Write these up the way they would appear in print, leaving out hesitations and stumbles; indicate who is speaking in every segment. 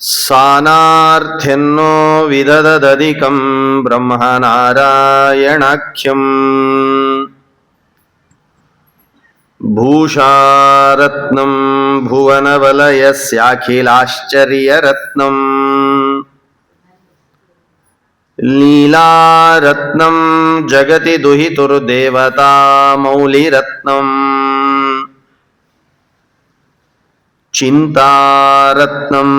Speaker 1: ಸಾನಾರ್ಥ್ಯನ್ನೋ ವಿದದಧಿಕಂ ಬ್ರಹ್ಮನಾರಾಯಣಾಖ್ಯಂ ಭೂಷಾರತ್ನಂ ಭುವನವಲಯಸ್ಯಾಖಿಲಾಶ್ಚರ್ಯರತ್ನಂ ಲೀಲಾರತ್ನಂ ಜಗತಿ ದುಹಿತುರ್ದೇವತಾ ಮೌಲಿರತ್ನಂ ಚಿಂತಾರತ್ನಂ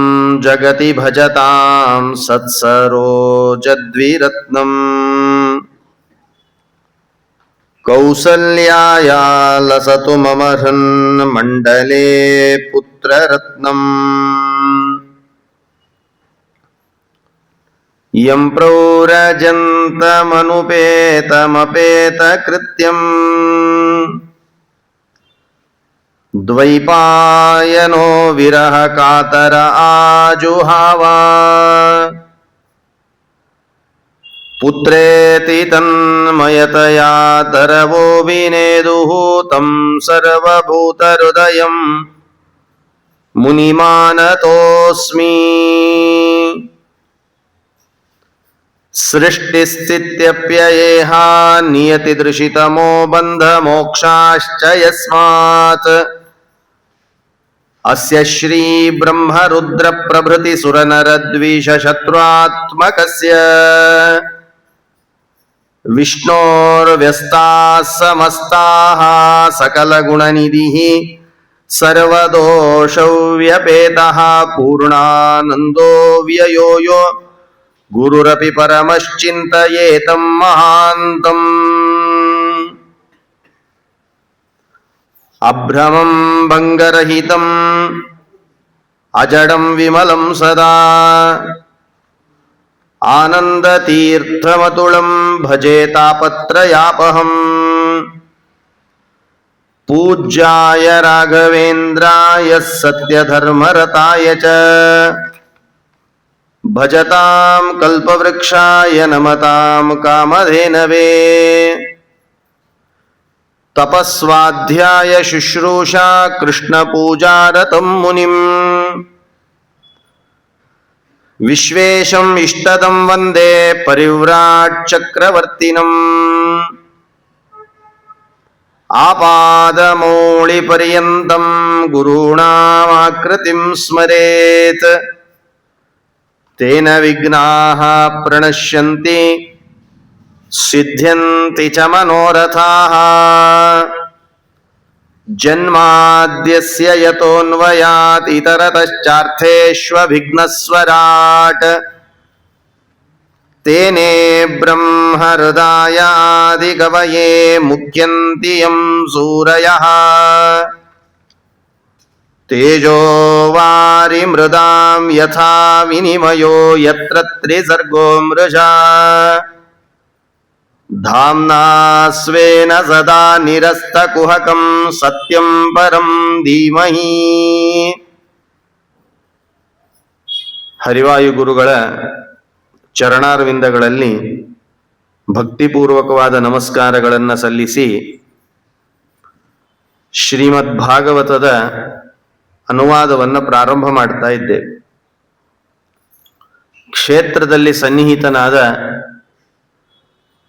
Speaker 1: ಜಗತಿ ಭಜತಾಂ ಸತ್ಸರೋಜದ್ವಿರತ್ನಂ ಕೌಸಲ್ಯಾಯಾ ಲಸತು ಮಮ ಹೃನ್ಮಂಡಲೇ ಪುತ್ರರತ್ನಂ ಯಂ ಪ್ರೌರಜಂತಮನುಪೇತಮಪೇತಕೃತ್ಯಂ ದ್ವೈಪಾಯನೋ ವಿರಹ ಕಾತರ ಆಜುಹಾವ ಪುತ್ರೇತಿ ತನ್ಮಯತಯಾ ತರವೋ ವಿನೇದುಃ ತಂ ಸರ್ವಭೂತಹೃದಯಂ ಮುನಿಮಾನತೋಸ್ಮಿ. ಸೃಷ್ಟಿಸ್ಥಿತ್ಯಪ್ಯಯೇಹ ನಿಯತಿದೃಶಿತಮೋ ಬಂಧಮೋಕ್ಷಾಶ್ಚ ಯಸ್ಮಾತ್ ಅಸ್ಯ ಶ್ರೀ ಬ್ರಹ್ಮ ರುದ್ರ ಪ್ರಭೃತಿ ಸುರನರದ್ವಿಷ ಶತ್ರುತ್ಮಕಸ್ಯ ವಿಷ್ಣೋರ್ವ್ಯಸ್ತಾಃ ಸಮಸ್ತಾಃ ಸಕಲಗುಣನಿಧಿಃ ಸರ್ವದೋಷೌ ವ್ಯಪೇತಃ ಪೂರ್ಣಾನಂದೋ ವ್ಯಯೋ ಯೋ ಗುರುರಪಿ ಪರಮಶ್ಚಿಂತಯೇತಂ ಮಹಾಂತಂ. ಅಭ್ರಮಂ ಭಂಗರಹಿತಂ ಅಜಡಂ ವಿಮಲಂ ಸದಾ ಆನಂದತೀರ್ಥಮತುಳಂ ಭಜೆ ತಾಪತ್ರಯಾಪಹಂ. ಪೂಜ್ಯಾಯ ರಾಘವೇಂದ್ರಾಯ ಸತ್ಯಧರ್ಮರತಾಯ ಚ ಭಜತಾಂ ಕಲ್ಪವೃಕ್ಷಾಯ ನಮತಾಂ ಕಾಮಧೇನವೇ. ತಪಸ್ವಾಧ್ಯಾಯ ಶುಶ್ರೂಷಾ ಕೃಷ್ಣಪೂಜಾರತಂ ಮುನಿಂ ವಿಶ್ವೇಶಂ ಇಷ್ಟದಂ ವಂದೇ ಪರಿವ್ರಾಟ್ ಚಕ್ರವರ್ತಿನಂ. ಆಪಾದಮೌಳಿಪರ್ಯಂತಂ ಗುರುಣಾಮಾಕೃತಿಂ ಸ್ಮರೇತ್ ತೇನ ವಿಘ್ನಾಃ ಪ್ರಣಶ್ಯಂತಿ ಸಿದ್ಧ್ಯಂತಿ ಚ ಮನೋರಥಾಃ. ಜನ್ಮಾದ್ಯಸ್ಯ ಯತೋನ್ವಯಾತ್ ಇತರತಶ್ಚಾರ್ಥೇಷ್ವಭಿಘ್ನಸ್ವರಾಟ್ ತೇನೇ ಬ್ರಹ್ಮ ಹೃದಯಾದಿಕವಯೇ ಮುಖ್ಯಂತಿ ಯಂ ಸೂರಯಃ. ತೇಜೋ ವಾರಿ ಮೃದಾಂ ಯಥಾ ವಿನಿಮಯೋ ಯತ್ರ ತ್ರಿಸರ್ಗೋ ಮೃಷಾ ಧಾಮ್ನಾ ಸ್ವೇನ ಸದಾ ನಿರಸ್ತಕುಹಕಂ ಸತ್ಯಂ ಪರಂ ಧೀಮಹಿ. ಹರಿವಾಯು ಗುರುಗಳ ಚರಣಾರವಿಂದಗಳಲ್ಲಿ ಭಕ್ತಿಪೂರ್ವಕವಾದ ನಮಸ್ಕಾರಗಳನ್ನು ಸಲ್ಲಿಸಿ ಶ್ರೀಮದ್ ಭಾಗವತದ ಅನುವಾದವನ್ನು ಪ್ರಾರಂಭ ಮಾಡ್ತಾ ಇದ್ದೇವೆ. ಕ್ಷೇತ್ರದಲ್ಲಿ ಸನ್ನಿಹಿತನಾದ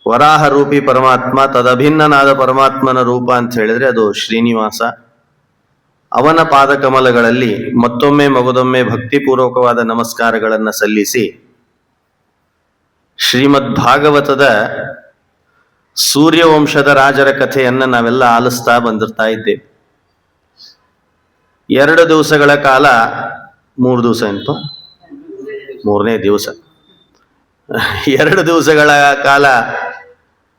Speaker 1: ವರಾಹ ರೂಪಿ ಪರಮಾತ್ಮ, ತದಭಿನ್ನನಾದ ಪರಮಾತ್ಮನ ರೂಪ ಅಂತ ಹೇಳಿದ್ರೆ ಅದು ಶ್ರೀನಿವಾಸ. ಅವನ ಪಾದಕಮಲಗಳಲ್ಲಿ ಮತ್ತೊಮ್ಮೆ ಮಗದೊಮ್ಮೆ ಭಕ್ತಿಪೂರ್ವಕವಾದ ನಮಸ್ಕಾರಗಳನ್ನು ಸಲ್ಲಿಸಿ ಶ್ರೀಮದ್ ಭಾಗವತದ ಸೂರ್ಯವಂಶದ ರಾಜರ ಕಥೆಯನ್ನು ನಾವೆಲ್ಲ ಆಲಿಸ್ತಾ ಬಂದಿರ್ತಾ ಇದ್ದೇವೆ. 2 ದಿವಸಗಳ ಕಾಲ, 3 ದಿವಸ ಎಂಟು 3ನೇ ದಿವಸ 2 ದಿವಸಗಳ ಕಾಲ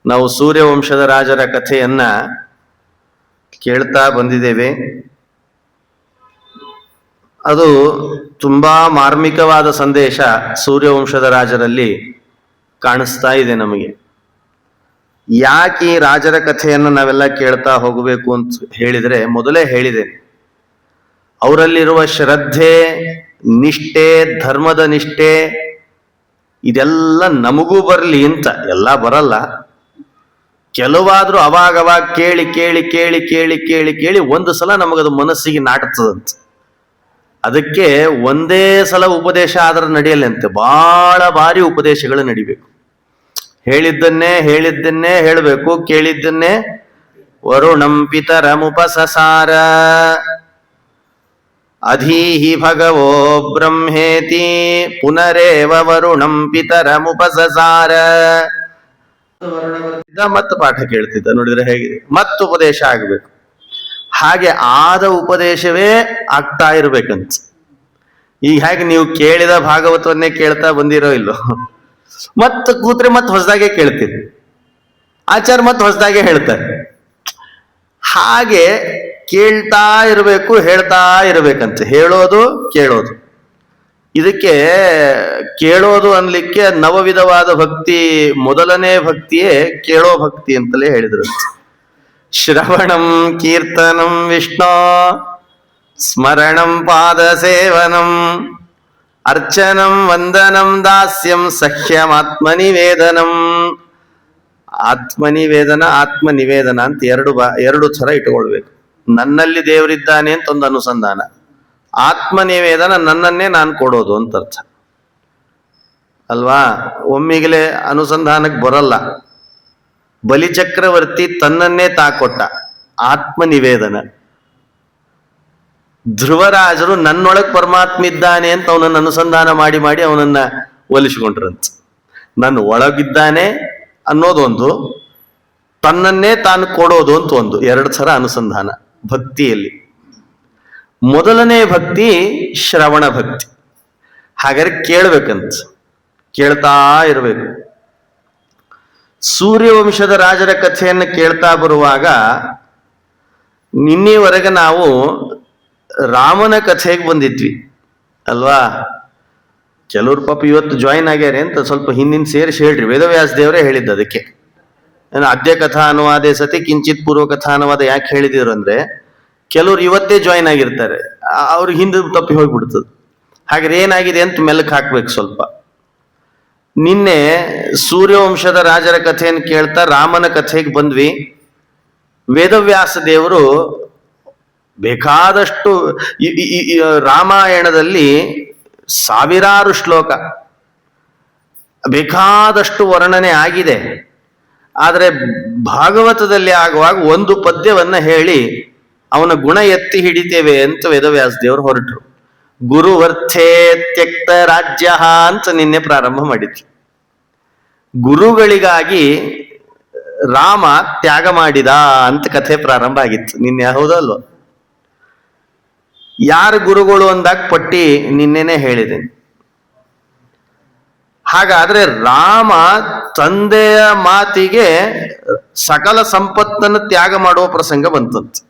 Speaker 1: ನಾವು ಸೂರ್ಯವಂಶದ ರಾಜರ ಕಥೆಯನ್ನ ಕೇಳ್ತಾ ಬಂದಿದ್ದೇವೆ. ಅದು ತುಂಬಾ ಮಾರ್ಮಿಕವಾದ ಸಂದೇಶ ಸೂರ್ಯವಂಶದ ರಾಜರಲ್ಲಿ ಕಾಣಿಸ್ತಾ ಇದೆ ನಮಗೆ. ಯಾಕೆ ಈ ರಾಜರ ಕಥೆಯನ್ನು ನಾವೆಲ್ಲ ಕೇಳ್ತಾ ಹೋಗಬೇಕು ಅಂತ ಹೇಳಿದ್ರೆ, ಮೊದಲೇ ಹೇಳಿದೆ, ಅವರಲ್ಲಿರುವ ಶ್ರದ್ಧೆ, ನಿಷ್ಠೆ, ಧರ್ಮದ ನಿಷ್ಠೆ ಇದೆಲ್ಲ ನಮಗೂ ಬರಲಿ ಅಂತ. ಎಲ್ಲ ಬರಲ್ಲ, ಕೆಲವಾದ್ರೂ ಅವಾಗವಾಗ ಕೇಳಿ ಕೇಳಿ ಕೇಳಿ ಕೇಳಿ ಕೇಳಿ ಕೇಳಿ ಒಂದು ಸಲ ನಮಗದು ಮನಸ್ಸಿಗೆ ನಾಟುತ್ತದಂತ. ಅದಕ್ಕೆ ಒಂದೇ ಸಲ ಉಪದೇಶ ಆದ್ರೆ ನಡೆಯಲ್ಲಂತೆ, ಬಹಳ ಬಾರಿ ಉಪದೇಶಗಳು ನಡಿಬೇಕು. ಹೇಳಿದ್ದನ್ನೇ ಹೇಳಬೇಕು, ಕೇಳಿದ್ದನ್ನೇ ವರುಣಂ ಪಿತರಮುಪಸಸಾರ ಅಧೀಹಿ ಭಗವೋ ಬ್ರಹ್ಮೇತಿ ಪುನರೇವ ವರುಣಂ ಪಿತರಮುಪಸಸಾರ. ಮತ್ತು ಪಾಠ ಕೇಳ್ತಿದ್ದ, ನೋಡಿದ್ರೆ ಹೇಗಿದೆ, ಮತ್ತು ಉಪದೇಶ ಆಗ್ಬೇಕು. ಹಾಗೆ ಆದ ಉಪದೇಶವೇ ಆಗ್ತಾ ಇರ್ಬೇಕಂತ. ಈಗ ಹೇಗೆ ನೀವು ಕೇಳಿದ ಭಾಗವತವನ್ನೇ ಕೇಳ್ತಾ ಬಂದಿರೋ ಇಲ್ಲೋ, ಮತ್ತೆ ಕೂತ್ರೆ ಮತ್ತೆ ಹೊಸದಾಗೆ ಕೇಳ್ತೀರಿ, ಆಚಾರ್ಯ ಮತ್ತೆ ಹೊಸದಾಗೆ ಹೇಳ್ತಾರೆ. ಹಾಗೆ ಕೇಳ್ತಾ ಇರಬೇಕು, ಹೇಳ್ತಾ ಇರ್ಬೇಕಂತ. ಹೇಳೋದು ಕೇಳೋದು, ಇದಕ್ಕೆ ಕೇಳೋದು ಅನ್ಲಿಕ್ಕೆ ನವವಿಧವಾದ ಭಕ್ತಿ, ಮೊದಲನೇ ಭಕ್ತಿಯೇ ಕೇಳೋ ಭಕ್ತಿ ಅಂತಲೇ ಹೇಳಿದ್ರು. ಶ್ರವಣಂ ಕೀರ್ತನಂ ವಿಷ್ಣು ಸ್ಮರಣಂ ಪಾದ ಸೇವನಂ ಅರ್ಚನಂ ವಂದನಂ ದಾಸ್ಯಂ ಸಖ್ಯಂ ಆತ್ಮನಿವೇದನಂ. ಆತ್ಮನಿವೇದನ ಆತ್ಮನಿವೇದನ ಅಂತ ಎರಡು ಥರ ಇಟ್ಕೊಳ್ಬೇಕು. ನನ್ನಲ್ಲಿ ದೇವರಿದ್ದಾನೆ ಅಂತ ಒಂದು ಅನುಸಂಧಾನ, ಆತ್ಮನಿವೇದನ ನನ್ನನ್ನೇ ನಾನು ಕೊಡೋದು ಅಂತ ಅರ್ಥ ಅಲ್ವಾ. ಒಮ್ಮಿಗಲೇ ಅನುಸಂಧಾನಕ್ಕೆ ಬರಲ್ಲ. ಬಲಿಚಕ್ರವರ್ತಿ ತನ್ನನ್ನೇ ತಾಕೊಟ್ಟ, ಆತ್ಮನಿವೇದನ. ಧ್ರುವರಾಜರು ನನ್ನೊಳಗೆ ಪರಮಾತ್ಮ ಇದ್ದಾನೆ ಅಂತ ಅವನನ್ನು ಅನುಸಂಧಾನ ಮಾಡಿ ಮಾಡಿ ಅವನನ್ನ ಒಲಿಸಿಕೊಂಡ್ರಂತ. ನನ್ನ ಒಳಗಿದ್ದಾನೆ ಅನ್ನೋದೊಂದು, ತನ್ನನ್ನೇ ತಾನು ಕೊಡೋದು ಅಂತ ಒಂದು, ಎರಡು ಥರ ಅನುಸಂಧಾನ ಭಕ್ತಿಯಲ್ಲಿ. ಮೊದಲನೇ ಭಕ್ತಿ ಶ್ರವಣ ಭಕ್ತಿ. ಹಾಗಾದ್ರೆ ಕೇಳ್ಬೇಕಂತ, ಕೇಳ್ತಾ ಇರಬೇಕು. ಸೂರ್ಯವಂಶದ ರಾಜರ ಕಥೆಯನ್ನು ಕೇಳ್ತಾ ಬರುವಾಗ ನಿನ್ನೆವರೆಗೆ ನಾವು ರಾಮನ ಕಥೆಗೆ ಬಂದಿದ್ವಿ ಅಲ್ವಾ. ಕೆಲವ್ರು ಪಾಪ ಇವತ್ತು ಜಾಯಿನ್ ಆಗ್ಯಾರೆ ಅಂತ ಸ್ವಲ್ಪ ಹಿಂದಿನ ಸೇರಿಸಿ ಹೇಳ್ರಿ. ವೇದವ್ಯಾಸ ದೇವರೇ ಹೇಳಿದ್ದು ಅದಕ್ಕೆ. ಅದ್ಯ ಕಥಾ ಅನುವಾದೇ ಸತಿ ಕಿಂಚಿತ್ ಪೂರ್ವ ಕಥಾ ಅನುವಾದ ಯಾಕೆ ಹೇಳಿದಿರು ಅಂದ್ರೆ, ಕೆಲವ್ರು ಇವತ್ತೇ ಜಾಯಿನ್ ಆಗಿರ್ತಾರೆ, ಅವ್ರಿಗೆ ಹಿಂದೆ ತಪ್ಪಿ ಹೋಗ್ಬಿಡ್ತದೆ. ಹಾಗಾದ್ರೆ ಏನಾಗಿದೆ ಅಂತ ಮೆಲ್ಲಕ್ಕೆ ಹಾಕ್ಬೇಕು ಸ್ವಲ್ಪ. ನಿನ್ನೆ ಸೂರ್ಯವಂಶದ ರಾಜರ ಕಥೆಯನ್ನು ಕೇಳ್ತಾ ರಾಮನ ಕಥೆಗೆ ಬಂದ್ವಿ. ವೇದವ್ಯಾಸ ದೇವರು ಬೇಕಾದಷ್ಟು ರಾಮಾಯಣದಲ್ಲಿ ಸಾವಿರಾರು ಶ್ಲೋಕ, ಬೇಕಾದಷ್ಟು ವರ್ಣನೆ ಆಗಿದೆ. ಆದರೆ ಭಾಗವತದಲ್ಲಿ ಆಗುವಾಗ ಒಂದು ಪದ್ಯವನ್ನ ಹೇಳಿ ಅವನ ಗುಣ ಎತ್ತಿ ಹಿಡಿತೇವೆ ಅಂತ ವೇದವ್ಯಾಸ ದೇವರು ಹೊರಟರು. ಗುರುವರ್ಥೇ ತ್ಯಕ್ತ ರಾಜ್ಯ ಅಂತ ನಿನ್ನೆ ಪ್ರಾರಂಭ ಮಾಡಿದ್ರು. ಗುರುಗಳಿಗಾಗಿ ರಾಮ ತ್ಯಾಗ ಮಾಡಿದ ಅಂತ ಕಥೆ ಪ್ರಾರಂಭ ಆಗಿತ್ತು ನಿನ್ನೆ, ಹೌದಲ್ವ. ಯಾರು ಗುರುಗಳು ಅಂದಾಗ ಪಟ್ಟಿ ನಿನ್ನೆನೆ ಹೇಳಿದೆ. ಹಾಗಾದ್ರೆ ರಾಮ ತಂದೆಯ ಮಾತಿಗೆ ಸಕಲ ಸಂಪತ್ತನ್ನು ತ್ಯಾಗ ಮಾಡುವ ಪ್ರಸಂಗ ಬಂತಂತೆ.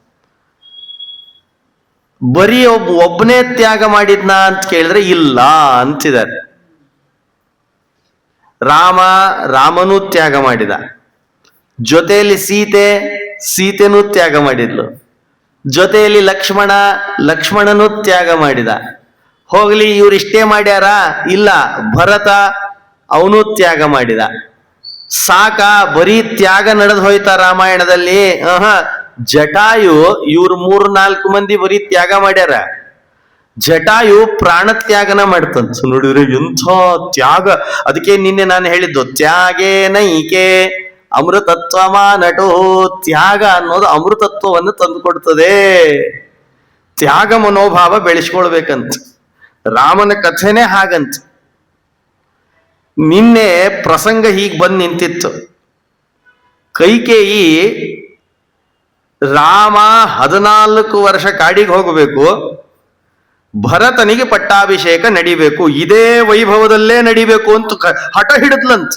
Speaker 1: ಬರೀ ಒಬ್ಬನೇ ತ್ಯಾಗ ಮಾಡಿದ್ನ ಅಂತ ಕೇಳಿದ್ರೆ ಇಲ್ಲ ಅಂತಿದ್ದಾರೆ. ರಾಮನೂ ತ್ಯಾಗ ಮಾಡಿದ, ಜೊತೆಯಲ್ಲಿ ಸೀತೆನೂ ತ್ಯಾಗ ಮಾಡಿದ್ಲು, ಜೊತೆಯಲ್ಲಿ ಲಕ್ಷ್ಮಣನೂ ತ್ಯಾಗ ಮಾಡಿದ. ಹೋಗ್ಲಿ ಇವ್ರಿಷ್ಟೇ ಮಾಡ್ಯಾರ, ಇಲ್ಲ, ಭರತ ಅವನು ತ್ಯಾಗ ಮಾಡಿದ. ಸಾಕ ಬರೀ ತ್ಯಾಗ ನಡೆದು ಹೋಯ್ತಾ ರಾಮಾಯಣದಲ್ಲಿ? ಜಟಾಯು ಇವ್ರು 3-4 ಮಂದಿ ಬರೀ ತ್ಯಾಗ ಮಾಡ್ಯಾರ. ಜಟಾಯು ಪ್ರಾಣ ತ್ಯಾಗನ ಮಾಡ್ತಂತ. ನೋಡಿದ್ರೆ ಎಂಥ ತ್ಯಾಗ. ಅದಕ್ಕೆ ನಿನ್ನೆ ನಾನು ಹೇಳಿದ್ದು, ತ್ಯಾಗೇನೈಕೆ ಅಮೃತತ್ವ ನಟೋ. ತ್ಯಾಗ ಅನ್ನೋದು ಅಮೃತತ್ವವನ್ನು ತಂದುಕೊಡ್ತದೆ. ತ್ಯಾಗ ಮನೋಭಾವ ಬೆಳೆಸ್ಕೊಳ್ಬೇಕಂತ. ರಾಮನ ಕಥೆನೇ ಹಾಗಂತ. ನಿನ್ನೆ ಪ್ರಸಂಗ ಹೀಗೆ ಬಂದು ನಿಂತಿತ್ತು. ಕೈಕೇಯಿ ರಾಮ 14 ವರ್ಷ ಕಾಡಿಗೆ ಹೋಗಬೇಕು, ಭರತನಿಗೆ ಪಟ್ಟಾಭಿಷೇಕ ನಡಿಬೇಕು, ಇದೇ ವೈಭವದಲ್ಲೇ ನಡಿಬೇಕು ಅಂತ ಹಠ ಹಿಡಿದ್ಲಂತ.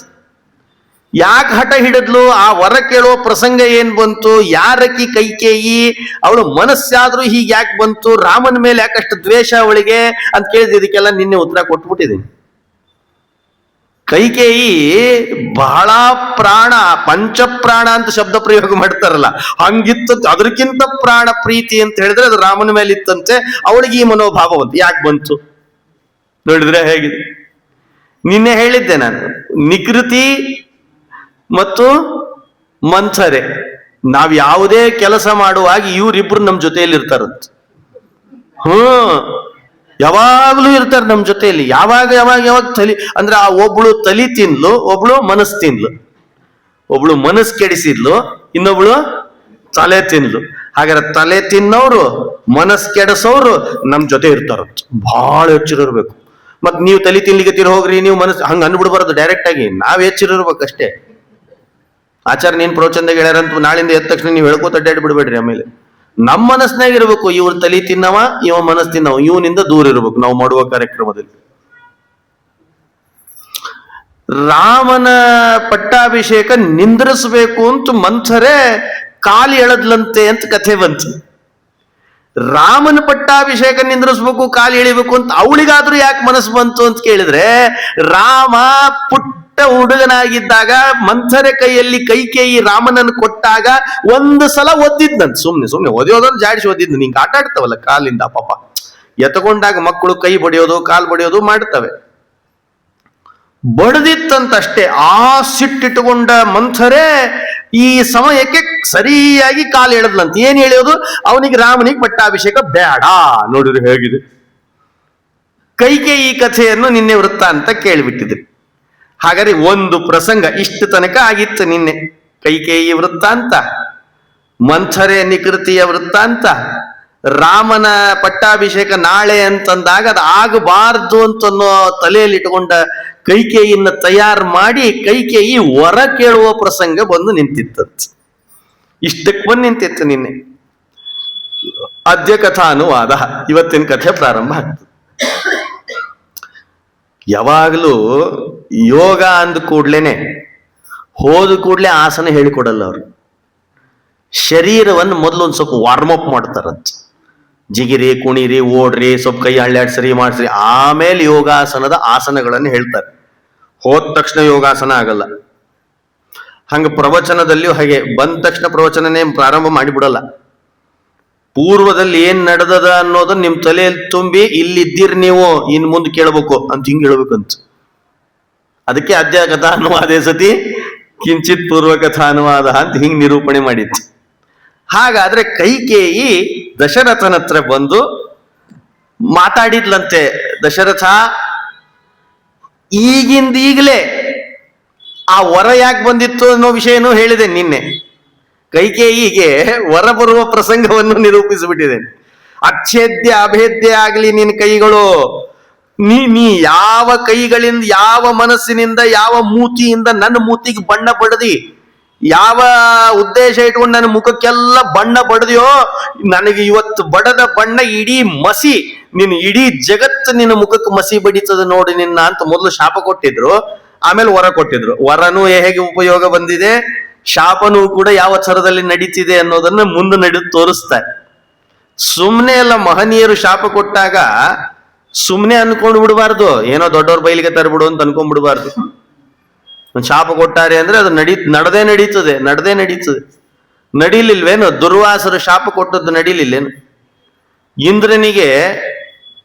Speaker 1: ಯಾಕೆ ಹಠ ಹಿಡಿದ್ಲು? ಆ ವರ ಕೇಳುವ ಪ್ರಸಂಗ ಏನ್ ಬಂತು? ಯಾರಕ್ಕಿ ಕೈಕೇಯಿ? ಅವಳು ಮನಸ್ಸಾದ್ರೂ ಹೀಗೆ ಯಾಕೆ ಬಂತು? ರಾಮನ ಮೇಲೆ ಯಾಕಷ್ಟು ದ್ವೇಷ ಅವಳಿಗೆ ಅಂತ ಕೇಳಿದ. ಇದಕ್ಕೆಲ್ಲ ನಿನ್ನೆ ಉತ್ತರ ಕೊಟ್ಬಿಟ್ಟಿದ್ದೀನಿ. ಕೈಕೇಯಿ ಬಹಳ ಪ್ರಾಣ, ಪಂಚಪ್ರಾಣ ಅಂತ ಶಬ್ದ ಪ್ರಯೋಗ ಮಾಡ್ತಾರಲ್ಲ, ಹಂಗಿತ್ತು. ಅದಕ್ಕಿಂತ ಪ್ರಾಣ ಪ್ರೀತಿ ಅಂತ ಹೇಳಿದ್ರೆ ಅದು ರಾಮನ ಮೇಲೆ ಇತ್ತಂತೆ. ಅವಳಿಗೆ ಈ ಮನೋಭಾವ ಬಂತು. ಯಾಕೆ ಬಂತು ನೋಡಿದ್ರೆ ಹೇಗಿದೆ. ನಿನ್ನೆ ಹೇಳಿದ್ದೆ ನಾನು, ನಿಕೃತಿ ಮತ್ತು ಮಂಥರೆ, ನಾವ್ ಯಾವುದೇ ಕೆಲಸ ಮಾಡುವಾಗ ಇವರಿಬ್ರು ನಮ್ಮ ಜೊತೆಯಲ್ಲಿ ಇರ್ತಾರಂತ. ಯಾವಾಗ್ಲೂ ಇರ್ತಾರೆ ನಮ್ಮ ಜೊತೆಯಲ್ಲಿ. ಯಾವಾಗ ತಲಿ ಅಂದ್ರೆ ಆ ಒಬ್ಳು ತಲಿ ತಿನ್ಲು, ಒಬ್ಳು ಮನಸ್ ತಿನ್ಲು, ಒಬ್ಳು ಮನಸ್ ಕೆಡಿಸಿದ್ಲು, ಇನ್ನೊಬ್ಳು ತಲೆ ತಿನ್ಲು. ಹಾಗಾದ್ರೆ ತಲೆ ತಿನ್ನೋರು ಮನಸ್ ಕೆಡಿಸೋರು ನಮ್ ಜೊತೆ ಇರ್ತಾರ. ಬಹಳ ಎಚ್ಚರ ಇರ್ಬೇಕು. ಮತ್ ನೀವು ತಲೆ ತಿನ್ಲಿಕ್ಕೆ ಹೋಗ್ರಿ, ನೀವು ಮನಸ್ಸು ಹಂಗ ಅನ್ಬಿಡ್ಬಾರ್ದು ಡೈರೆಕ್ಟ್ ಆಗಿ. ನಾವ್ ಎಚ್ಚರ ಇರ್ಬೇಕಷ್ಟೇ. ಆಚಾರ್ಯ ನೀನ್ ಪ್ರವಚನದಾಗ ಹೇಳ್ಯಾರಂತ ನಾಳಿಂದ ಎದ್ದ ತಕ್ಷಣ ನೀವು ಹೇಳ್ಕೋತ ಅಡ್ಡಾಡಿ ಬಿಡ್ಬೇಡ್ರಿ. ಆಮೇಲೆ ನಮ್ಮ ಮನಸ್ಸಿನಾಗ ಇರ್ಬೇಕು, ಇವ್ರ ತಲೆ ತಿನ್ನವ, ಇವ ಮನಸ್ ತಿನ್ನವ, ಇವನಿಂದ ದೂರ ಇರ್ಬೇಕು ನಾವು ಮಾಡುವ ಕಾರ್ಯಕ್ರಮದಲ್ಲಿ. ರಾಮನ ಪಟ್ಟಾಭಿಷೇಕ ನಿಂದ್ರಿಸ್ಬೇಕು ಅಂತ ಮಂಥರೆ ಕಾಲು ಎಳದ್ಲಂತೆ ಅಂತ ಕಥೆ ಬಂತು. ರಾಮನ ಪಟ್ಟಾಭಿಷೇಕ ನಿಂದ್ರಿಸ್ಬೇಕು, ಕಾಲು ಎಳಿಬೇಕು ಅಂತ ಅವಳಿಗಾದ್ರೂ ಯಾಕೆ ಮನಸ್ಸು ಬಂತು ಅಂತ ಕೇಳಿದ್ರೆ, ರಾಮ ಪುಟ್ಟ ಹುಡುಗನಾಗಿದ್ದಾಗ ಮಂಥರೆ ಕೈಯಲ್ಲಿ ಕೈಕೇಯಿ ರಾಮನನ್ನು ಕೊಟ್ಟಾಗ ಒಂದು ಸಲ ಒದ್ದಿದ್ನಂತ. ಸುಮ್ನೆ ಒದೆಯೋದನ್ನು ಜಾಡಿಸಿ ಒದ್ದಿದ್ನು. ನಿಂಗೆ ಆಟ ಆಡ್ತಾವಲ್ಲ ಕಾಲಿಂದ, ಪಾಪ ಎತ್ಕೊಂಡಾಗ ಮಕ್ಕಳು ಕೈ ಬಡಿಯೋದು ಕಾಲು ಬಡಿಯೋದು ಮಾಡ್ತವೆ. ಬಡದಿತ್ತಂತಷ್ಟೇ. ಆ ಸಿಟ್ಟಿಟ್ಟುಕೊಂಡ ಮಂಥರೆ ಈ ಸಮಯಕ್ಕೆ ಸರಿಯಾಗಿ ಕಾಲು ಎಳೆದ್ಲಂತ. ಏನ್ ಎಳೆಯೋದು? ಅವನಿಗೆ ರಾಮನಿಗೆ ಪಟ್ಟಾಭಿಷೇಕ ಬೇಡ. ನೋಡಿದ್ರು ಹೇಗಿದೆ. ಕೈಕೇಯಿ ಕಥೆಯನ್ನು ನಿನ್ನೆ ವೃತ್ತ ಅಂತ ಕೇಳಿಬಿಟ್ಟಿದ್ರಿ. ಹಾಗಾದ್ರೆ ಒಂದು ಪ್ರಸಂಗ ಇಷ್ಟು ತನಕ ಆಗಿತ್ತು ನಿನ್ನೆ. ಕೈಕೇಯಿ ವೃತ್ತಾಂತ, ಮಂಥರೆ ನಿಕೃತಿಯ ವೃತ್ತಾಂತ, ರಾಮನ ಪಟ್ಟಾಭಿಷೇಕ ನಾಳೆ ಅಂತಂದಾಗ ಅದು ಆಗಬಾರ್ದು ಅಂತನ್ನೋ ತಲೆಯಲ್ಲಿ ಇಟ್ಕೊಂಡ ಕೈಕೇಯಿನ ತಯಾರು ಮಾಡಿ ಕೈಕೇಯಿ ವರ ಕೇಳುವ ಪ್ರಸಂಗ ಬಂದು ನಿಂತಿತ್ತಂತ. ಇಷ್ಟಕ್ಕೆ ಬಂದು ನಿಂತಿತ್ತು ನಿನ್ನೆ. ಅದ್ಯ ಕಥಾ ಅನುವಾದ, ಇವತ್ತಿನ ಕಥೆ ಪ್ರಾರಂಭ ಆಗ್ತದೆ. ಯಾವಾಗಲೂ ಯೋಗ ಅಂದ ಕೂಡ್ಲೇನೆ ಹೋದ ಕೂಡ್ಲೆ ಆಸನ ಹೇಳಿಕೊಡಲ್ಲ ಅವರು. ಶರೀರವನ್ನು ಮೊದಲು ಒಂದು ಸ್ವಲ್ಪ ವಾರ್ಮ್ ಅಪ್ ಮಾಡ್ತಾರಂತ. ಜಿಗಿರಿ, ಕುಣಿರಿ, ಓಡ್ರಿ, ಸ್ವಲ್ಪ ಕೈ ಹಳ್ಳಾಡ್ಸರಿ, ಮಾಡಿಸ್ರಿ, ಆಮೇಲೆ ಯೋಗಾಸನದ ಆಸನಗಳನ್ನು ಹೇಳ್ತಾರೆ. ಹೋದ ತಕ್ಷಣ ಯೋಗಾಸನ ಆಗಲ್ಲ. ಹಂಗ ಪ್ರವಚನದಲ್ಲಿಯೂ ಹಾಗೆ ಬಂದ ತಕ್ಷಣ ಪ್ರವಚನನೇ ಪ್ರಾರಂಭ ಮಾಡಿಬಿಡಲ್ಲ. ಪೂರ್ವದಲ್ಲಿ ಏನ್ ನಡೆದದ ಅನ್ನೋದನ್ನ ನಿಮ್ ತಲೆಯಲ್ಲಿ ತುಂಬಿ ಇಲ್ಲಿದ್ದೀರಿ ನೀವು, ಇನ್ ಮುಂದೆ ಕೇಳಬೇಕು ಅಂತ ಹಿಂಗ್ ಹೇಳ್ಬೇಕಂತ. ಅದಕ್ಕೆ ಅದ್ಯ ಕಥಾ ಅನುವಾದ ಸತಿ ಕಿಂಚಿತ್ ಪೂರ್ವ ಕಥಾ ಅನುವಾದ ಅಂತ ಹಿಂಗ್ ನಿರೂಪಣೆ ಮಾಡಿತ್ತು. ಹಾಗಾದ್ರೆ ಕೈಕೇಯಿ ದಶರಥನ ಹತ್ರ ಬಂದು ಮಾತಾಡಿದ್ಲಂತೆ. ದಶರಥ, ಈಗಿಂದೀಗಲೇ ಆ ವರ ಯಾಕೆ ಬಂದಿತ್ತು ಅನ್ನೋ ವಿಷಯನೂ ಹೇಳಿದೆ ನಿನ್ನೆ. ಕೈಕೇಯಿಗೆ ವರ ಬರುವ ಪ್ರಸಂಗವನ್ನು ನಿರೂಪಿಸಿಬಿಟ್ಟಿದ್ದೇನೆ. ಅಚ್ಛೇದ್ಯ ಅಭೇದ್ಯ ಆಗ್ಲಿ ನಿನ್ನ ಕೈಗಳು. ನೀ ಯಾವ ಕೈಗಳಿಂದ, ಯಾವ ಮನಸ್ಸಿನಿಂದ, ಯಾವ ಮೂತಿಯಿಂದ ನನ್ನ ಮೂತಿಗೆ ಬಣ್ಣ ಬಡದಿ, ಯಾವ ಉದ್ದೇಶ ಇಟ್ಕೊಂಡು ನನ್ನ ಮುಖಕ್ಕೆಲ್ಲ ಬಣ್ಣ ಬಡದಿಯೋ, ನನಗೆ ಇವತ್ತು ಬಡದ ಬಣ್ಣ ಇಡೀ ಮಸಿ, ನಿನ್ನ ಇಡೀ ಜಗತ್ತು ನಿನ್ನ ಮುಖಕ್ಕೆ ಮಸಿ ಬಡಿತದ ನೋಡಿ ನಿನ್ನ ಅಂತ ಮೊದಲು ಶಾಪ ಕೊಟ್ಟಿದ್ರು. ಆಮೇಲೆ ವರ ಕೊಟ್ಟಿದ್ರು. ವರನೂ ಹೇಗೆ ಉಪಯೋಗ ಬಂದಿದೆ, ಶಾಪನೂ ಕೂಡ ಯಾವ ಥರದಲ್ಲಿ ನಡೀತಿದೆ ಅನ್ನೋದನ್ನ ಮುಂದೆ ನಡೆದು ತೋರಿಸ್ತಾರೆ. ಸುಮ್ಮನೆ ಎಲ್ಲ ಮಹನೀಯರು ಶಾಪ ಕೊಟ್ಟಾಗ ಸುಮ್ಮನೆ ಅನ್ಕೊಂಡು ಬಿಡಬಾರ್ದು, ಏನೋ ದೊಡ್ಡವ್ರ ಬೈಲಿಗೆ ತರ್ಬಿಡು ಅಂತ ಅನ್ಕೊಂಡ್ಬಿಡ್ಬಾರ್ದು. ಶಾಪ ಕೊಟ್ಟಾರೆ ಅಂದ್ರೆ ಅದು ನಡೆದೇ ನಡೀತದೆ. ನಡೀಲಿಲ್ವೇನು? ದುರ್ವಾಸರು ಶಾಪ ಕೊಟ್ಟದ್ದು ನಡೀಲಿಲ್ಲೇನು? ಇಂದ್ರನಿಗೆ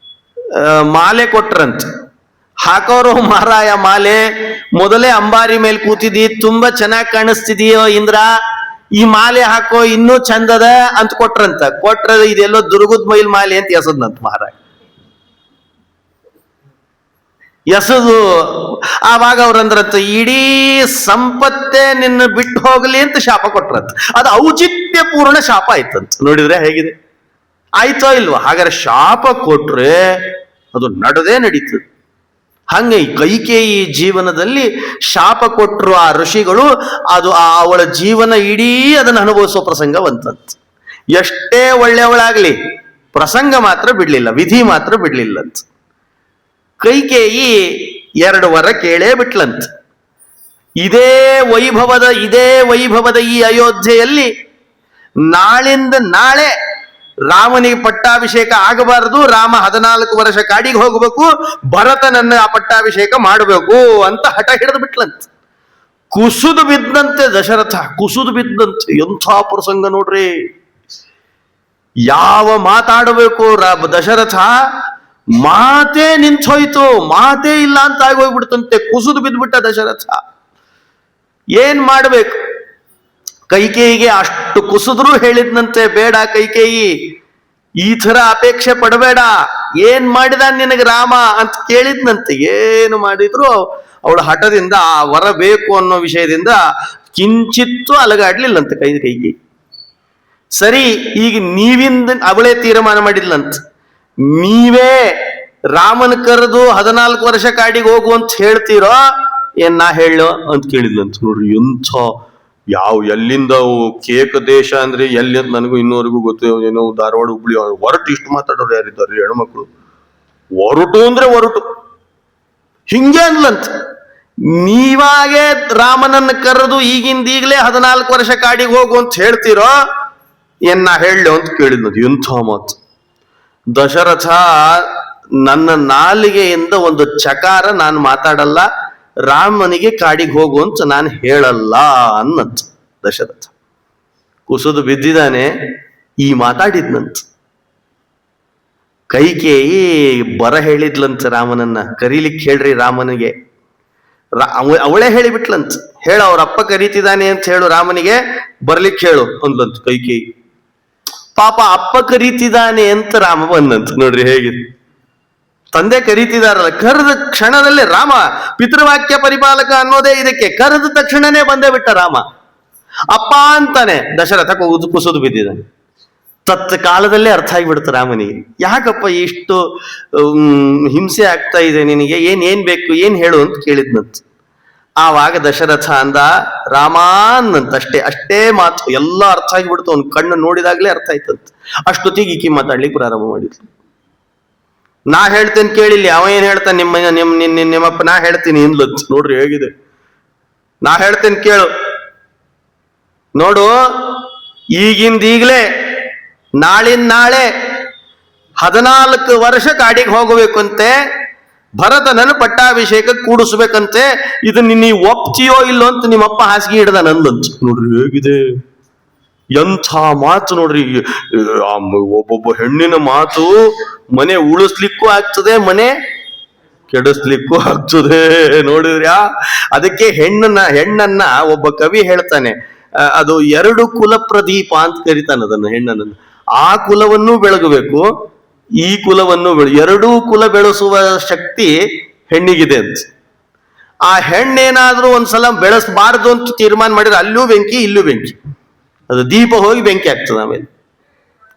Speaker 1: ಮಾಲೆ ಕೊಟ್ರಂತ. ಹಾಕೋರು, ಮಾರಾಯ ಮಾಲೆ, ಮೊದಲೇ ಅಂಬಾರಿ ಮೇಲೆ ಕೂತಿದ್ದಿ, ತುಂಬಾ ಚೆನ್ನಾಗಿ ಕಾಣಿಸ್ತಿದೀಯೋ ಇಂದ್ರ, ಈ ಮಾಲೆ ಹಾಕೋ ಇನ್ನೂ ಚಂದದ ಅಂತ ಕೊಟ್ರಂತ. ಕೊಟ್ರ ಇದೆಲ್ಲೋ ದುರ್ಗದ ಮೈಲ್ ಮಾಲೆ ಅಂತ ಎಸದ್ನಂತ ಮಹಾರಾಯ. ಎಸದು ಆವಾಗ ಅವ್ರಂದ್ರಂತ, ಇಡೀ ಸಂಪತ್ತೇ ನಿನ್ನ ಬಿಟ್ಟು ಹೋಗ್ಲಿ ಅಂತ ಶಾಪ ಕೊಟ್ರಂತ. ಅದು ಔಚಿತ್ಯ ಪೂರ್ಣ ಶಾಪ ಆಯ್ತಂತ. ನೋಡಿದ್ರೆ ಹೇಗಿದೆ? ಆಯ್ತೋ ಇಲ್ವಾ? ಹಾಗಾದ್ರೆ ಶಾಪ ಕೊಟ್ರೆ ಅದು ನಡೆದೇ ನಡೀತದೆ. ಹಂಗೆ ಕೈಕೇಯಿ ಜೀವನದಲ್ಲಿ ಶಾಪ ಕೊಟ್ಟರು ಆ ಋಷಿಗಳು, ಅದು ಅವಳ ಜೀವನ ಇಡೀ ಅದನ್ನು ಅನುಭವಿಸೋ ಪ್ರಸಂಗ ಬಂತಂತ. ಎಷ್ಟೇ ಒಳ್ಳೆಯವಳಾಗ್ಲಿ ಪ್ರಸಂಗ ಮಾತ್ರ ಬಿಡ್ಲಿಲ್ಲ, ವಿಧಿ ಮಾತ್ರ ಬಿಡ್ಲಿಲ್ಲಂತ. ಕೈಕೇಯಿ 2 ವರ ಕೇಳೇ ಬಿಟ್ಲಂತ. ಇದೇ ವೈಭವದ ಈ ಅಯೋಧ್ಯೆಯಲ್ಲಿ ನಾಳಿಂದ ನಾಳೆ ರಾಮನಿಗೆ ಪಟ್ಟಾಭಿಷೇಕ ಆಗಬಾರದು, ರಾಮ 14 ವರ್ಷ ಕಾಡಿಗೆ ಹೋಗಬೇಕು, ಭರತನನ್ನ ಆ ಪಟ್ಟಾಭಿಷೇಕ ಮಾಡಬೇಕು ಅಂತ ಹಠ ಹಿಡಿದು ಬಿಟ್ಲಂತ. ಕುಸುದು ಬಿದ್ದಂತೆ ದಶರಥ, ಕುಸುದು ಬಿದ್ದಂತೆ. ಎಂಥ ಪ್ರಸಂಗ ನೋಡ್ರಿ. ಯಾವ ಮಾತಾಡಬೇಕು ದಶರಥ, ಮಾತೇ ನಿಂತೋಯ್ತು, ಮಾತೇ ಇಲ್ಲ ಅಂತ ಆಗೋಗ್ಬಿಡ್ತಂತೆ. ಕುಸುದು ಬಿದ್ದುಬಿಟ್ಟ ದಶರಥ. ಏನ್ ಮಾಡ್ಬೇಕು? ಕೈಕೇಯಿಗೆ ಅಷ್ಟು ಕುಸಿದ್ರು ಹೇಳಿದ್ನಂತೆ, ಬೇಡ ಕೈಕೇಯಿ, ಈ ಥರ ಅಪೇಕ್ಷೆ ಪಡಬೇಡ, ಏನ್ ಮಾಡಿದ ನಿನಗೆ ರಾಮ ಅಂತ ಕೇಳಿದ್ನಂತೆ. ಏನು ಮಾಡಿದ್ರು ಅವಳ ಹಠದಿಂದ ಆ ವರ ಬೇಕು ಅನ್ನೋ ವಿಷಯದಿಂದ ಕಿಂಚಿತ್ತು ಅಲಗಾಡ್ಲಿಲ್ಲಂತೆ ಕೈಗೆ. ಸರಿ, ಈಗ ನೀವಿಂದ ಅವಳೇ ತೀರ್ಮಾನ ಮಾಡಿದ್ಲಂತ, ನೀವೇ ರಾಮನ ಕರೆದು 14 ವರ್ಷ ಕಾಡಿಗೆ ಹೋಗು ಅಂತ ಹೇಳ್ತೀರೋ ಏನ್ ನಾ ಹೇಳೋ ಅಂತ ಕೇಳಿದ್ಲಂತ. ನೋಡ್ರಿ ಎಂಥ ಎಲ್ಲಿಂದ ಕೇಕ ದೇಶ ಅಂದ್ರೆ ಎಲ್ಲಿ ಅಂತ ನನಗೂ ಇನ್ನೂವರೆಗೂ ಗೊತ್ತು. ಏನೋ ಧಾರವಾಡ ಹುಬ್ಳಿ ಹೊರಟು ಇಷ್ಟು ಮಾತಾಡೋರು ಯಾರಿದ್ದಾರೆ ಹೆಣ್ಮಕ್ಳು, ಹೊರಟು ಅಂದ್ರೆ ಹೊರಟು ಹಿಂಗೆ ಅನ್ಲಂತ. ನೀವಾಗೆ ರಾಮನನ್ನ ಕರೆದು ಈಗಲೇ 14 ವರ್ಷ ಕಾಡಿಗೆ ಹೋಗು ಅಂತ ಹೇಳ್ತೀರೋ ಏನ್ ನಾ ಹೇಳೋ ಅಂತ ಕೇಳಿದ್ನದು. ಎಂಥ ಮಾತು. ದಶರಥ, ನನ್ನ ನಾಲಿಗೆಯಿಂದ ಒಂದು ಚಕಾರ ನಾನು ಮಾತಾಡಲ್ಲ, ರಾಮನಿಗೆ ಕಾಡಿಗೆ ಹೋಗು ಅಂತ ನಾನು ಹೇಳಲ್ಲ ಅನ್ನಂತ ದಶರಥ. ಕುಸಿದು ಬಿದ್ದಿದ್ದಾನೆ, ಈ ಮಾತಾಡಿದ್ನಂತ. ಕೈಕೇಯಿ ಬರ ಹೇಳಿದ್ಲಂತ ರಾಮನನ್ನ, ಕರೀಲಿಕ್ಕೆ ಹೇಳ್ರಿ ರಾಮನಿಗೆ. ಅವಳೇ ಹೇಳಿಬಿಟ್ಲಂತ, ಹೇಳು ಅವ್ರಪ್ಪ ಕರೀತಿದ್ದಾನೆ ಅಂತ ಹೇಳು ರಾಮನಿಗೆ, ಬರ್ಲಿಕ್ಕೆ ಹೇಳು ಅಂದ್ಲಂತ ಕೈಕೇಯಿ. ಪಾಪ ಅಪ್ಪ ಕರೀತಿದ್ದಾನೆ ಅಂತ ರಾಮ ಬಂದಂತ. ನೋಡ್ರಿ ಹೇಗಿದೆ, ತಂದೆ ಕರೀತಿದಾರಲ್ಲ, ಕರೆದ ಕ್ಷಣದಲ್ಲೇ ರಾಮ ಪಿತೃವಾಕ್ಯ ಪರಿಪಾಲಕ ಅನ್ನೋದೇ ಇದಕ್ಕೆ. ಕರೆದ ತಕ್ಷಣನೇ ಬಂದೇ ಬಿಟ್ಟ ರಾಮ. ಅಪ್ಪ ಅಂತಾನೆ, ದಶರಥ ಕುಸಿದು ಬಿದ್ದಿದ್ದಾನೆ. ಕಾಲದಲ್ಲೇ ಅರ್ಥ ಆಗಿಬಿಡ್ತು ರಾಮನಿಗೆ, ಯಾಕಪ್ಪ ಇಷ್ಟು ಹಿಂಸೆ ಆಗ್ತಾ ಇದೆ ನಿನಗೆ, ಏನ್ ಬೇಕು, ಏನ್ ಹೇಳು ಅಂತ ಕೇಳಿದ್ನಂತ. ಆವಾಗ ದಶರಥ ಅಂದ, ರಾಮ ಅನ್ನಂತ. ಅಷ್ಟೇ ಮಾತು, ಎಲ್ಲ ಅರ್ಥ ಆಗಿಬಿಡ್ತು. ಅವ್ನ ಕಣ್ಣು ನೋಡಿದಾಗ್ಲೇ ಅರ್ಥ ಆಯ್ತಂತ. ಅಷ್ಟೊತ್ತಿಗೆ ಈಕಿ ಮಾತಾಡ್ಲಿಕ್ಕೆ ಪ್ರಾರಂಭ ಮಾಡಿದ್ಲು. ನಾ ಹೇಳ್ತೇನೆ ಕೇಳಿಲ್ಲ, ಅವ ಏನ್ ಹೇಳ್ತಾನೆ, ನಿಮ್ಮಪ್ಪ ನಾ ಹೇಳ್ತೀನಿ ಇಂದ್ಲಂತ. ನೋಡ್ರಿ ಹೇಗಿದೆ, ನಾ ಹೇಳ್ತೇನೆ ಕೇಳು. ನೋಡು, ಈಗಿಂದೀಗ್ಲೇ ನಾಳೆ 14 ವರ್ಷ ಕಾಡಿಗೆ ಹೋಗಬೇಕಂತೆ, ಭರತನನ್ನು ಪಟ್ಟಾಭಿಷೇಕ ಕೂಡಿಸ್ಬೇಕಂತೆ. ಇದನ್ನ ನೀ ಒಪ್ತೀಯೋ ಇಲ್ಲೋ ಅಂತ ನಿಮ್ಮಪ್ಪ ಹಾಸಿಗೆ ಹಿಡ್ದ ನಂದಂತ. ನೋಡ್ರಿ ಹೇಗಿದೆ, ಎಂಥ ಮಾತು ನೋಡ್ರಿ. ಒಬ್ಬೊಬ್ಬ ಹೆಣ್ಣಿನ ಮಾತು ಮನೆ ಉಳಿಸ್ಲಿಕ್ಕೂ ಆಗ್ತದೆ, ಮನೆ ಕೆಡಿಸ್ಲಿಕ್ಕೂ ಆಗ್ತದೆ. ನೋಡಿದ್ರ್ಯಾ? ಅದಕ್ಕೆ ಹೆಣ್ಣನ್ನ ಒಬ್ಬ ಕವಿ ಹೇಳ್ತಾನೆ, ಅದು 2 ಕುಲ ಪ್ರದೀಪ ಅಂತ ಕರಿತಾನೆ ಅದನ್ನ, ಹೆಣ್ಣನ್ನು. ಆ ಕುಲವನ್ನು ಬೆಳಗಬೇಕು, ಈ ಕುಲವನ್ನು 2 ಕುಲ ಬೆಳೆಸುವ ಶಕ್ತಿ ಹೆಣ್ಣಿಗಿದೆ ಅಂತ. ಆ ಹೆಣ್ಣೇನಾದ್ರೂ ಒಂದ್ಸಲ ಬೆಳೆಸಬಾರದು ಅಂತ ತೀರ್ಮಾನ ಮಾಡಿದ್ರೆ ಅಲ್ಲೂ ಬೆಂಕಿ ಇಲ್ಲೂ ಬೆಂಕಿ, ಅದು ದೀಪ ಹೋಗಿ ಬೆಂಕಿ ಆಗ್ತದೆ. ಆಮೇಲೆ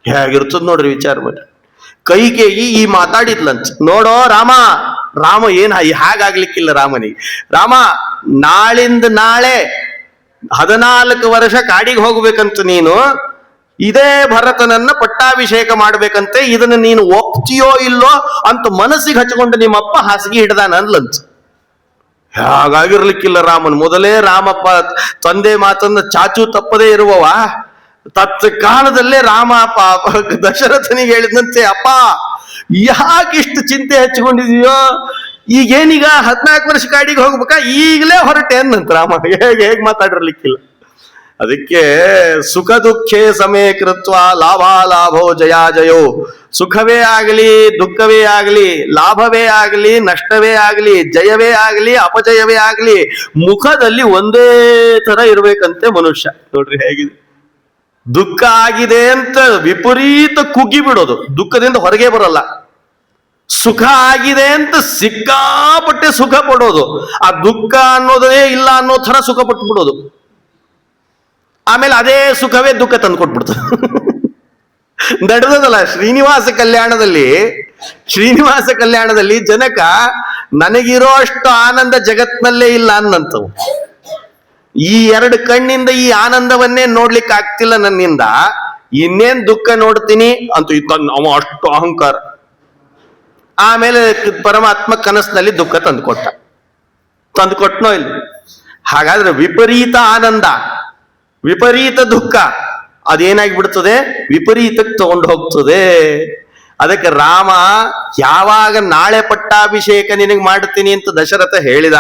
Speaker 1: ಹೇಗಿರ್ತದ ನೋಡ್ರಿ, ವಿಚಾರ ಮಾಡಿ. ಕೈಕೇಯಿ ಈ ಮಾತಾಡಿದ್ಲಂತ. ನೋಡೋ ರಾಮ ಏನ್ ಹಾಗಾಗ್ಲಿಕ್ಕಿಲ್ಲ ರಾಮನಿಗೆ. ರಾಮ, ನಾಳಿಂದ ನಾಳೆ 14 ವರ್ಷ ಕಾಡಿಗೆ ಹೋಗ್ಬೇಕಂತ ನೀನು, ಇದೇ ಭರತನನ್ನ ಪಟ್ಟಾಭಿಷೇಕ ಮಾಡ್ಬೇಕಂತೆ. ಇದನ್ನ ನೀನು ಒಪ್ತೀಯೋ ಇಲ್ಲೋ ಅಂತ ಮನಸ್ಸಿಗೆ ಹಚ್ಕೊಂಡು ನಿಮ್ಮಪ್ಪ ಹಾಸಿಗೆ ಹಿಡ್ದಾನ ಅನ್ಲಂತ. ಹಾಗಾಗಿರ್ಲಿಕ್ಕಿಲ್ಲ ರಾಮನ್. ಮೊದಲೇ ರಾಮಪ್ಪ ತಂದೆ ಮಾತನ್ನ ಚಾಚು ತಪ್ಪದೇ ಇರುವವ. ಕಾಲದಲ್ಲೇ ರಾಮ ದಶರಥನಿಗೆ ಹೇಳಿದಂತೆ, ಅಪ್ಪ ಯಾಕಿಷ್ಟು ಚಿಂತೆ ಹಚ್ಕೊಂಡಿದೀಯೋ, ಈಗೇನೀಗ 14 ವರ್ಷ ಕಾಡಿಗೆ ಹೋಗ್ಬೇಕಾ, ಈಗಲೇ ಹೊರಟೆ ಅನ್ನಂತ ರಾಮ. ಹೇಗೆ ಮಾತಾಡಿರ್ಲಿಕ್ಕಿಲ್ಲ. ಅದಕ್ಕೆ ಸುಖ ದುಃಖೇ ಸಮೇ ಕೃತ್ವ ಲಾಭೋ ಜಯೋ. ಸುಖವೇ ಆಗಲಿ, ದುಃಖವೇ ಆಗಲಿ, ಲಾಭವೇ ಆಗಲಿ, ನಷ್ಟವೇ ಆಗಲಿ, ಜಯವೇ ಆಗಲಿ, ಅಪಜಯವೇ ಆಗಲಿ, ಮುಖದಲ್ಲಿ ಒಂದೇ ತರ ಇರ್ಬೇಕಂತೆ ಮನುಷ್ಯ. ನೋಡ್ರಿ ಹೇಗಿದೆ. ದುಃಖ ಆಗಿದೆ ಅಂತ ವಿಪರೀತ ಕುಗ್ಗಿ ಬಿಡೋದು, ದುಃಖದಿಂದ ಹೊರಗೆ ಬರಲ್ಲ. ಸುಖ ಆಗಿದೆ ಅಂತ ಸಿಕ್ಕಾಪಟ್ಟೆ ಸುಖ ಪಡೋದು, ಆ ದುಃಖ ಅನ್ನೋದೇ ಇಲ್ಲ ಅನ್ನೋ ತರ ಸುಖ ಪಟ್ಟು ಬಿಡೋದು. ಆಮೇಲೆ ಅದೇ ಸುಖವೇ ದುಃಖ ತಂದು ಕೊಟ್ಬಿಡ್ತು. ನಡೆದದಲ್ಲ ಶ್ರೀನಿವಾಸ ಕಲ್ಯಾಣದಲ್ಲಿ ಜನಕ, ನನಗಿರೋ ಅಷ್ಟು ಆನಂದ ಜಗತ್ನಲ್ಲೇ ಇಲ್ಲ ಅನ್ನಂತವು. ಈ 2 ಕಣ್ಣಿಂದ ಈ ಆನಂದವನ್ನೇ ನೋಡ್ಲಿಕ್ಕೆ ಆಗ್ತಿಲ್ಲ ನನ್ನಿಂದ, ಇನ್ನೇನ್ ದುಃಖ ನೋಡ್ತೀನಿ ಅಂತ ಅವ ಅಷ್ಟು ಅಹಂಕಾರ. ಆಮೇಲೆ ಪರಮಾತ್ಮ ಕನಸಿನಲ್ಲಿ ದುಃಖ ತಂದುಕೊಟ್ನೋ ಇಲ್ಲ. ಹಾಗಾದ್ರೆ ವಿಪರೀತ ಆನಂದ, ವಿಪರೀತ ದುಃಖ ಅದೇನಾಗಿ ಬಿಡ್ತದೆ, ವಿಪರೀತಕ್ಕೆ ತಗೊಂಡು ಹೋಗ್ತದೆ. ಅದಕ್ಕೆ ರಾಮ ಯಾವಾಗ ನಾಳೆ ಪಟ್ಟಾಭಿಷೇಕ ನಿನಗೆ ಮಾಡ್ತೀನಿ ಅಂತ ದಶರಥ ಹೇಳಿದ,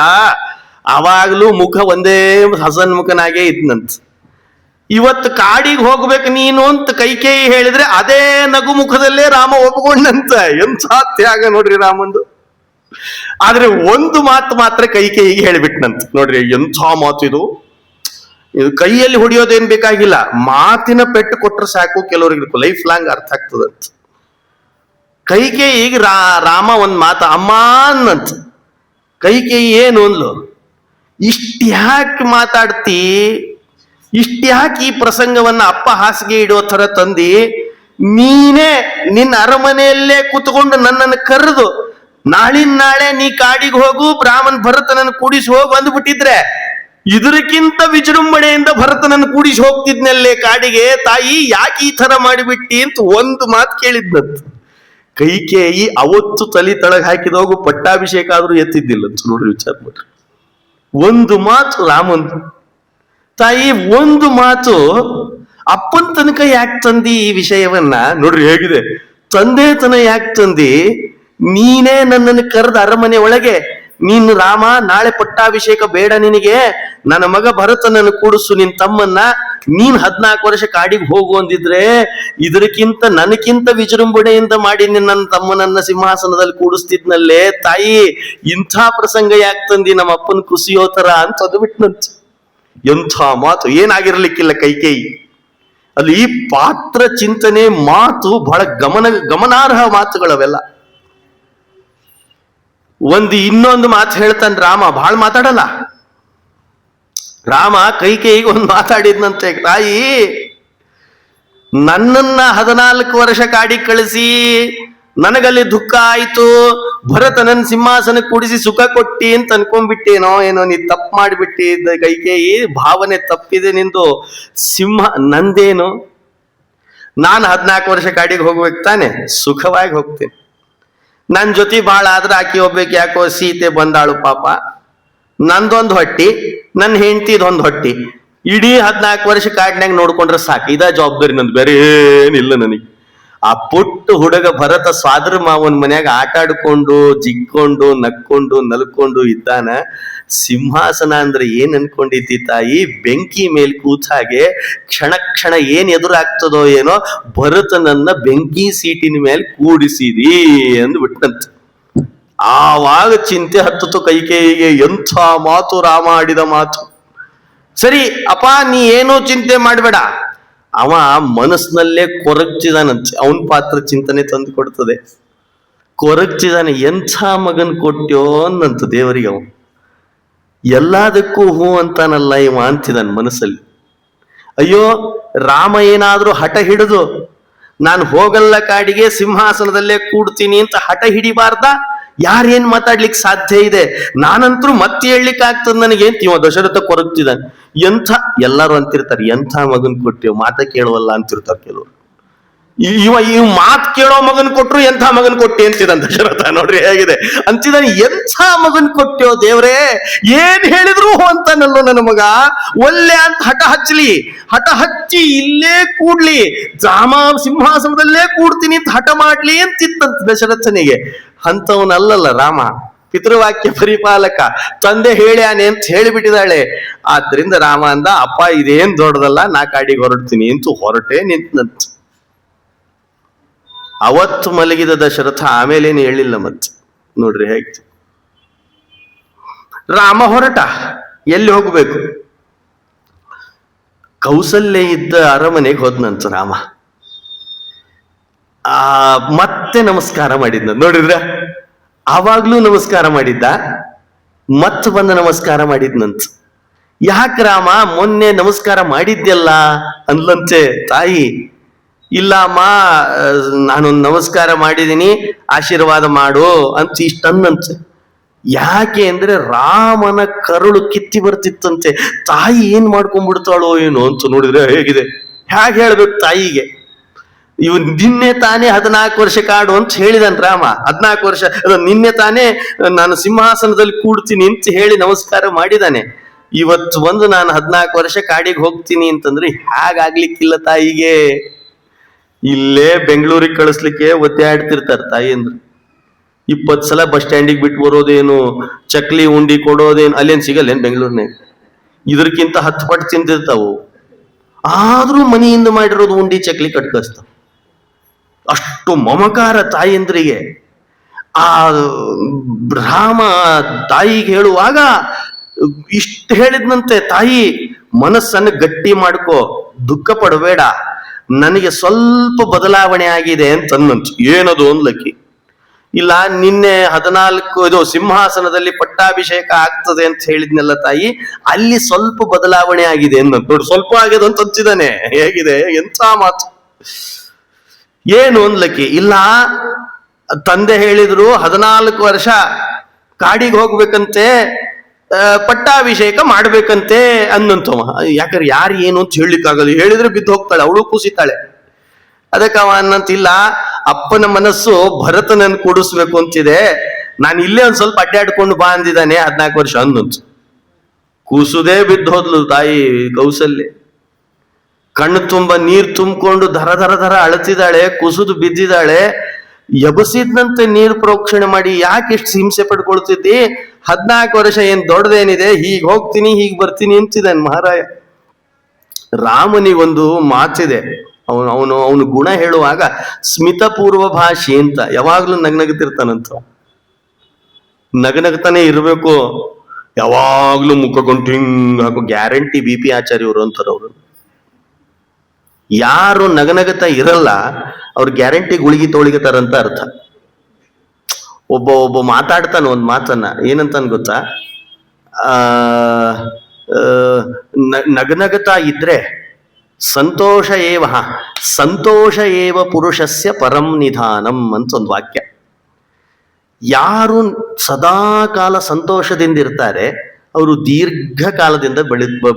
Speaker 1: ಅವಾಗ್ಲೂ ಮುಖ ಒಂದೇ ಹಸನ್ಮುಖನಾಗೇ ಇದ್ನಂತ. ಇವತ್ತು ಕಾಡಿಗೆ ಹೋಗ್ಬೇಕು ನೀನು ಅಂತ ಕೈಕೇಯಿ ಹೇಳಿದ್ರೆ ಅದೇ ನಗು ಮುಖದಲ್ಲೇ ರಾಮ ಒಪ್ಕೊಂಡಂತ. ಎಂಥ ತ್ಯಾಗ ನೋಡ್ರಿ ರಾಮಂದು. ಆದ್ರೆ ಒಂದು ಮಾತು ಮಾತ್ರ ಕೈಕೇಯಿಗೆ ಹೇಳಿಬಿಟ್ನಂತ. ನೋಡ್ರಿ ಎಂಥ ಮಾತು ಇದು. ಕೈಯಲ್ಲಿ ಹೊಡಿಯೋದೇನ್ ಬೇಕಾಗಿಲ್ಲ, ಮಾತಿನ ಪೆಟ್ಟು ಕೊಟ್ರೆ ಸಾಕು, ಕೆಲವರಿಗೆ ಲೈಫ್ ಲಾಂಗ್ ಅರ್ಥ ಆಗ್ತದಂತ. ಕೈಕೇಯಿಗೆ ರಾಮ ಒಂದ್ ಮಾತ ಅಮ್ಮ ಅನ್ನಂತ. ಕೈಕೇಯಿ ಏನು ಅಂದ್ಲು, ಇಷ್ಟ್ಯಾಕೆ ಮಾತಾಡ್ತಿ, ಇಷ್ಟ್ಯಾಕೆ ಈ ಪ್ರಸಂಗವನ್ನ ಅಪ್ಪ ಹಾಸಿಗೆ ಇಡೋ ತರ ತಂದಿ, ನೀನೇ ನಿನ್ನ ಅರಮನೆಯಲ್ಲೇ ಕೂತ್ಕೊಂಡು ನನ್ನನ್ನು ಕರೆದು ನಾಳೆ ನೀ ಕಾಡಿಗೆ ಹೋಗು, ಬ್ರಾಹ್ಮಣ್ ಭರತನನ್ನು ಕೂಡಿಸಿ ಹೋಗು ಅಂದ್ಬಿಟ್ಟಿದ್ರೆ ಇದಕ್ಕಿಂತ ವಿಜೃಂಭಣೆಯಿಂದ ಭರತನನ್ನು ಕೂಡಿಸಿ ಹೋಗ್ತಿದ್ನಲ್ಲೇ ಕಾಡಿಗೆ, ತಾಯಿ ಯಾಕೆ ಈ ತರ ಮಾಡಿಬಿಟ್ಟಿ ಅಂತ ಒಂದು ಮಾತು ಕೇಳಿದ್ನಂತ. ಕೈಕೇಯಿ ಅವತ್ತು ತಲೆ ತಳಗ್ ಹಾಕಿದೋಗು ಪಟ್ಟಾಭಿಷೇಕ ಆದ್ರೂ ಎತ್ತಿದ್ದಿಲ್ಲ ನೋಡ್ರಿ, ವಿಚಾರ ಮಾಡ್ರಿ. ಒಂದು ಮಾತು ರಾಮನ್ ತಾಯಿ, ಒಂದು ಮಾತು ಅಪ್ಪನ ತನಕ ಯಾಕೆ ತಂದಿ ಈ ವಿಷಯವನ್ನ ನೋಡ್ರಿ ಹೇಗಿದೆ. ತಂದೆ ತನ ಯಾಕೆ ತಂದಿ, ನೀನೇ ನನ್ನನ್ನು ಕರೆದ ಅರಮನೆ ಒಳಗೆ, ನೀನು ರಾಮ ನಾಳೆ ಪಟ್ಟಾಭಿಷೇಕ ಬೇಡ ನಿನಗೆ, ನನ್ನ ಮಗ ಭರತನನ್ನು ಕೂಡಿಸು ನಿನ್ ತಮ್ಮನ್ನ, ನೀನ್ 14 ವರ್ಷ ಕಾಡಿಗೆ ಹೋಗು ಅಂದಿದ್ರೆ ಇದಕ್ಕಿಂತ ನನಕ್ಕಿಂತ ವಿಜೃಂಭಣೆಯಿಂದ ಮಾಡಿ ನನ್ನ ತಮ್ಮನನ್ನ ಸಿಂಹಾಸನದಲ್ಲಿ ಕೂಡಿಸ್ತಿದ್ನಲ್ಲೇ ತಾಯಿ, ಇಂಥ ಪ್ರಸಂಗ ಯಾಕೆ ತಂದಿ ನಮ್ಮ ಅಪ್ಪನ ಕುಸಿಯೋ ತರ ಅಂತ ಅದು ಬಿಟ್ನಂತ. ಎಂಥ ಮಾತು, ಏನಾಗಿರ್ಲಿಕ್ಕಿಲ್ಲ ಕೈಕೇಯಿ. ಅಲ್ಲಿ ಈ ಪಾತ್ರ ಚಿಂತನೆ ಮಾತು ಬಹಳ ಗಮನಾರ್ಹ ಮಾತುಗಳವೆಲ್ಲ. ಇನ್ನೊಂದು ಮಾತು ಹೇಳ್ತಾನೆ ರಾಮ, ಬಹಳ ಮಾತಾಡಲ್ಲ ರಾಮ. ಕೈಕೇಯಿಗೆ ಒಂದು ಮಾತಾಡಿದ್ನಂತೆ, ತಾಯಿ ನನ್ನನ್ನ 14 ವರ್ಷ ಕಾಡಿಗೆ ಕಳಿಸಿ ನನಗಲ್ಲಿ ದುಃಖ ಆಯ್ತು, ಭರತನನ್ನ ಸಿಂಹಾಸನ ಕೂಡಿಸಿ ಸುಖ ಕೊಟ್ಟಿ ಅಂತ ಅನ್ಕೊಂಡ್ಬಿಟ್ಟೇನೋ ಏನೋ, ನೀ ತಪ್ಪು ಮಾಡಿಬಿಟ್ಟಿದ್ದ ಕೈಕೇಯಿ, ಭಾವನೆ ತಪ್ಪಿದೆ ನಿಂದು. ನಂದೇನು, ನಾನು 14 ವರ್ಷ ಕಾಡಿಗೆ ಹೋಗ್ಬೇಕು ತಾನೆ, ಸುಖವಾಗಿ ಹೋಗ್ತೇನೆ. ನನ್ ಜೊತೆ ಬಾಳ ಆದ್ರೆ ಆಕಿ ಹೋಗ್ಬೇಕು, ಯಾಕೋ ಸೀತೆ ಬಂದಾಳು ಪಾಪ, ನಂದೊಂದು ಹೊಟ್ಟಿ, ನನ್ನ ಹೆಂಡತಿದೊಂದು ಹೊಟ್ಟಿ, ಇಡೀ 14 ವರ್ಷ ಕಾಡಿನಾಗ ನೋಡ್ಕೊಂಡ್ರೆ ಸಾಕು, ಇದ ಜವಾಬ್ದಾರಿ ನಂದು, ಬೇರೆ ಏನಿಲ್ಲ ನನಗೆ. ಆ ಪುಟ್ಟ ಹುಡುಗ ಭರತ ಸ್ವಾದ್ರ ಮಾವನ್ ಮನ್ಯಾಗ ಆಟ ಆಡ್ಕೊಂಡು ಜಿಕ್ಕೊಂಡು ನಕ್ಕೊಂಡು ನಲ್ಕೊಂಡು ಇದ್ದಾನ. ಸಿಂಹಾಸನ ಅಂದ್ರೆ ಏನ್ ಅನ್ಕೊಂಡಿದ್ದಿ ತಾಯಿ, ಬೆಂಕಿ ಮೇಲೆ ಕೂತ ಹಾಗೆ ಕ್ಷಣ ಏನ್ ಎದುರಾಗ್ತದೋ ಏನೋ, ಭರತನನ್ನ ಬೆಂಕಿ ಸೀಟಿನ ಮೇಲೆ ಕೂಡಿಸಿದಿ ಅಂದ್ಬಿಟ್ಟಂತ. ಆವಾಗ ಚಿಂತೆ ಹತ್ತಿತು ಕೈಕೇಯಿಗೆ, ಎಂಥ ಮಾತು ರಾಮ ಆಡಿದ ಮಾತು. ಸರಿ ಅಪ್ಪ, ನೀ ಏನೂ ಚಿಂತೆ ಮಾಡಬೇಡ, ಅವ ಮನಸ್ಸಿನಲ್ಲೇ ಕೊರಗ್ತಿದಾನಂತೆ, ಅವನ್ ಪಾತ್ರ ಚಿಂತನೆ ತಂದು ಕೊಡ್ತದೆ. ಕೊರಗ್ತಿದಾನೆ, ಎಂಥ ಮಗನ್ ಕೊಟ್ಟ್ಯೋ ಅನ್ನಂತ ದೇವರಿಗೆ. ಅವ ಎಲ್ಲದಕ್ಕೂ ಹೂ ಅಂತಾನಲ್ಲ ಇವ ಅಂತಿದಾನ ಮನಸ್ಸಲ್ಲಿ. ಅಯ್ಯೋ, ರಾಮ ಏನಾದ್ರೂ ಹಠ ಹಿಡಿದು ನಾನು ಹೋಗಲ್ಲ ಕಾಡಿಗೆ, ಸಿಂಹಾಸನದಲ್ಲೇ ಕೂಡ್ತೀನಿ ಅಂತ ಹಠ ಹಿಡಿಬಾರ್ದ? ಯಾರೇನ್ ಮಾತಾಡ್ಲಿಕ್ಕೆ ಸಾಧ್ಯ ಇದೆ? ನಾನಂತರೂ ಮತ್ತೆ ಹೇಳಲಿಕ್ಕೆ ಆಗ್ತದ ನನಗೆ ಅಂತ ಇವ ದಶರಥ ಕೊರಗ್ತಿದ್ದಾನೆ. ಎಲ್ಲರೂ ಅಂತಿರ್ತಾರೆ, ಎಂಥ ಮಗನ್ ಕೊಟ್ಟಿವ್, ಮಾತ ಕೇಳುವಲ್ಲ ಅಂತಿರ್ತಾರೆ ಕೆಲವರು. ಇವ ಮಾತ್ ಕೇಳೋ ಮಗನ್ ಕೊಟ್ರು ಎಂಥ ಮಗನ್ ಕೊಟ್ಟಿ ಅಂತಿದ್ದಾನೆ ದಶರಥ. ನೋಡ್ರಿ ಹೇಗಿದೆ ಅಂತಿದ್ದಾನೆ, ಎಂಥ ಮಗನ್ ಕೊಟ್ಟೋ ದೇವ್ರೇ, ಏನ್ ಹೇಳಿದ್ರು ಅಂತಾನಲ್ಲೋ ನನ್ನ ಮಗ, ಒಲ್ಲೆ ಅಂತ ಹಠ ಹಚ್ಚಿ ಇಲ್ಲೇ ಕೂಡ್ಲಿ, ರಾಮ ಸಿಂಹಾಸನದಲ್ಲೇ ಕೂಡ್ತೀನಿ ಅಂತ ಹಠ ಮಾಡ್ಲಿ ಅಂತಿತ್ತಂತ ದಶರಥನಿಗೆ. ಅಂತವನಲ್ಲಲ್ಲ ರಾಮ, ಪಿತೃವಾಕ್ಯ ಪರಿಪಾಲಕ, ತಂದೆ ಹೇಳ್ಯಾನೆ ಅಂತ ಹೇಳಿಬಿಟ್ಟಿದ್ದಾಳೆ. ಆದ್ರಿಂದ ರಾಮ ಅಂದ, ಅಪ್ಪ ಇದೇನ್ ದೊಡ್ಡದಲ್ಲ, ನಾ ಕಾಡಿಗೆ ಹೊರಡ್ತೀನಿ ಅಂತೂ ಹೊರಟೆ ನಿಂತಂತ. ಅವತ್ತು ಮಲಗಿದ ದಶರಥ ಆಮೇಲೇನು ಹೇಳಿಲ್ಲ ಮತ್ತೆ. ನೋಡ್ರಿ ಹೇಗೆ ರಾಮ ಹೊರಟ, ಎಲ್ಲಿ ಹೋಗ್ಬೇಕು? ಕೌಸಲ್ಯ ಇದ್ದ ಅರಮನೆಗೆ ಹೋದ್ನಂತ ರಾಮ. ಮತ್ತೆ ನಮಸ್ಕಾರ ಮಾಡಿದ್ನ ನೋಡಿದ್ರ, ಆವಾಗ್ಲೂ ನಮಸ್ಕಾರ ಮಾಡಿದ್ದ, ಮತ್ ಬಂದ ನಮಸ್ಕಾರ ಮಾಡಿದ್ನಂತ. ಯಾಕೆ ರಾಮ ಮೊನ್ನೆ ನಮಸ್ಕಾರ ಮಾಡಿದ್ಯಲ್ಲ ಅನ್ಲಂತೆ ತಾಯಿ. ಇಲ್ಲ ಅಮ್ಮ, ನಾನೊಂದು ನಮಸ್ಕಾರ ಮಾಡಿದೀನಿ, ಆಶೀರ್ವಾದ ಮಾಡು ಅಂತ ಇಷ್ಟನ್ನಂತೆ. ಯಾಕೆ ಅಂದ್ರೆ ರಾಮನ ಕರುಳು ಕಿತ್ತಿ ಬರ್ತಿತ್ತಂತೆ. ತಾಯಿ ಏನ್ ಮಾಡ್ಕೊಂಡ್ಬಿಡ್ತಾಳೋ ಏನೋ ಅಂತ ನೋಡಿದ್ರೆ ಹೇಗಿದೆ. ಹೇಗೆ ಹೇಳ್ಬೇಕು ತಾಯಿಗೆ? ಇವ್ ನಿನ್ನೆ ತಾನೇ 14 ವರ್ಷ ಕಾಡು ಅಂತ ಹೇಳಿದನ್ ರಾಮ. 14 ವರ್ಷ ನಿನ್ನೆ ತಾನೇ ನಾನು ಸಿಂಹಾಸನದಲ್ಲಿ ಕೂಡ್ತೀನಿ ಅಂತ ಹೇಳಿ ನಮಸ್ಕಾರ ಮಾಡಿದಾನೆ. ಇವತ್ತು ಬಂದು ನಾನು 14 ವರ್ಷ ಕಾಡಿಗೆ ಹೋಗ್ತೀನಿ ಅಂತಂದ್ರೆ ಹಾಗಾಗ್ಲಿಕ್ಕಿಲ್ಲ ತಾಯಿಗೆ. ಇಲ್ಲೇ ಬೆಂಗಳೂರಿಗೆ ಕಳಿಸ್ಲಿಕ್ಕೆ ಒದ್ದಾಡ್ತಿರ್ತಾರೆ ತಾಯಿ ಅಂದ್ರೆ. 20 ಸಲ ಬಸ್ ಸ್ಟ್ಯಾಂಡಿಗೆ ಬಿಟ್ಟು ಬರೋದೇನು, ಚಕ್ಲಿ ಉಂಡಿ ಕೊಡೋದೇನು, ಅಲ್ಲೇನ್ ಸಿಗಲ್ಲೇನು ಬೆಂಗಳೂರಿನಾಗ? ಇದಕ್ಕಿಂತ 10 ಪಟ್ಟು ತಿಂತಿರ್ತಾವು. ಆದ್ರೂ ಮನೆಯಿಂದ ಮಾಡಿರೋದು ಉಂಡಿ ಚಕ್ಲಿ ಕಟ್ಕಸ್ತಾವ. ಅಷ್ಟು ಮಮಕಾರ ತಾಯಂದ್ರಿಗೆ. ಆ ರಾಮ ತಾಯಿಗೆ ಹೇಳುವಾಗ ಇಷ್ಟು ಹೇಳಿದ್ನಂತೆ, ತಾಯಿ ಮನಸ್ಸನ್ನು ಗಟ್ಟಿ ಮಾಡ್ಕೋ, ದುಃಖ ಪಡಬೇಡ, ನನಗೆ ಸ್ವಲ್ಪ ಬದಲಾವಣೆ ಆಗಿದೆ ಅಂತ ಅನ್ನಂತು. ಏನದು ಅನ್ಲಕ್ಕಿ. ಇಲ್ಲ, ನಿನ್ನೆ 14 ಇದು ಸಿಂಹಾಸನದಲ್ಲಿ ಪಟ್ಟಾಭಿಷೇಕ ಆಗ್ತದೆ ಅಂತ ಹೇಳಿದ್ನೆಲ್ಲ ತಾಯಿ, ಅಲ್ಲಿ ಸ್ವಲ್ಪ ಬದಲಾವಣೆ ಆಗಿದೆ ಅನ್ನಂತ. ನೋಡಿ, ಸ್ವಲ್ಪ ಆಗಿದೆ ಅಂತ ಅಂತಿದ್ದಾನೆ. ಹೇಗಿದೆ, ಎಂಥ ಮಾತು. ಏನು ಅನ್ಲಕ್ಕಿ. ಇಲ್ಲ, ತಂದೆ ಹೇಳಿದ್ರು 14 ವರ್ಷ ಕಾಡಿಗೆ ಹೋಗ್ಬೇಕಂತೆ, ಪಟ್ಟಾಭಿಷೇಕ ಮಾಡ್ಬೇಕಂತೆ ಅನ್ನಂತವ. ಯಾಕಂದ್ರೆ ಯಾರು ಏನು ಅಂತ ಹೇಳಲಿಕ್ಕಾಗಲ್ಲ, ಹೇಳಿದ್ರೆ ಬಿದ್ದು ಹೋಗ್ತಾಳೆ, ಅವಳು ಕುಸಿತಾಳೆ. ಅದಕ್ಕೆ ಅವ ಅನ್ನಂತಿಲ್ಲ, ಅಪ್ಪನ ಮನಸ್ಸು ಭರತನನ್ನು ಕೂಡಿಸ್ಬೇಕು ಅಂತಿದೆ, ನಾನು ಇಲ್ಲೇ ಒಂದ್ ಸ್ವಲ್ಪ ಅಡ್ಡಾಡ್ಕೊಂಡು ಬಾ ಅಂದಿದ್ದಾನೆ 14 ವರ್ಷ ಅನ್ನಂತ. ಕೂಸುದೇ ಬಿದ್ದು ಹೋದ್ಲು ತಾಯಿ ಕೌಸಲ್ಯ. ಕಣ್ಣು ತುಂಬ ನೀರು ತುಂಬಿಕೊಂಡು ಧರ ಧರ ಧರ ಅಳತಿದ್ದಾಳೆ, ಕುಸಿದು ಬಿದ್ದಿದ್ದಾಳೆ. ಎಬಸಿದ್ನಂತೆ ನೀರು ಪ್ರೋಕ್ಷಣೆ ಮಾಡಿ, ಯಾಕೆ ಇಷ್ಟು ಹಿಂಸೆ ಪಡ್ಕೊಳ್ತಿದ್ದಿ? 14 ವರ್ಷ ಏನ್ ದೊಡ್ಡದೇನಿದೆ, ಹೀಗ್ ಹೋಗ್ತೀನಿ ಹೀಗ್ ಬರ್ತೀನಿ ಅಂತಿದ್ದಾನೆ ಮಹಾರಾಯ. ರಾಮನಿಗೊಂದು ಮಾತಿದೆ, ಅವನು ಗುಣ ಹೇಳುವಾಗ ಸ್ಮಿತಪೂರ್ವ ಭಾಷೆ ಅಂತ. ಯಾವಾಗ್ಲೂ ನಗನಗತಿರ್ತಾನಂತ, ನಗನಗ್ತಾನೆ ಇರ್ಬೇಕು, ಯಾವಾಗ್ಲೂ ಮುಖಕೊಂಡು ಹಿಂಗ್ ಹಾಕೋ ಗ್ಯಾರಂಟಿ BP ಆಚಾರ್ಯವರು ಅಂತಾರ ಅವರು. ಯಾರು ನಗನಗತ ಇರಲ್ಲ ಅವ್ರ ಗ್ಯಾರಂಟಿ ಗುಳಿಗೆ ತೊಳಿಗತಾರಂತ ಅರ್ಥ. ಒಬ್ಬ ಮಾತಾಡ್ತಾನ ಒಂದ್ ಮಾತನ್ನ, ಏನಂತಾನ ಗೊತ್ತಾ? ನಗನಗತಾ ಇದ್ರೆ ಸಂತೋಷ ಏವ ಪುರುಷಸ್ಯ ಪರಂ ನಿಧಾನಂ ಅಂತ ಒಂದು ವಾಕ್ಯ. ಯಾರು ಸದಾ ಕಾಲ ಸಂತೋಷದಿಂದ ಇರ್ತಾರೆ ಅವರು ದೀರ್ಘಕಾಲದಿಂದ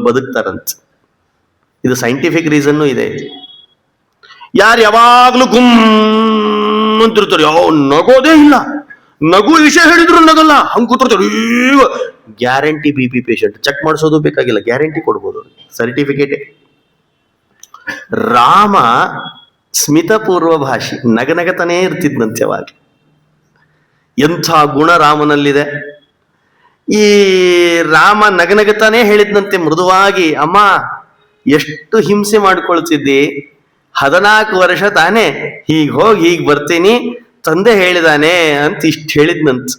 Speaker 1: ಬದುಕ್ತಾರಂತ. ಇದು ಸೈಂಟಿಫಿಕ್ ರೀಸನ್ನು ಇದೆ. ಯಾರು ಯಾವಾಗ್ಲೂ ಅಂತಿರ್ತಾರೆ, ನಗೋದೇ ಇಲ್ಲ, ನಗು ವಿಷಯ ಹೇಳಿದ್ರು ನಗಲ್ಲ, ಹಂಗ್ ಕೂತಿರ್ತಾರೆ. Guarantee BP patient. ಚೆಕ್ ಮಾಡಿಸೋದು ಬೇಕಾಗಿಲ್ಲ, ಗ್ಯಾರಂಟಿ ಕೊಡ್ಬೋದು, ಸರ್ಟಿಫಿಕೇಟ್. ರಾಮ ಸ್ಮಿತಪೂರ್ವ ಭಾಷಿ, ನಗನಗತನೇ ಇರ್ತಿದ್ನಂತೆ ಯಾವಾಗ. ಎಂಥ ಗುಣ ರಾಮನಲ್ಲಿದೆ. ಈ ರಾಮ ನಗನಗತಾನೇ ಹೇಳಿದ್ನಂತೆ ಮೃದುವಾಗಿ, ಅಮ್ಮ ಎಷ್ಟು ಹಿಂಸೆ ಮಾಡ್ಕೊಳ್ತಿದ್ದಿ, 14 ವರ್ಷ ತಾನೇ, ಹೀಗ್ ಹೋಗಿ ಹೀಗ್ ಬರ್ತೀನಿ, ತಂದೆ ಹೇಳಿದಾನೆ ಅಂತ ಇಷ್ಟು ಹೇಳಿದ್ನಂತ.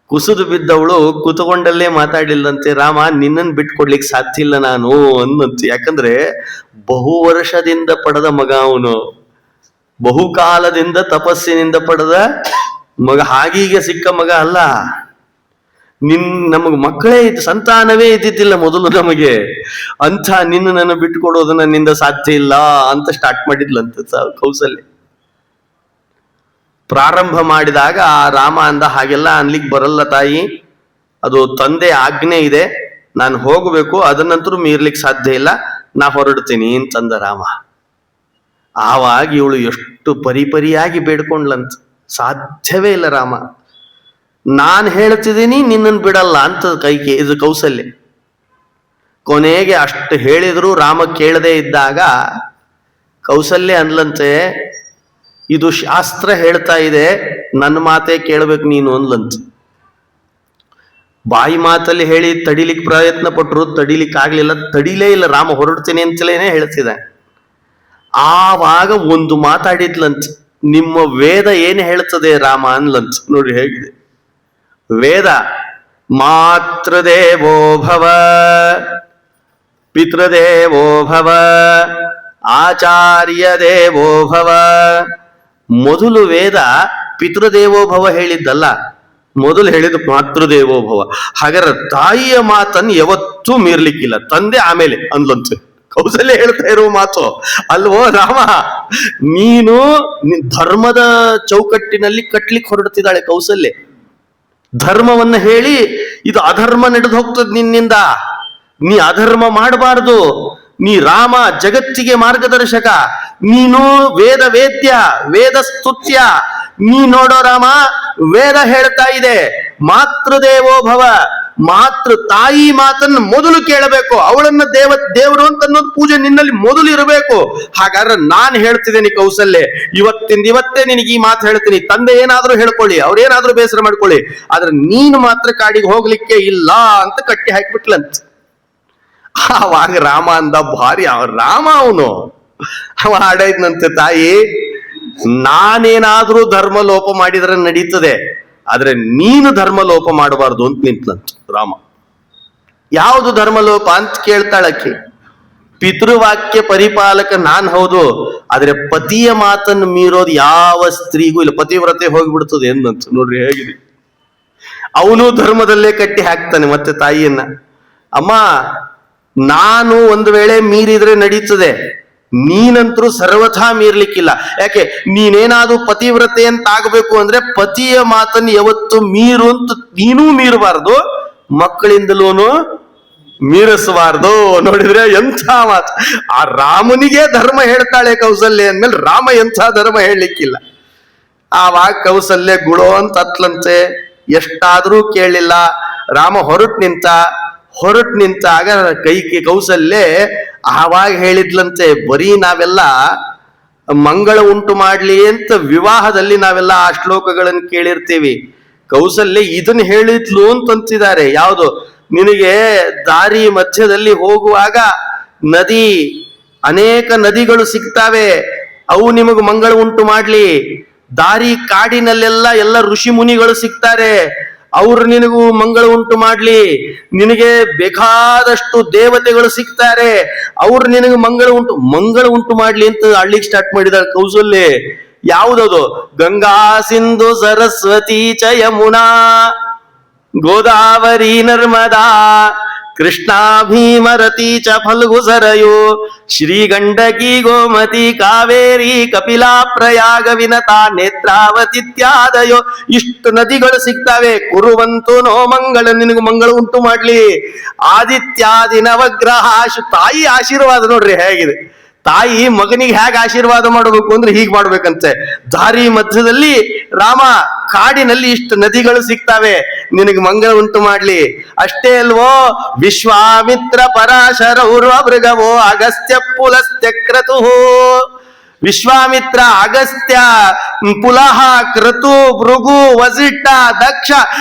Speaker 1: ಕುಸಿದು ಬಿದ್ದವಳು ಕೂತ್ಕೊಂಡಲ್ಲೇ ಮಾತಾಡಿಲ್ಲಂತೆ, ರಾಮ ನಿನ್ನನ್ನು ಬಿಟ್ಕೊಡ್ಲಿಕ್ಕೆ ಸಾಧ್ಯ ಇಲ್ಲ ನಾನು ಅನ್ನಂತೆ. ಯಾಕಂದ್ರೆ ಬಹು ವರ್ಷದಿಂದ ಪಡೆದ ಮಗ ಅವನು, ಬಹುಕಾಲದಿಂದ ತಪಸ್ಸಿನಿಂದ ಪಡೆದ ಮಗ, ಹಾಗೀಗೆ ಸಿಕ್ಕ ಮಗ ಅಲ್ಲ. ನಮಗ್ ಮಕ್ಕಳೇ ಸಂತಾನವೇ ಇದ್ದಿದ್ದಿಲ್ಲ ಮೊದಲು ನಮಗೆ, ಅಂಥ ನನ್ನ ಬಿಟ್ಟುಕೊಡೋದು ನನ್ನಿಂದ ಸಾಧ್ಯ ಇಲ್ಲ ಅಂತ ಸ್ಟಾರ್ಟ್ ಮಾಡಿದ್ಲಂತ ಕೌಸಲ್ಯ. ಪ್ರಾರಂಭ ಮಾಡಿದಾಗ ಆ ರಾಮ ಅಂದ, ಹಾಗೆಲ್ಲ ಅನ್ಲಿಕ್ಕೆ ಬರಲ್ಲ ತಾಯಿ, ಅದು ತಂದೆ ಆಜ್ಞೆ ಇದೆ, ನಾನು ಹೋಗ್ಬೇಕು, ಅದನ್ನಂತರೂ ಮೀರ್ಲಿಕ್ಕೆ ಸಾಧ್ಯ ಇಲ್ಲ, ನಾ ಹೊರಡ್ತೀನಿ ಅಂತಂದ ರಾಮ. ಆವಾಗ ಇವಳು ಎಷ್ಟು ಪರಿಪರಿಯಾಗಿ ಬೇಡ್ಕೊಂಡ್ಲಂತ, ಸಾಧ್ಯವೇ ಇಲ್ಲ ರಾಮ, ನಾನು ಹೇಳ್ತಿದ್ದೀನಿ ನಿನ್ನನ್ನು ಬಿಡಲ್ಲ ಅಂತ ಇದು ಕೌಸಲ್ಯ. ಕೊನೆಗೆ ಅಷ್ಟು ಹೇಳಿದ್ರು ರಾಮ ಕೇಳದೆ ಇದ್ದಾಗ ಕೌಸಲ್ಯ ಅನ್ಲಂತೆ, ಇದು ಶಾಸ್ತ್ರ ಹೇಳ್ತಾ ಇದೆ, ನನ್ನ ಮಾತೇ ಕೇಳ್ಬೇಕು ನೀನು ಅನ್ಲಂತ. ಬಾಯಿ ಮಾತಲ್ಲಿ ಹೇಳಿ ತಡಿಲಿಕ್ಕೆ ಪ್ರಯತ್ನ ಪಟ್ರು, ತಡಿಲಿಕ್ಕೆ ಆಗ್ಲಿಲ್ಲ, ತಡಿಲೇ ಇಲ್ಲ ರಾಮ, ಹೊರಡ್ತೀನಿ ಅಂತಲೇನೆ ಹೇಳ್ತಿದ್ದ. ಆವಾಗ ಒಂದು ಮಾತಾಡಿದ್ಲಂತ, ನಿಮ್ಮ ವೇದ ಏನು ಹೇಳ್ತದೆ ರಾಮ ಅನ್ಲಂತ. ನೋಡಿ ಹೇಗಿದೆ ವೇದ. ಮಾತೃದೇವೋ ಭವ, ಪಿತೃದೇವೋ ಭವ, ಆಚಾರ್ಯ ದೇವೋ ಭವ. ಮೊದಲು ವೇದ ಪಿತೃದೇವೋ ಭವ ಹೇಳಿದ್ದಲ್ಲ, ಮೊದಲು ಹೇಳಿದ್ದು ಮಾತೃದೇವೋ ಭವ. ಹಾಗಾದ್ರೆ ತಾಯಿಯ ಮಾತನ್ನು ಯಾವತ್ತೂ ಮೀರ್ಲಿಕ್ಕಿಲ್ಲ, ತಂದೆ ಆಮೇಲೆ ಅಂದ್ಲಂತೆ. ಕೌಸಲ್ಯ ಹೇಳ್ತಾ ಇರೋ ಮಾತು ಅಲ್ವೋ ರಾಮ, ನೀನು ಧರ್ಮದ ಚೌಕಟ್ಟಿನಲ್ಲಿ ಕಟ್ಲಿಕ್ಕೆ ಹೊರಡ್ತಿದ್ದಾಳೆ ಕೌಸಲ್ಯ. ಧರ್ಮವನ್ನ ಹೇಳಿ ಇದು ಅಧರ್ಮ ನಡೆದು ಹೋಗ್ತದೆ ನಿನ್ನಿಂದ, ನೀ ಅಧರ್ಮ ಮಾಡಬಾರ್ದು, ನೀ ರಾಮ ಜಗತ್ತಿಗೆ ಮಾರ್ಗದರ್ಶಕ, ನೀನು ವೇದ ವೇದ್ಯ, ವೇದ ಸ್ತುತ್ಯ. ನೀ ನೋಡೋ ರಾಮ, ವೇದ ಹೇಳ್ತಾ ಇದೆ ಮಾತೃದೇವೋ ಭವ, ಮಾತೃ ತಾಯಿ ಮಾತನ್ನು ಮೊದಲು ಕೇಳಬೇಕು, ಅವಳನ್ನ ದೇವರು ಅಂತ ಅನ್ನೋದು ಪೂಜೆ ನಿನ್ನಲ್ಲಿ ಮೊದಲು ಇರಬೇಕು. ಹಾಗಾದ್ರೆ ನಾನು ಹೇಳ್ತಿದ್ದೇನೆ ಕೌಸಲ್ಯ, ಇವತ್ತೇ ನಿನಗೆ ಈ ಮಾತು ಹೇಳ್ತೀನಿ, ತಂದೆ ಏನಾದ್ರೂ ಹೇಳ್ಕೊಳ್ಳಿ, ಅವ್ರೇನಾದ್ರೂ ಬೇಸರ ಮಾಡ್ಕೊಳ್ಳಿ, ಆದ್ರೆ ನೀನು ಮಾತ್ರ ಕಾಡಿಗೆ ಹೋಗ್ಲಿಕ್ಕೆ ಇಲ್ಲ ಅಂತ ಕಟ್ಟಿ ಹಾಕಿಬಿಟ್ಲಂತ. ಆವಾಗ ರಾಮ ಅಂದ, ಭಾರಿ ರಾಮ ಅವನು, ಅವ ಹಾಡೈದ್ನಂತೆ, ತಾಯಿ ನಾನೇನಾದ್ರೂ ಧರ್ಮ ಲೋಪ ಮಾಡಿದ್ರೆ ನಡೀತದೆ, ಆದ್ರೆ ನೀನು ಧರ್ಮ ಲೋಪ ಮಾಡಬಾರ್ದು ಅಂತ ನಿಂತ್ಲಂತ ರಾಮ. ಯಾವುದು ಧರ್ಮಲೋಪ ಅಂತ ಕೇಳ್ತಾಳಕ್ಕೆ. ಪಿತೃವಾಕ್ಯ ಪರಿಪಾಲಕ ನಾನ್ ಹೌದು, ಆದ್ರೆ ಪತಿಯ ಮಾತನ್ನು ಮೀರೋದು ಯಾವ ಸ್ತ್ರೀಗೂ ಇಲ್ಲ. ಪತಿವ್ರತೆ ಹೋಗ್ಬಿಡ್ತದೆ ಎಂದಂತ ನೋಡ್ರಿ ಹೇಗಿದೆ. ಅವನು ಧರ್ಮದಲ್ಲೇ ಕಟ್ಟಿ ಹಾಕ್ತಾನೆ ಮತ್ತೆ ತಾಯಿಯನ್ನ. ಅಮ್ಮ, ನಾನು ಒಂದು ವೇಳೆ ಮೀರಿದ್ರೆ ನಡೀತದೆ, ನೀನಂತರೂ ಸರ್ವಥಾ ಮೀರ್ಲಿಕ್ಕಿಲ್ಲ. ಯಾಕೆ? ನೀನೇನಾದ್ರೂ ಪತಿವ್ರತೆ ಅಂತ ಆಗ್ಬೇಕು ಅಂದ್ರೆ ಪತಿಯ ಮಾತನ್ನು ಯಾವತ್ತು ಮೀರು ಅಂತ ನೀನೂ ಮೀರಬಾರ್ದು, ಮಕ್ಕಳಿಂದಲೂ ಮೀರಿಸಬಾರ್ದು. ನೋಡಿದ್ರೆ ಎಂಥ ಮಾತು! ಆ ರಾಮನಿಗೆ ಧರ್ಮ ಹೇಳ್ತಾಳೆ ಕೌಸಲ್ಯ ಅಂದ್ಮೇಲೆ ರಾಮ ಎಂಥ ಧರ್ಮ ಹೇಳಲಿಕ್ಕಿಲ್ಲ. ಆವಾಗ ಕೌಸಲ್ಯ ಗುಳೋ ಅಂತ ಹತ್ಲಂತೆ. ಎಷ್ಟಾದ್ರೂ ಕೇಳಲಿಲ್ಲ. ರಾಮ ಹೊರಟು ನಿಂತಾಗ ಕೌಸಲ್ಯ ಆವಾಗ ಹೇಳಿದ್ಲಂತೆ, ಬರೀ ನಾವೆಲ್ಲ ಮಂಗಳ ಉಂಟು ಮಾಡ್ಲಿ ಅಂತ ವಿವಾಹದಲ್ಲಿ ನಾವೆಲ್ಲ ಆ ಶ್ಲೋಕಗಳನ್ನು ಕೇಳಿರ್ತೀವಿ. ಕೌಸಲ್ಯ ಇದನ್ನ ಹೇಳಿದ್ಲು ಅಂತಂತಿದ್ದಾರೆ. ಯಾವುದು? ನಿನಗೆ ದಾರಿ ಮಧ್ಯದಲ್ಲಿ ಹೋಗುವಾಗ ಅನೇಕ ನದಿಗಳು ಸಿಗ್ತಾವೆ, ಅವು ನಿಮಗೆ ಮಂಗಳ ಉಂಟು ಮಾಡ್ಲಿ. ದಾರಿ ಕಾಡಿನಲ್ಲೆಲ್ಲ ಎಲ್ಲ ಋಷಿ ಮುನಿಗಳು ಸಿಗ್ತಾರೆ, ಅವ್ರು ನಿನಗೂ ಮಂಗಳ ಉಂಟು ಮಾಡ್ಲಿ. ನಿನಗೆ ಬೇಕಾದಷ್ಟು ದೇವತೆಗಳು ಸಿಗ್ತಾರೆ, ಅವ್ರು ನಿನಗೆ ಮಂಗಳ ಉಂಟು ಮಾಡ್ಲಿ ಅಂತ ಅಳ್ಳಿಗೆ ಸ್ಟಾರ್ಟ್ ಮಾಡಿದಾಳೆ ಕೌಸಲ್ಯ. ಯಾವುದದು? ಗಂಗಾ ಸಿಂಧು ಸರಸ್ವತಿ ಚ ಯಮುನಾ ಗೋದಾವರಿ ನರ್ಮದಾ ಕೃಷ್ಣಾ ಭೀಮರತಿ ಚ ಫಲ್ಗು ಸರಯೋ ಶ್ರೀಗಂಡಕಿ ಗೋಮತಿ ಕಾವೇರಿ ಕಪಿಲಾ ಪ್ರಯಾಗ ವಿನತಾ ನೇತ್ರಾವತಿತ್ಯಾದಯೋ. ಇಷ್ಟು ನದಿಗಳು ಸಿಗ್ತಾವೆ. ಕುರುವಂತು ನೋ ಮಂಗಳ, ನಿನಗೂ ಮಂಗಳ ಉಂಟು ಮಾಡ್ಲಿ. ಆದಿತ್ಯಾದಿ ನವಗ್ರಹ. ತಾಯಿ ಆಶೀರ್ವಾದ ನೋಡ್ರಿ ಹೇಗಿದೆ. ತಾಯಿ ಮಗನಿಗೆ ಹೇಗೆ ಆಶೀರ್ವಾದ ಮಾಡಬೇಕು ಅಂದ್ರೆ ಹೀಗೆ ಮಾಡ್ಬೇಕಂತೆ. ದಾರಿ ಮಧ್ಯದಲ್ಲಿ ರಾಮ, ಕಾಡಿನಲ್ಲಿ ಇಷ್ಟು ನದಿಗಳು ಸಿಗ್ತಾವೆ, ನಿನಗೆ ಮಂಗಳ ಉಂಟು ಮಾಡ್ಲಿ. ಅಷ್ಟೇ ಅಲ್ವೋ, ವಿಶ್ವಾಮಿತ್ರ ಪರಾಶರ ಉರ್ವ ಮೃಗವೋ ಅಗಸ್ತ್ಯ ಪುಲಸ್ತ್ಯ ಕ್ರತು. ವಿಶ್ವಾಮಿತ್ರ, ಅಗಸ್ತ್ಯ, ಪುಲಹ, ಕ್ರತು, ಭೃಗು, ವಸಿಷ್ಠ, ದಕ್ಷ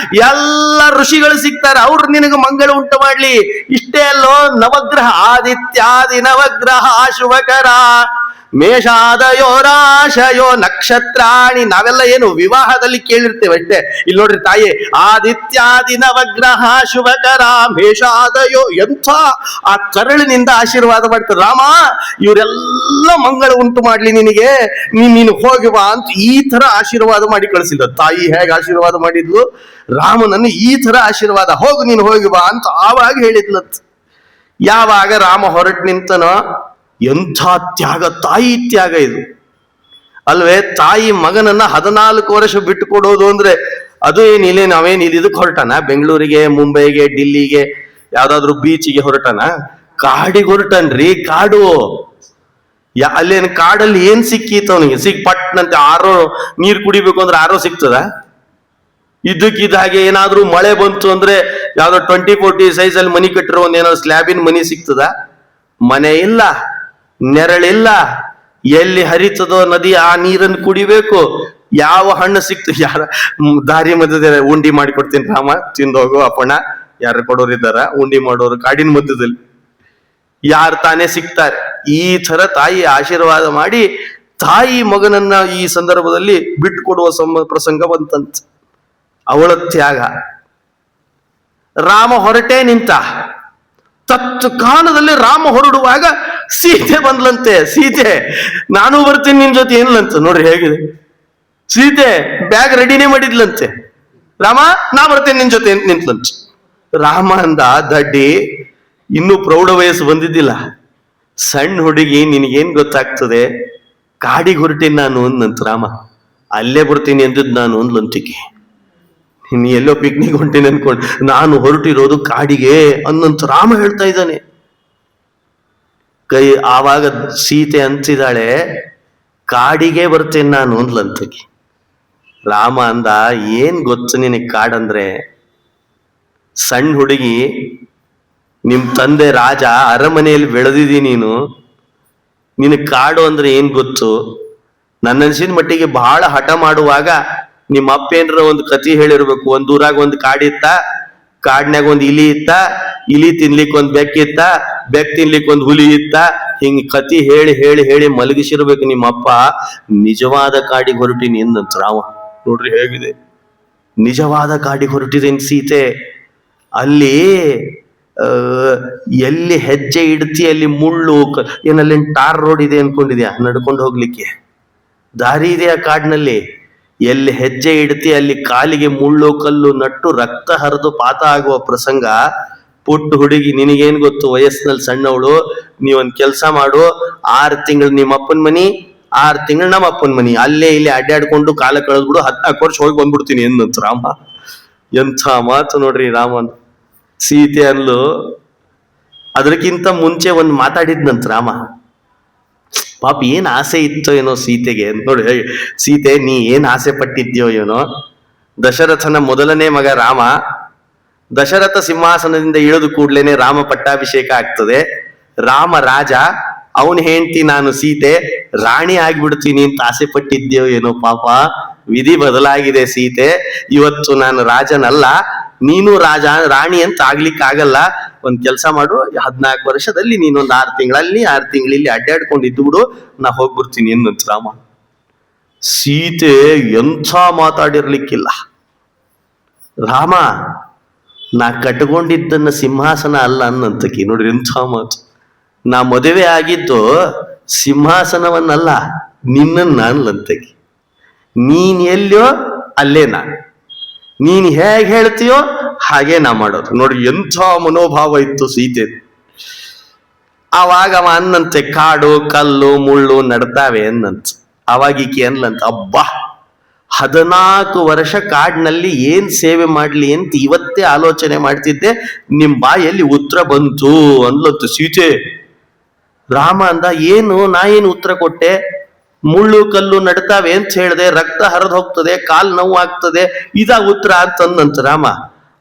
Speaker 1: ಎಲ್ಲ ಋಷಿಗಳು ಸಿಗ್ತಾರೆ, ಅವ್ರು ನಿನಗೆ ಮಂಗಳ ಉಂಟು ಮಾಡ್ಲಿ. ಇಷ್ಟೇ ಅಲ್ಲೋ, ನವಗ್ರಹ, ಆದಿತ್ಯಾದಿ ನವಗ್ರಹ ಶುಭಕರ ಮೇಷಾದಯೋ ರಾಶಯೋ ನಕ್ಷತ್ರಾಣಿ. ನಾವೆಲ್ಲ ಏನು ವಿವಾಹದಲ್ಲಿ ಕೇಳಿರ್ತೇವೆ ಅಷ್ಟೇ. ಇಲ್ಲಿ ನೋಡ್ರಿ ತಾಯಿ, ಆದಿತ್ಯಾದಿ ನವಗ್ರಹ ಶುಭಕರ ಮೇಷಾದಯೋ. ಎಂಥ ಆ ಕರಳಿನಿಂದ ಆಶೀರ್ವಾದ ಮಾಡ್ತಾರೆ. ರಾಮ, ಇವರೆಲ್ಲ ಮಂಗಳ ಉಂಟು ಮಾಡ್ಲಿ ನಿನಗೆ, ನೀನು ಹೋಗಿ ಬಾ ಅಂತ ಈ ತರ ಆಶೀರ್ವಾದ ಮಾಡಿ ಕಳಿಸಿದ. ತಾಯಿ ಹೇಗೆ ಆಶೀರ್ವಾದ ಮಾಡಿದ್ಲು, ರಾಮನನ್ನು ಈ ತರ ಆಶೀರ್ವಾದ, ಹೋಗು ನೀನು ಹೋಗಿ ಬಾ ಅಂತ ಆವಾಗ ಹೇಳಿದ್ಲಂತ. ಯಾವಾಗ ರಾಮ ಹೊರಟು ನಿಂತನೋ, ಎಂಥ ತ್ಯಾಗ! ತಾಯಿ ತ್ಯಾಗ ಇದು ಅಲ್ವೇ? ತಾಯಿ ಮಗನನ್ನ 14 ವರ್ಷ ಬಿಟ್ಟು ಕೊಡೋದು ಅಂದ್ರೆ ಅದು ಏನಿಲ್ಲ. ನಾವೇನ್ ಇಲ್ಲಿ ಇದಕ್ಕೆ ಹೊರಟನ? ಬೆಂಗಳೂರಿಗೆ, ಮುಂಬೈಗೆ, ಡಿಲ್ಲಿಗೆ, ಯಾವ್ದಾದ್ರು ಬೀಚಿಗೆ ಹೊರಟನ? ಕಾಡಿಗೆ ಹೊರಟನ್ರಿ. ಕಾಡು ಅಲ್ಲೇನು ಕಾಡಲ್ಲಿ ಏನ್ ಸಿಕ್ಕೀತ ಅವನಿಗೆ? ಪಟ್ನಂತೆ ಆರೋ ನೀರ್ ಕುಡಿಬೇಕು ಅಂದ್ರೆ ಆರೋ ಸಿಗ್ತದ? ಇದ್ದಕ್ಕಿದ್ದ ಹಾಗೆ ಏನಾದ್ರೂ ಮಳೆ ಬಂತು ಅಂದ್ರೆ ಯಾವ್ದೋ 20-40 ಸೈಜ್ ಅಲ್ಲಿ ಮನಿ ಕಟ್ಟಿರೋ ಒಂದ್ ಏನಾದ್ರು ಸ್ಲ್ಯಾಬಿನ ಮನಿ ಸಿಗ್ತದ? ಮನೆ ಇಲ್ಲ, ನೆರಳಿಲ್ಲ. ಎಲ್ಲಿ ಹರಿತದೋ ನದಿ ಆ ನೀರನ್ನು ಕುಡಿಬೇಕು. ಯಾವ ಹಣ್ಣು ಸಿಕ್ತು? ಯಾರ ದಾರಿ ಮಧ್ಯದಲ್ಲಿ ಉಂಡಿ ಮಾಡಿ ಕೊಡ್ತೀನಿ ರಾಮ, ತಿಂದೋಗು ಅಪ್ಪಣ. ಯಾರು ಕೊಡೋರಿದ್ದಾರ ಉಂಡಿ ಮಾಡೋರು? ಕಾಡಿನ ಮಧ್ಯದಲ್ಲಿ ಯಾರು ತಾನೇ ಸಿಗ್ತಾರೆ. ಈ ತರ ತಾಯಿ ಆಶೀರ್ವಾದ ಮಾಡಿ ತಾಯಿ ಮಗನನ್ನ ಈ ಸಂದರ್ಭದಲ್ಲಿ ಬಿಟ್ಟುಕೊಡುವ ಪ್ರಸಂಗ ಬಂತಂತ. ಅವಳ ತ್ಯಾಗ. ರಾಮ ಹೊರಟೇ ನಿಂತ. ತತ್ಕಾಲದಲ್ಲಿ ರಾಮ ಹೊರಡುವಾಗ ಸೀತೆ ಬಂದ್ಲಂತೆ. ಸೀತೆ, ನಾನು ಬರ್ತೀನಿ ನಿನ್ ಜೊತೆ ಏನ್ಲಂತ. ನೋಡ್ರಿ ಹೇಗಿದೆ. ಸೀತೆ ಬ್ಯಾಗ್ ರೆಡಿನೇ ಮಾಡಿದ್ಲಂತೆ. ರಾಮ, ನಾ ಬರ್ತೇನೆ ನಿನ್ ಜೊತೆ ನಿಂತ್ಲಂತ. ರಾಮ ಅಂದ, ದಡ್ಡಿ, ಇನ್ನೂ ಪ್ರೌಢ ವಯಸ್ಸು ಬಂದಿದ್ದಿಲ್ಲ, ಸಣ್ಣ ಹುಡುಗಿ, ನಿನಗೇನ್ ಗೊತ್ತಾಗ್ತದೆ? ಕಾಡಿಗೆ ಹೊರಟೇನಿ ನಾನು ಅಂದಂತ ರಾಮ. ಅಲ್ಲೇ ಬರ್ತೀನಿ ಅಂದಿದ್ ನಾನು ಅಂದ್ಲಂತಿಕೆ. ನೀ ಎಲ್ಲೋ ಪಿಕ್ನಿಕ್ ಹೊಂಟೇನೆ ಅನ್ಕೊಂಡು, ನಾನು ಹೊರಟಿರೋದು ಕಾಡಿಗೆ ಅನ್ನಂತ ರಾಮ ಹೇಳ್ತಾ ಇದ್ದಾನೆ. ಆವಾಗ ಸೀತೆ ಅಂತಿದ್ದಾಳೆ, ಕಾಡಿಗೆ ಬರ್ತೇನೆ ನಾನು ಅಂದ್ಲಂತಕಿ. ರಾಮ ಅಂದ, ಏನ್ ಗೊತ್ತು ನಿನಗೆ ಕಾಡಂದ್ರೆ? ಸಣ್ಣ ಹುಡುಗಿ, ನಿಮ್ ತಂದೆ ರಾಜ, ಅರಮನೆಯಲ್ಲಿ ಬೆಳೆದಿದಿ ನೀನು. ನಿನಗೆ ಕಾಡು ಅಂದ್ರೆ ಏನ್ ಗೊತ್ತು? ನನ್ನನ್ಸಿನ ಮಟ್ಟಿಗೆ ಬಹಳ ಹಠ ಮಾಡುವಾಗ ನಿಮ್ಮ ಅಪ್ಪ ಏನ್ರ ಒಂದು ಕತಿ ಹೇಳಿರ್ಬೇಕು. ಒಂದ್ ಊರಾಗ ಒಂದು ಕಾಡಿತ್ತ, ಕಾಡ್ನ್ಯಾಗ ಒಂದು ಇಲಿ ಇತ್ತ, ಇಲಿ ತಿನ್ಲಿಕ್ ಒಂದ್ ಬೆಕ್ಕಿತ್ತ, ಬೆಕ್ ತಿನ್ಲಿಕ್ ಒಂದ್ ಹುಲಿ ಇತ್ತ. ಹಿಂಗ್ ಕತಿ ಹೇಳಿ ಹೇಳಿ ಹೇಳಿ ಮಲಗಿಸಿರ್ಬೇಕು ನಿಮ್ಮಪ್ಪ. ನಿಜವಾದ ಕಾಡಿಗೆ ಹೊರಟಿನಿ ಎಂದಂತ ರಾಮ. ನೋಡ್ರಿ ಹೇಗಿದೆ. ನಿಜವಾದ ಕಾಡಿಗೆ ಹೊರಟಿದೇನ್ ಸೀತೆ. ಅಲ್ಲಿ ಎಲ್ಲಿ ಹೆಜ್ಜೆ ಇಡ್ತಿ ಅಲ್ಲಿ ಮುಳ್ಳು, ಏನಲ್ಲಿ ಟಾರ್ ರೋಡ್ ಇದೆ ಅನ್ಕೊಂಡಿದ್ಯಾ ನಡ್ಕೊಂಡು ಹೋಗ್ಲಿಕ್ಕೆ? ದಾರಿ ಇದೆ ಆ ಕಾಡಿನಲ್ಲಿ. ಎಲ್ಲಿ ಹೆಜ್ಜೆ ಇಡ್ತಿ ಅಲ್ಲಿ ಕಾಲಿಗೆ ಮುಳ್ಳು ಕಲ್ಲು ನಟ್ಟು ರಕ್ತ ಹರಿದು ಪಾತ ಆಗುವ ಪ್ರಸಂಗ. ಪುಟ್ಟ ಹುಡುಗಿ, ನಿನಗೇನ್ ಗೊತ್ತು, ವಯಸ್ಸಿನಲ್ಲಿ ಸಣ್ಣವಳು. ನೀವೊಂದ್ ಕೆಲಸ ಮಾಡು, 6 ತಿಂಗಳು ನಿಮ್ಮ ಅಪ್ಪನ ಮನಿ, 6 ತಿಂಗಳು ನಮ್ಮ ಅಪ್ಪನ ಮನಿ, ಅಲ್ಲೇ ಇಲ್ಲಿ ಅಡ್ಡಾಡ್ಕೊಂಡು ಕಾಲ ಕಳೆದ್ಬಿಡು, 14 ವರ್ಷ ಹೋಗಿ ಬಂದ್ಬಿಡ್ತೀನಿ ಎಂದಂತ ರಾಮ. ಎಂಥ ಮಾತು ನೋಡ್ರಿ ರಾಮನ್. ಸೀತೆ ಅನ್ಲು ಅದಕ್ಕಿಂತ ಮುಂಚೆ ಒಂದು ಮಾತಾಡಿದ್ನಂತ ರಾಮ. ಪಾಪ ಏನ್ ಆಸೆ ಇತ್ತೋ ಏನೋ ಸೀತೆಗೆ ನೋಡಿ. ಸೀತೆ, ನೀ ಏನ್ ಆಸೆ ಪಟ್ಟಿದ್ಯೋ ಏನೋ. ದಶರಥನ ಮೊದಲನೇ ಮಗ ರಾಮ. ದಶರಥ ಸಿಂಹಾಸನದಿಂದ ಇಳಿದು ಕೂಡ್ಲೇನೆ ರಾಮ ಪಟ್ಟಾಭಿಷೇಕ ಆಗ್ತದೆ. ರಾಮ ರಾಜ, ಅವನ್ ಹೆಂಡತಿ ನಾನು ಸೀತೆ, ರಾಣಿ ಆಗ್ಬಿಡ್ತೀನಿ ಅಂತ ಆಸೆ ಪಟ್ಟಿದ್ಯೋ ಏನೋ. ಪಾಪ ವಿಧಿ ಬದಲಾಗಿದೆ ಸೀತೆ. ಇವತ್ತು ನಾನು ರಾಜನಲ್ಲ, ನೀನು ರಾಣಿ ಅಂತ ಆಗ್ಲಿಕ್ಕೆ ಆಗಲ್ಲ. ಒಂದ್ ಕೆಲಸ ಮಾಡು, 14 ವರ್ಷದಲ್ಲಿ ನೀನೊಂದ್ 6 ತಿಂಗಳಲ್ಲಿ 6 ತಿಂಗಳಲ್ಲಿ ಅಡ್ಡಾಡ್ಕೊಂಡು ಇದ್ದು ಬಿಡು, ನಾ ಹೋಗ್ಬಿಡ್ತೀನಿ ಎಂದಂತ ರಾಮ. ಸೀತೆ ಎಂಥ ಮಾತಾಡಿರ್ಲಿಕ್ಕಿಲ್ಲ. ರಾಮ, ನಾ ಕಟ್ಕೊಂಡಿದ್ದನ್ನ ಸಿಂಹಾಸನ ಅಲ್ಲ ಅನ್ನಂತಕಿ. ನೋಡ್ರಿ ಎಂಥ ಮಾತು. ನಾ ಮದುವೆ ಆಗಿದ್ದು ಸಿಂಹಾಸನವನ್ನಲ್ಲ, ನಿನ್ನನ್ನ ಅನ್ಲಂತಕಿ. ನೀನ್ ಎಲ್ಲೋ ಅಲ್ಲೇ ನಾನು, ನೀನ್ ಹೇಗೆ ಹೇಳ್ತೀಯೋ ಹಾಗೆ ನಾ ಮಾಡೋದು. ನೋಡ್ರಿ ಎಂಥ ಮನೋಭಾವ ಇತ್ತು ಸೀತೆ. ಆವಾಗ ಅವ ಅನ್ನಂತೆ, ಕಾಡು ಕಲ್ಲು ಮುಳ್ಳು ನಡ್ತಾವೆ ಅನ್ನಂತ. ಅವಾಗ ಈಕೆ ಅನ್ಲಂತ, ಅಬ್ಬಾ 14 ವರ್ಷ ಕಾಡಿನಲ್ಲಿ ಏನ್ ಸೇವೆ ಮಾಡ್ಲಿ ಅಂತ ಇವತ್ತೇ ಆಲೋಚನೆ ಮಾಡ್ತಿದ್ದೆ, ನಿಮ್ ಬಾಯಲ್ಲಿ ಉತ್ತರ ಬಂತು ಅನ್ಲಂತ ಸೀತೆ. ರಾಮ ಅಂದ, ಏನು ನಾ ಏನು ಉತ್ತರ ಕೊಟ್ಟೆ? ಮುಳ್ಳು ಕಲ್ಲು ನಡ್ತಾವೆ ಅಂತ ಹೇಳ್ದೆ, ರಕ್ತ ಹರಿದು ಹೋಗ್ತದೆ, ಕಾಲ್ ನೋವು ಆಗ್ತದೆ, ಇದ ಉತ್ತರ ಅಂತಂದಂತ ರಾಮ.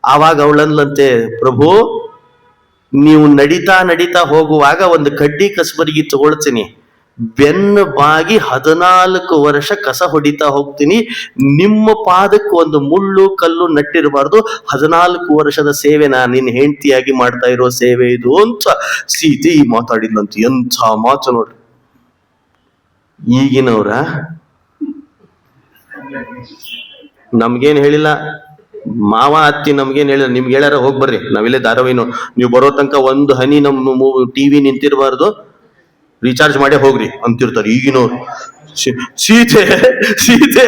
Speaker 1: ಆವಾಗ ಅವಳನ್ಲಂತೆ, ಪ್ರಭು ನೀವು ನಡೀತಾ ನಡೀತಾ ಹೋಗುವಾಗ ಒಂದು ಕಡ್ಡಿ ಕಸಬರಿಗೆ ತಗೊಳ್ತೀನಿ, ಬೆನ್ನು ಬಾಗಿ 14 ವರ್ಷ ಕಸ ಹೊಡಿತಾ ಹೋಗ್ತೀನಿ, ನಿಮ್ಮ ಪಾದಕ್ಕೆ ಒಂದು ಮುಳ್ಳು ಕಲ್ಲು ನಟ್ಟಿರಬಾರ್ದು. 14 ವರ್ಷದ ಸೇವೆ, ನಾನು ನಿನ್ನ ಹೆಂಡತಿಯಾಗಿ ಮಾಡ್ತಾ ಇರೋ ಸೇವೆ ಇದು ಅಂತ ಸೀತೆ ಮಾತಾಡಿದ್ಲಂತ. ಎಂಥ ಮಾತು ನೋಡ್ರಿ. ಈಗಿನವ್ರ ನಮ್ಗೇನ್ ಹೇಳಿಲ್ಲ, ಮಾವ ಅತ್ತಿ ನಮ್ಗೇನ್ ಹೇಳಿಲ್ಲ. ನಿಮ್ಗೆ ಹೇಳ್ಯಾರ ಹೋಗಿ ಬರ್ರಿ, ನಾವಿಲ್ಲೇ ಧಾರಾವಾಹಿನೋ, ನೀವು ಬರೋ ತನಕ ಒಂದು ಹನಿ ನಮ್ಮ ಟಿವಿ ನಿಂತಿರಬಾರ್ದು, ರೀಚಾರ್ಜ್ ಮಾಡೇ ಹೋಗ್ರಿ ಅಂತಿರ್ತಾರೆ ಈಗಿನವ್ರು. ಸೀತೆ ಸೀತೆ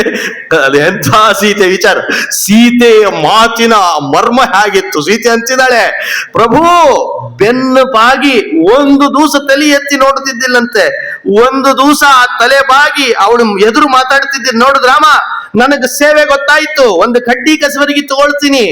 Speaker 1: ಅದೆಂಥ ಸೀತೆ ವಿಚಾರ. ಸೀತೆಯ ಮಾತಿನ ಮರ್ಮ ಹೇಗಿತ್ತು. ಸೀತೆ ಅಂತಿದ್ದಾಳೆ, ಪ್ರಭು ಬೆನ್ನು ಬಾಗಿ ಒಂದು ದಿವಸ ತಲೆ ಎತ್ತಿ ನೋಡ್ತಿದ್ದಿಲ್ಲಂತೆ, ಒಂದು ದಿವಸ ತಲೆ ಬಾಗಿ ಅವಳು ಎದುರು ಮಾತಾಡ್ತಿದ್ದ ನೋಡಿದ್ ರಾಮ, ನನಗೆ ಸೇವೆ ಗೊತ್ತಾಯ್ತು, ಒಂದು ಕಡ್ಡಿ ಕಸಬರಿಗೆ ತಗೊಳ್ತೀನಿ,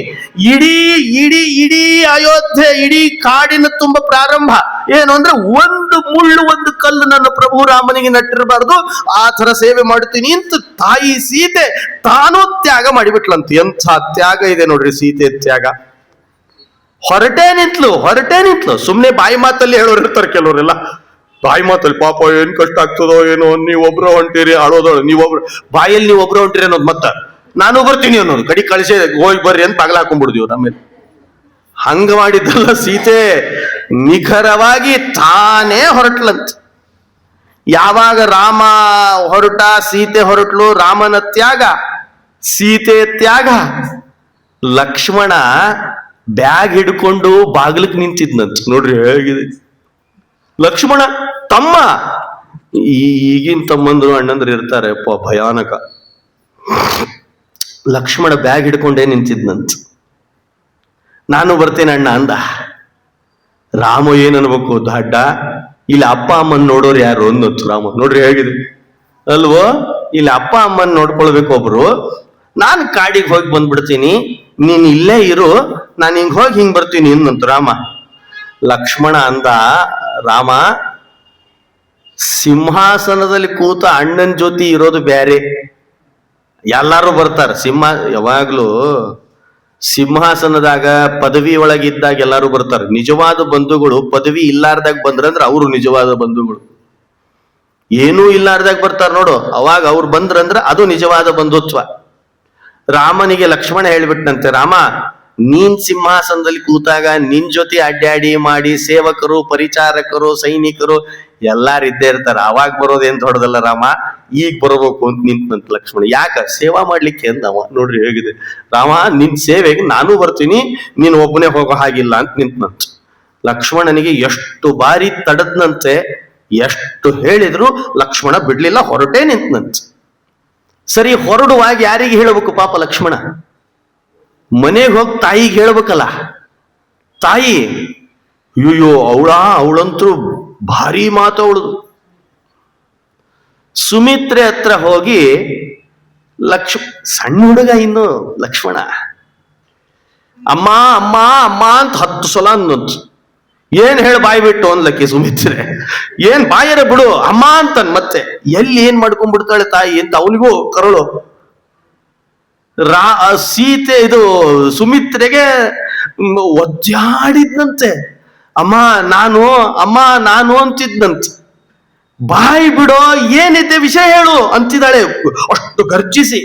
Speaker 1: ಇಡೀ ಇಡೀ ಇಡೀ ಅಯೋಧ್ಯೆ ಇಡೀ ಕಾಡಿನ ತುಂಬ ಪ್ರಾರಂಭ ಏನು ಅಂದ್ರೆ ಒಂದು ಮುಳ್ಳು ಒಂದು ಕಲ್ಲು ನನ್ನ ಪ್ರಭು ರಾಮನಿಗೆ ನಟ್ಟಿರಬಾರ್ದು, ಆ ತರ ಸೇವೆ ಮಾಡ್ತೀನಿ ಅಂತ ತಾಯಿ ಸೀತೆ ತಾನು ತ್ಯಾಗ ಮಾಡಿಬಿಟ್ಲಂತ. ಎಂಥ ತ್ಯಾಗ ಇದೆ ನೋಡ್ರಿ ಸೀತೆ ತ್ಯಾಗ. ಹೊರಟೇ ನಿಂತ್ಲು. ಸುಮ್ನೆ ಬಾಯಿ ಮಾತಲ್ಲಿ ಹೇಳೋರು ಇರ್ತಾರೆ ಕೆಲವರೆಲ್ಲ, ಬಾಯಿ ಮಾತಲ್ಲಿ ಪಾಪ ಏನ್ ಕಷ್ಟ ಆಗ್ತದೋ ಏನೋ, ನೀವೊಬ್ರು ಹೊಂಟಿರಿ ಅಳೋದೋಳು, ಬಾಯಲ್ಲಿ ನೀವೊಬ್ರು ಹೊಂಟಿರಿ ಅನ್ನೋದು, ಮತ್ತ ನಾನು ಬರ್ತೀನಿ ಅನ್ನೋದು, ಕಡಿ ಕಳಿಸಿ ಹೋಗಿ ಬರ್ರಿ ಅಂತ ಬಾಗ್ಲ ಹಾಕೊಂಡ್ಬಿಡ್ತೀವಿ ಆಮೇಲೆ. ಹಂಗ ಮಾಡಿದ್ದಲ್ಲ ಸೀತೆ, ನಿಖರವಾಗಿ ತಾನೇ ಹೊರಟ್ಲಂತ. ಯಾವಾಗ ರಾಮ ಹೊರಟ, ಸೀತೆ ಹೊರಟ್ಲು, ರಾಮನ ತ್ಯಾಗ, ಸೀತೆ ತ್ಯಾಗ. ಲಕ್ಷ್ಮಣ ಬ್ಯಾಗ್ ಹಿಡ್ಕೊಂಡು ಬಾಗ್ಲಕ್ ನಿಂತಿದ್ನಂತ. ನೋಡ್ರಿ ಹೇಗಿದೆ ಲಕ್ಷ್ಮಣ ತಮ್ಮ. ಈಗಿನ ತಮ್ಮಂದ್ರು ಅಣ್ಣಂದ್ರು ಇರ್ತಾರೆ ಅಪ್ಪ, ಭಯಾನಕ. ಲಕ್ಷ್ಮಣ ಬ್ಯಾಗ್ ಹಿಡ್ಕೊಂಡೇ ನಿಂತಿದ್ನಂತ. ನಾನು ಬರ್ತೇನೆ ಅಣ್ಣ ಅಂದ. ರಾಮ ಏನ್ ಅನ್ಬೇಕು, ದಡ್ಡ, ಇಲ್ಲಿ ಅಪ್ಪ ಅಮ್ಮನ್ ನೋಡೋರು ಯಾರು ಅನ್ನೋದು ರಾಮ. ನೋಡ್ರಿ ಹೇಗಿದೆ ಅಲ್ವೋ, ಇಲ್ಲಿ ಅಪ್ಪ ಅಮ್ಮನ್ ನೋಡ್ಕೊಳ್ಬೇಕು ಒಬ್ರು, ನಾನು ಕಾಡಿಗೆ ಹೋಗಿ ಬಂದ್ಬಿಡ್ತೀನಿ, ನೀನ್ ಇಲ್ಲೇ ಇರು, ನಾನು ಹಿಂಗ್ ಹೋಗಿ ಹಿಂಗ್ ಬರ್ತೀನಿ ಅನ್ನಂತ ರಾಮ. ಲಕ್ಷ್ಮಣ ಅಂದ, ರಾಮ ಸಿಂಹಾಸನದಲ್ಲಿ ಕೂತ ಅಣ್ಣನ ಜೊತೆ ಇರೋದು ಬ್ಯಾರೆ, ಎಲ್ಲಾರು ಬರ್ತಾರೆ. ಯಾವಾಗ್ಲೂ ಸಿಂಹಾಸನದಾಗ ಪದವಿ ಒಳಗಿದ್ದಾಗ ಎಲ್ಲಾರು ಬರ್ತಾರೆ. ನಿಜವಾದ ಬಂಧುಗಳು ಪದವಿ ಇಲ್ಲಾರ್ದಾಗ ಬಂದ್ರಂದ್ರ ಅವ್ರು ನಿಜವಾದ ಬಂಧುಗಳು. ಏನೂ ಇಲ್ಲಾರ್ದಾಗ ಬರ್ತಾರ ನೋಡು, ಅವಾಗ ಅವ್ರು ಬಂದ್ರಂದ್ರ ಅದು ನಿಜವಾದ ಬಂಧುತ್ವ. ರಾಮನಿಗೆ ಲಕ್ಷ್ಮಣ ಹೇಳ್ಬಿಟ್ನಂತೆ, ರಾಮ ನೀನ್ ಸಿಂಹಾಸನದಲ್ಲಿ ಕೂತಾಗ ನಿನ್ ಜೊತೆ ಅಡ್ಡಾಡಿ ಮಾಡಿ ಸೇವಕರು ಪರಿಚಾರಕರು ಸೈನಿಕರು ಎಲ್ಲಾರು ಇದ್ದೇ ಇರ್ತಾರ, ಅವಾಗ ಬರೋದೇನ್ ದೊಡ್ಡದಲ್ಲ ರಾಮ, ಈಗ ಬರಬೇಕು ಅಂತ ನಿಂತಂತ ಲಕ್ಷ್ಮಣ. ಯಾಕ? ಸೇವಾ ಮಾಡ್ಲಿಕ್ಕೆ ಅಂದವ. ನೋಡ್ರಿ ಹೇಗಿದೆ ರಾಮ, ನಿನ್ ಸೇವೆಗೆ ನಾನು ಬರ್ತೀನಿ, ನೀನ್ ಒಬ್ಬನೇ ಹೋಗೋ ಹಾಗಿಲ್ಲ ಅಂತ ನಿಂತಂತ. ಲಕ್ಷ್ಮಣನಿಗೆ ಎಷ್ಟು ಬಾರಿ ತಡದ್ನಂತೆ, ಎಷ್ಟು ಹೇಳಿದ್ರು ಲಕ್ಷ್ಮಣ ಬಿಡ್ಲಿಲ್ಲ, ಹೊರಟೇ ನಿಂತನಂತೆ. ಸರಿ, ಹೊರಡುವಾಗ ಯಾರಿಗೆ ಹೇಳಬೇಕು ಪಾಪ ಲಕ್ಷ್ಮಣ? ಮನೆಗೆ ಹೋಗಿ ತಾಯಿಗೆ ಹೇಳ್ಬೇಕಲ್ಲ. ತಾಯಿ ಅಯ್ಯೋ ಅವಳಂತೂ ಭಾರಿ ಮಾತು ಅವಳದು. ಸುಮಿತ್ರೆ ಹತ್ರ ಹೋಗಿ ಸಣ್ಣ ಹುಡುಗ ಇನ್ನು ಲಕ್ಷ್ಮಣ, ಅಮ್ಮ ಅಮ್ಮ ಅಮ್ಮ ಅಂತ 10 ಸಲ ಅನ್ನೋದು. ಏನ್ ಹೇಳಿ ಬಾಯಿ ಬಿಟ್ಟು ಅನ್ಲಕ್ಕಿ ಸುಮಿತ್ರೆ, ಏನ್ ಬಾಯರ ಬಿಡು ಅಮ್ಮ ಅಂತನ್. ಮತ್ತೆ ಎಲ್ಲಿ ಏನ್ ಮಾಡ್ಕೊಂಡ್ಬಿಡ್ತಾಳೆ ತಾಯಿ ಅಂತ ಅವನಿಗೂ ಕರಳು. ಸೀತೆ ಇದು ಸುಮಿತ್ರೆಗೆ ಒದ್ದಾಡಿದ್ನಂತೆ. ಅಮ್ಮ ನಾನು ಅಂತಿದ್ನಂತೆ. ಬಾಯಿ ಬಿಡೋ, ಏನಿದೆ ವಿಷಯ ಹೇಳು ಅಂತಿದ್ದಾಳೆ ಅಷ್ಟು ಗರ್ಜಿಸಿ.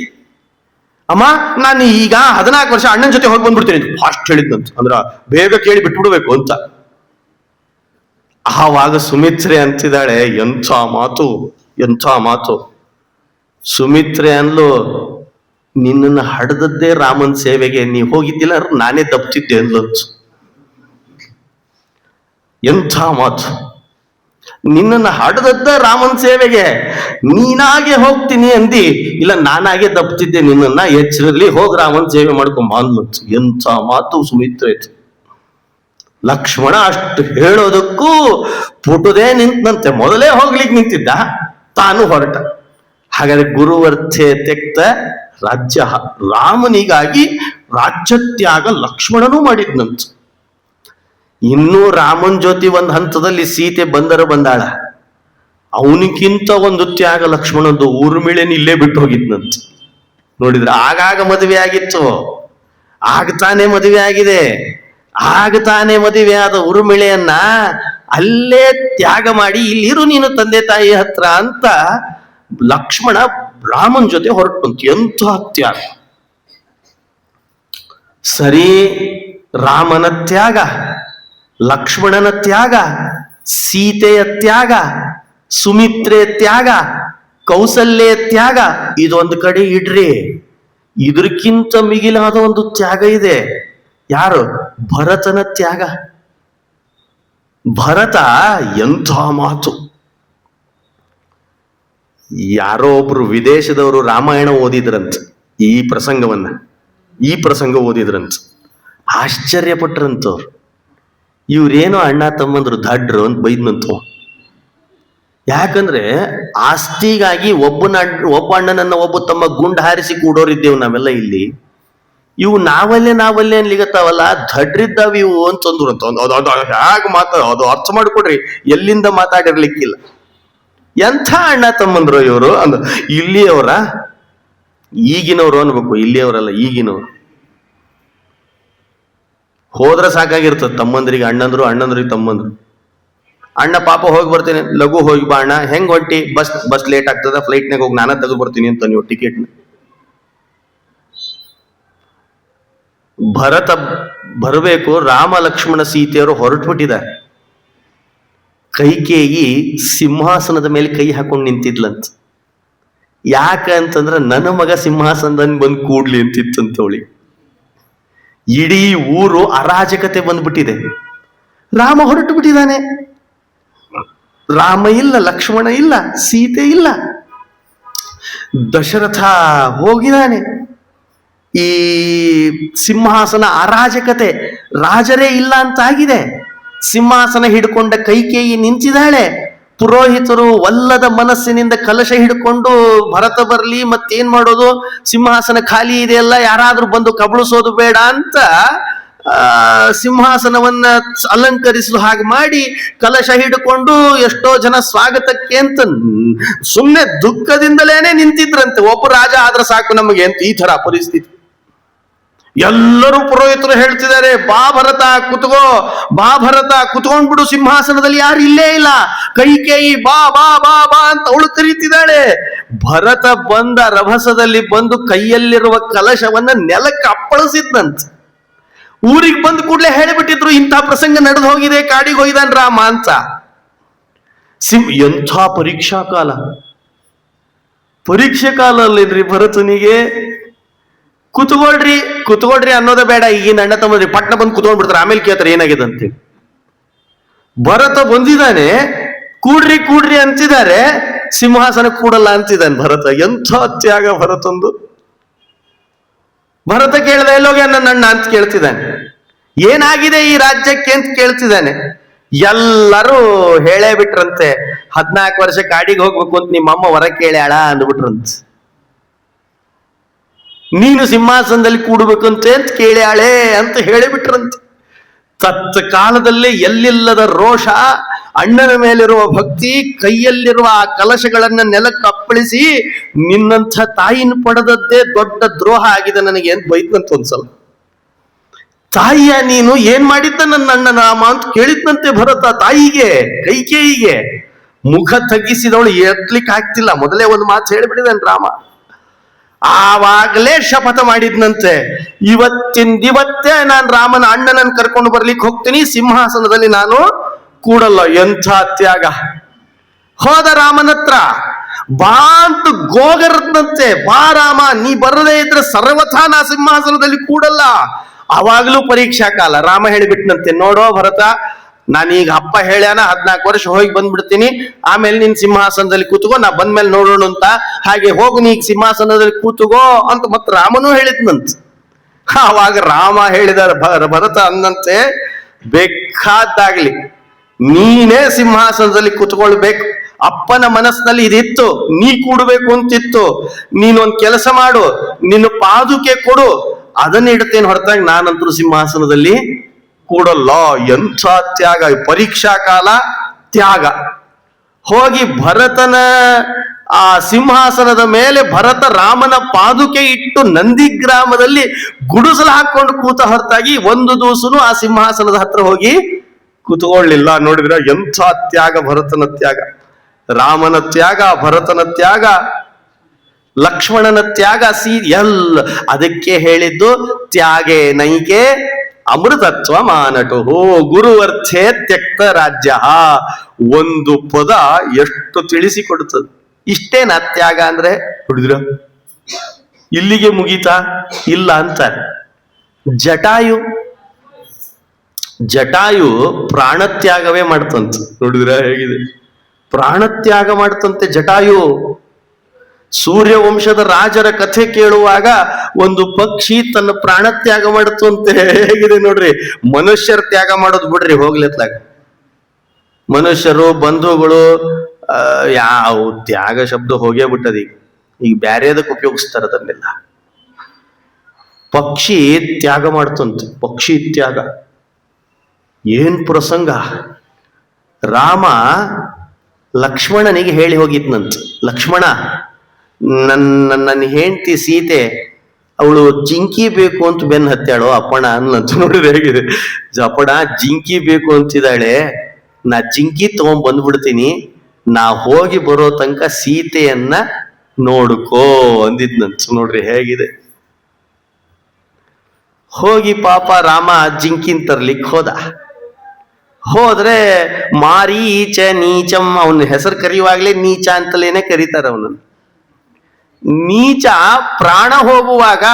Speaker 1: ಅಮ್ಮ ನಾನು ಈಗ 14 ವರ್ಷ ಅಣ್ಣನ ಜೊತೆ ಹೋಗಿ ಬಂದ್ಬಿಡ್ತೀನಿ ಫಾಸ್ಟ್ ಹೇಳಿದ್ನಂತ. ಅಂದ್ರ ಬೇಗ ಕೇಳಿ ಬಿಟ್ಬಿಡ್ಬೇಕು ಅಂತ. ಆವಾಗ ಸುಮಿತ್ರೆ ಅಂತಿದ್ದಾಳೆ, ಎಂಥ ಮಾತು. ಸುಮಿತ್ರೆ ಅನ್ಲು, ನಿನ್ನನ್ನು ಹಡ್ದದ್ದೇ ರಾಮನ್ ಸೇವೆಗೆ, ನೀ ಹೋಗಿದ್ದಿಲ್ಲ ನಾನೇ ದಬ್ತಿದ್ದೆ ಅನ್ಲಂತ. ಎಂಥ ಮಾತು! ನಿನ್ನನ್ನು ಹಡ್ದದ್ದ ರಾಮನ್ ಸೇವೆಗೆ, ನೀನಾಗೆ ಹೋಗ್ತೀನಿ ಅಂದಿ, ಇಲ್ಲ ನಾನಾಗೆ ದಬ್ತಿದ್ದೆ ನಿನ್ನನ್ನ, ಎಚ್ಚರಲ್ಲಿ ಹೋಗ್ ರಾಮನ್ ಸೇವೆ ಮಾಡ್ಕೊಂಬ ಅನ್ಲಂತ. ಎಂಥ ಮಾತು ಸುಮಿತ್ರೆ. ಲಕ್ಷ್ಮಣ ಅಷ್ಟು ಹೇಳೋದಕ್ಕೂ ಪುಟುದೇ ನಿಂತಂತೆ. ಮೊದಲೇ ಹೋಗ್ಲಿಕ್ಕೆ ನಿಂತಿದ್ದ, ತಾನು ಹೊರಟ. ಹಾಗಾದ್ರೆ ಗುರುವರ್ಥೆ ತೆಕ್ತ ರಾಜ್ಯ, ರಾಮನಿಗಾಗಿ ರಾಜ್ಯತ್ಯಾಗ ಲಕ್ಷ್ಮಣನೂ ಮಾಡಿದ್ನಂತ. ಇನ್ನೂ ರಾಮನ್ ಜೊತೆ ಒಂದು ಹಂತದಲ್ಲಿ ಸೀತೆ ಬಂದಾಳ. ಅವನಿಗಿಂತ ಒಂದು ತ್ಯಾಗ ಲಕ್ಷ್ಮಣದ್ದು. ಊರ್ಮಿಳೆನ ಇಲ್ಲೇ ಬಿಟ್ಟು ಹೋಗಿದ್ನಂತ. ನೋಡಿದ್ರೆ ಆಗಾಗ ಮದುವೆ ಆಗಿತ್ತು, ಆಗ್ತಾನೆ ಮದುವೆ ಆಗಿದೆ. ಆಗ್ತಾನೆ ಮದುವೆ ಆದ ಊರ್ಮಿಳೆಯನ್ನ ಅಲ್ಲೇ ತ್ಯಾಗ ಮಾಡಿ, ಇಲ್ಲಿರು ನೀನು ತಂದೆ ತಾಯಿ ಹತ್ರ ಅಂತ ಲಕ್ಷ್ಮಣ ರಾಮನ್ ಜೊತೆ ಹೊರಟಂತ. ಎಂಥ ತ್ಯಾಗ! ಸರಿ, ರಾಮನ ತ್ಯಾಗ, ಲಕ್ಷ್ಮಣನ ತ್ಯಾಗ, ಸೀತೆಯ ತ್ಯಾಗ, ಸುಮಿತ್ರೆ ತ್ಯಾಗ, ಕೌಸಲ್ಯ ತ್ಯಾಗ, ಇದೊಂದು ಕಡೆ ಇಡ್ರಿ. ಇದಕ್ಕಿಂತ ಮಿಗಿಲಾದ ಒಂದು ತ್ಯಾಗ ಇದೆ. ಯಾರು? ಭರತನ ತ್ಯಾಗ. ಭರತ ಎಂಥ ಮಾತು! ಯಾರೋ ಒಬ್ರು ವಿದೇಶದವರು ರಾಮಾಯಣ ಓದಿದ್ರಂತ, ಈ ಪ್ರಸಂಗ ಓದಿದ್ರಂತ. ಆಶ್ಚರ್ಯಪಟ್ರಂತವ್ರು. ಇವ್ರೇನೋ ಅಣ್ಣ ತಮ್ಮಂದ್ರು ದಡ್ರು ಅಂತ ಬೈದ್ನಂತ. ಯಾಕಂದ್ರೆ ಆಸ್ತಿಗಾಗಿ ಒಬ್ಬ ಅಣ್ಣನನ್ನ ಒಬ್ಬ ತಮ್ಮ ಗುಂಡು ಹಾರಿಸಿ ಕೂಡೋರಿದ್ದೇವು ನಾವೆಲ್ಲ ಇಲ್ಲಿ. ಇವು ನಾವಲ್ಲೇ ಅನ್ಲಿಗತ್ತಾವಲ್ಲ, ದಡ್ರಿದ್ದಾವ ಇವು ಅಂತಂದ್ರು ಅಂತ. ಹ್ಯಾಗ ಅದು ಅರ್ಥ ಮಾಡ್ಕೊಡ್ರಿ, ಎಲ್ಲಿಂದ ಮಾತಾಡಿರ್ಲಿಕ್ಕಿಲ್ಲ. ಎಂಥ ಅಣ್ಣ ತಮ್ಮಂದ್ರು ಇವರು ಅಂದ. ಇಲ್ಲಿಯವರ, ಈಗಿನವ್ರು ಅನ್ಬೇಕು, ಇಲ್ಲಿಯವರಲ್ಲ, ಈಗಿನವ್ರು. ಹೋದ್ರ ಸಾಕಾಗಿರ್ತದ ತಮ್ಮಂದ್ರಿಗೆ ಅಣ್ಣಂದ್ರಿಗೆ ತಮ್ಮಂದ್ರು. ಅಣ್ಣ ಪಾಪ ಹೋಗಿ ಬರ್ತೀನಿ, ಲಘು ಹೋಗಿ ಬಾ ಅಣ್ಣ. ಹೆಂಗ್ ಹೊಂಟಿ? ಬಸ್ ಲೇಟ್ ಆಗ್ತದ, ಫ್ಲೈಟ್ನಾಗ ಹೋಗಿ ನಾನ ತೆಗೆದು ಬರ್ತೀನಿ ಅಂತ ನೀವು ಟಿಕೆಟ್ನ. ಭರತ ಬರಬೇಕು, ರಾಮ ಲಕ್ಷ್ಮಣ ಸೀತೆಯವರು ಹೊರಟ್ಬಿಟ್ಟಿದ್ದಾರೆ. ಕೈಕೇಯಿ ಸಿಂಹಾಸನದ ಮೇಲೆ ಕೈ ಹಾಕೊಂಡು ನಿಂತಿದ್ಲಂತ. ಯಾಕಂತಂದ್ರ ನನ್ನ ಮಗ ಸಿಂಹಾಸನದಲ್ಲಿ ಬಂದು ಕೂಡ್ಲಿ ಅಂತಿತ್ತಂತವಳಿ. ಇಡೀ ಊರು ಅರಾಜಕತೆ ಬಂದ್ಬಿಟ್ಟಿದೆ. ರಾಮ ಹೊರಟು ಬಿಟ್ಟಿದ್ದಾನೆ. ರಾಮ ಇಲ್ಲ, ಲಕ್ಷ್ಮಣ ಇಲ್ಲ, ಸೀತೆ ಇಲ್ಲ. ದಶರಥ ಹೋಗಿದ್ದಾನೆ. ಈ ಸಿಂಹಾಸನ ಅರಾಜಕತೆ, ರಾಜರೇ ಇಲ್ಲ ಅಂತಾಗಿದೆ. ಸಿಂಹಾಸನ ಹಿಡ್ಕೊಂಡ ಕೈಕೇಯಿ ನಿಂತಿದ್ದಾಳೆ. ಪುರೋಹಿತರು ಒಲ್ಲದ ಮನಸ್ಸಿನಿಂದ ಕಲಶ ಹಿಡ್ಕೊಂಡು ಭರತ ಬರ್ಲಿ, ಮತ್ತೇನ್ ಮಾಡೋದು, ಸಿಂಹಾಸನ ಖಾಲಿ ಇದೆಯಲ್ಲ, ಯಾರಾದ್ರೂ ಬಂದು ಕಬಳಿಸೋದು ಬೇಡ ಅಂತ ಸಿಂಹಾಸನವನ್ನ ಅಲಂಕರಿಸಲು ಹಾಗೆ ಮಾಡಿ ಕಲಶ ಹಿಡ್ಕೊಂಡು ಎಷ್ಟೋ ಜನ ಸ್ವಾಗತಕ್ಕೆ ಅಂತ ಸುಮ್ಮನೆ ದುಃಖದಿಂದಲೇನೆ ನಿಂತಿದ್ರಂತೆ. ಒಬ್ಬ ರಾಜ ಆದ್ರೆ ಸಾಕು ನಮಗೆ ಅಂತ. ಈ ತರ ಪರಿಸ್ಥಿತಿ. ಎಲ್ಲರೂ ಪುರೋಹಿತರು ಹೇಳ್ತಿದ್ದಾರೆ, ಬಾ ಭರತ ಕುತ್ಕೋ, ಬಾ ಭರತ ಕುತ್ಕೊಂಡ್ಬಿಡು, ಸಿಂಹಾಸನದಲ್ಲಿ ಯಾರು ಇಲ್ಲೇ ಇಲ್ಲ. ಕೈಕೇಯಿ ಬಾ ಬಾ ಬಾ ಬಾ ಅಂತ ಅವಳು ಕರೀತಿದ್ದಾಳೆ. ಭರತ ಬಂದ ರಭಸದಲ್ಲಿ ಬಂದು ಕೈಯಲ್ಲಿರುವ ಕಲಶವನ್ನ ನೆಲಕ್ಕೆ ಅಪ್ಪಳಿಸಿದ್ನಂತ. ಊರಿಗೆ ಬಂದು ಕೂಡಲೇ ಹೇಳಿಬಿಟ್ಟಿದ್ರು, ಇಂಥ ಪ್ರಸಂಗ ನಡೆದು ಹೋಗಿದೆ, ಕಾಡಿಗೆ ಹೋಗಿದಾನ್ ರಾಮ ಅಂತ. ಎಂಥ ಪರೀಕ್ಷಾ ಕಾಲಲ್ಲೇನ್ರಿ ಭರತನಿಗೆ. ಕುತ್ಕೊಳ್ರಿ ಅನ್ನೋದೇ ಬೇಡ. ಈಗಿನ ಅಣ್ಣ ತಮ್ಮದ್ರಿ ಪಟ್ನ ಬಂದು ಕುತ್ಕೊಂಡ್ಬಿಡ್ತಾರೆ, ಆಮೇಲೆ ಕೇಳ್ತಾರೆ ಏನಾಗಿದೆ ಅಂತೇಳಿ. ಭರತ ಬಂದಿದ್ದಾನೆ, ಕೂಡ್ರಿ ಕೂಡ್ರಿ ಅಂತಿದ್ದಾರೆ, ಸಿಂಹಾಸನ ಕೂಡಲ್ಲ ಅಂತಿದ್ದಾನೆ ಭರತ. ಎಂಥ ತ್ಯಾಗ ಭರತಂದು. ಭರತ ಕೇಳಿದ ಎಲ್ಲೋಗೆ ನನ್ನ ಅಣ್ಣ ಅಂತ ಕೇಳ್ತಿದ್ದಾನೆ. ಏನಾಗಿದೆ ಈ ರಾಜ್ಯಕ್ಕೆ ಅಂತ ಕೇಳ್ತಿದ್ದಾನೆ. ಎಲ್ಲರೂ ಹೇಳೇ ಬಿಟ್ರಂತೆ, 14 ವರ್ಷ ಕಾಡಿಗೆ ಹೋಗ್ಬೇಕು ಅಂತ ನಿಮ್ಮಮ್ಮ ಹೊರ ಕೇಳ್ಯಾಳ ಅಂದ್ಬಿಟ್ರಂತ. ನೀನು ಸಿಂಹಾಸನದಲ್ಲಿ ಕೂಡಬೇಕಂತೆ ಅಂತ ಕೇಳ್ಯಾಳೆ ಅಂತ ಹೇಳಿಬಿಟ್ರಂತೆ. ತತ್ಕಾಲದಲ್ಲೇ ಎಲ್ಲಿಲ್ಲದ ರೋಷ, ಅಣ್ಣನ ಮೇಲಿರುವ ಭಕ್ತಿ, ಕೈಯಲ್ಲಿರುವ ಆ ಕಲಶಗಳನ್ನ ನೆಲಕ್ಕೆ ಅಪ್ಪಳಿಸಿ, ನಿನ್ನಂಥ ತಾಯಿನ ಪಡೆದದ್ದೇ ದೊಡ್ಡ ದ್ರೋಹ ಆಗಿದೆ ನನಗೆ ಅಂತ ಬೈದ್ನಂತ ಒಂದ್ಸಲ. ತಾಯಿಯ ನೀನು ಏನ್ ಮಾಡಿದ್ದ ನನ್ನ ಅಣ್ಣ ರಾಮ ಅಂತ ಕೇಳಿದ್ನಂತೆ ಭರತ ತಾಯಿಗೆ, ಕೈಕೇಯಿಗೆ. ಮುಖ ತಗ್ಗಿಸಿದವಳು ಎತ್ಲಿಕ್ಕೆ ಆಗ್ತಿಲ್ಲ, ಮೊದಲೇ ಒಂದು ಮಾತು ಹೇಳಿಬಿಟ್ಟಿದ್ದಾನೆ ರಾಮ. ಆವಾಗಲೇ ಶಪಥ ಮಾಡಿದ್ನಂತೆ, ಇವತ್ತೇ ನಾನು ರಾಮನ ಅಣ್ಣನನ್ನು ಕರ್ಕೊಂಡು ಬರ್ಲಿಕ್ಕೆ ಹೋಗ್ತೀನಿ, ಸಿಂಹಾಸನದಲ್ಲಿ ನಾನು ಕೂಡಲ್ಲ. ಎಂಥ ತ್ಯಾಗ. ಹೋದ ರಾಮನ ಹತ್ರ, ಬಾ ಅಂತ ಗೋಗರದ್ನಂತೆ, ಬಾ ರಾಮ, ನೀ ಬರದೇ ಇದ್ರೆ ಸರ್ವಥಾ ನಾ ಸಿಂಹಾಸನದಲ್ಲಿ ಕೂಡಲ್ಲ. ಅವಾಗ್ಲೂ ಪರೀಕ್ಷಾ ಕಾಲ. ರಾಮ ಹೇಳಿಬಿಟ್ನಂತೆ, ನೋಡೋ ಭರತ, ನಾನೀಗ ಅಪ್ಪ ಹೇಳ್ಯಾನ 14 ವರ್ಷ ಹೋಗಿ ಬಂದ್ಬಿಡ್ತೀನಿ, ಆಮೇಲೆ ನೀನ್ ಸಿಂಹಾಸನದಲ್ಲಿ ಕೂತ್ಕೋ, ನಾ ಬಂದ್ಮೇಲೆ ನೋಡೋಣ ಅಂತ. ಹಾಗೆ ಹೋಗು, ನೀ ಸಿಂಹಾಸನದಲ್ಲಿ ಕೂತ್ಕೋ ಅಂತ ಮತ್ತೆ ರಾಮನೂ ಹೇಳಿದ್ನಂತ. ಆವಾಗ ರಾಮ ಹೇಳಿದ ಭರತ ಅನ್ನಂತೆ, ಬೇಕಾದ್ದಾಗ್ಲಿ, ನೀನೇ ಸಿಂಹಾಸನದಲ್ಲಿ ಕೂತ್ಕೊಳ್ಬೇಕು. ಅಪ್ಪನ ಮನಸ್ಸಿನಲ್ಲಿ ಇದಿತ್ತು, ನೀ ಕೂಡಬೇಕು ಅಂತಿತ್ತು. ನೀನೊಂದ್ ಕೆಲಸ ಮಾಡು, ನಿನ್ನ ಪಾದುಕೆ ಕೊಡು, ಅದನ್ನ ಇಡ್ತೇನೆ ಹೊರತಾಗಿ ನಾನಂತರೂ ಸಿಂಹಾಸನದಲ್ಲಿ ಕೂಡಲ್ಲ. ಎಂಥ ತ್ಯಾಗ. ಪರೀಕ್ಷಾ ಕಾಲ, ತ್ಯಾಗ. ಹೋಗಿ ಭರತನ ಆ ಸಿಂಹಾಸನದ ಮೇಲೆ ಭರತ ರಾಮನ ಪಾದುಕೆ ಇಟ್ಟು ನಂದಿಗ್ರಾಮದಲ್ಲಿ ಗುಡಿಸಲು ಹಾಕೊಂಡು ಕೂತ ಹೊರತಾಗಿ ಒಂದು ದಿವಸನು ಆ ಸಿಂಹಾಸನದ ಹತ್ರ ಹೋಗಿ ಕೂತ್ಕೊಳ್ಳಿಲ್ಲ. ನೋಡಿದ್ರ ಎಂಥ ತ್ಯಾಗ, ಭರತನ ತ್ಯಾಗ. ರಾಮನ ತ್ಯಾಗ, ಭರತನ ತ್ಯಾಗ, ಲಕ್ಷ್ಮಣನ ತ್ಯಾಗ, ಅದಕ್ಕೆ ಹೇಳಿದ್ದು ತ್ಯಾಗೇ ನೈಕೆ ಅಮೃತತ್ವ ಮಾನಟು ಗುರುವರ್ಥೇ ತ್ಯಕ್ತ ರಾಜ್ಯ. ಒಂದು ಪದ ಎಷ್ಟು ತಿಳಿಸಿಕೊಡುತ್ತದೆ. ಇಷ್ಟೇನ ತ್ಯಾಗ ಅಂದ್ರೆ? ಹುಡುಗ್ರ ಇಲ್ಲಿಗೆ ಮುಗೀತಾ? ಇಲ್ಲ ಅಂತಾರೆ. ಜಟಾಯು ಪ್ರಾಣತ್ಯಾಗವೇ ಮಾಡ್ತಂತ. ನೋಡಿದ್ರ ಹೇಗಿದೆ? ಪ್ರಾಣತ್ಯಾಗ ಮಾಡ್ತಂತೆ ಜಟಾಯು. ಸೂರ್ಯವಂಶದ ರಾಜರ ಕಥೆ ಕೇಳುವಾಗ ಒಂದು ಪಕ್ಷಿ ತನ್ನ ಪ್ರಾಣತ್ಯಾಗ ಮಾಡುತ್ತಂತೆ. ಹೇಗಿದೆ ನೋಡ್ರಿ. ಮನುಷ್ಯರ ತ್ಯಾಗ ಮಾಡೋದು ಬಿಡ್ರಿ ಹೋಗ್ಲಿತ್ಲಾಗ. ಮನುಷ್ಯರು, ಬಂಧುಗಳು, ಯಾವ ತ್ಯಾಗ ಶಬ್ದ ಹೋಗೇ ಬಿಟ್ಟದ. ಈಗ ಬ್ಯಾರೇದಕ್ಕೆ ಉಪಯೋಗಿಸ್ತಾರ ಅದನ್ನೆಲ್ಲ. ಪಕ್ಷಿ ತ್ಯಾಗ ಮಾಡ್ತಂತೆ. ಪಕ್ಷಿ ತ್ಯಾಗ ಏನ್ ಪ್ರಸಂಗ. ರಾಮ ಲಕ್ಷ್ಮಣನಿಗೆ ಹೇಳಿ ಹೋಗಿದ್ನಂತ, ಲಕ್ಷ್ಮಣ, ನನ್ನ ಹೆಂಡತಿ ಸೀತೆ ಅವಳು ಜಿಂಕಿ ಬೇಕು ಅಂತ ಬೆನ್ನ ಹತ್ತಾಳೋ ಅಪ್ಪಣ ಅನ್ನಂತ. ನೋಡಿದ್ರೆ ಹೇಗಿದೆ. ಅಪ್ಪಣ ಜಿಂಕಿ ಬೇಕು ಅಂತಿದ್ದಾಳೆ, ನಾ ಜಿಂಕಿ ತಗೊಂಡ್ ಬಂದ್ಬಿಡ್ತೀನಿ, ನಾ ಹೋಗಿ ಬರೋ ತನಕ ಸೀತೆಯನ್ನ ನೋಡ್ಕೋ ಅಂದಿದ್ನಂತ. ನೋಡ್ರಿ ಹೇಗಿದೆ. ಹೋಗಿ ಪಾಪ ರಾಮ ಜಿಂಕಿನ್ ತರ್ಲಿಕ್ಕೆ ಹೋದ್ರೆ ಮಾರೀಚ ನೀಚಂ, ಅವನ ಹೆಸರು ಕರೆಯುವಾಗ್ಲೇ ನೀಚ ಅಂತಲೇನೆ ಕರೀತಾರ ಅವನನ್ನು. ನೀಚ ಪ್ರಾಣ ಹೋಗುವಾಗ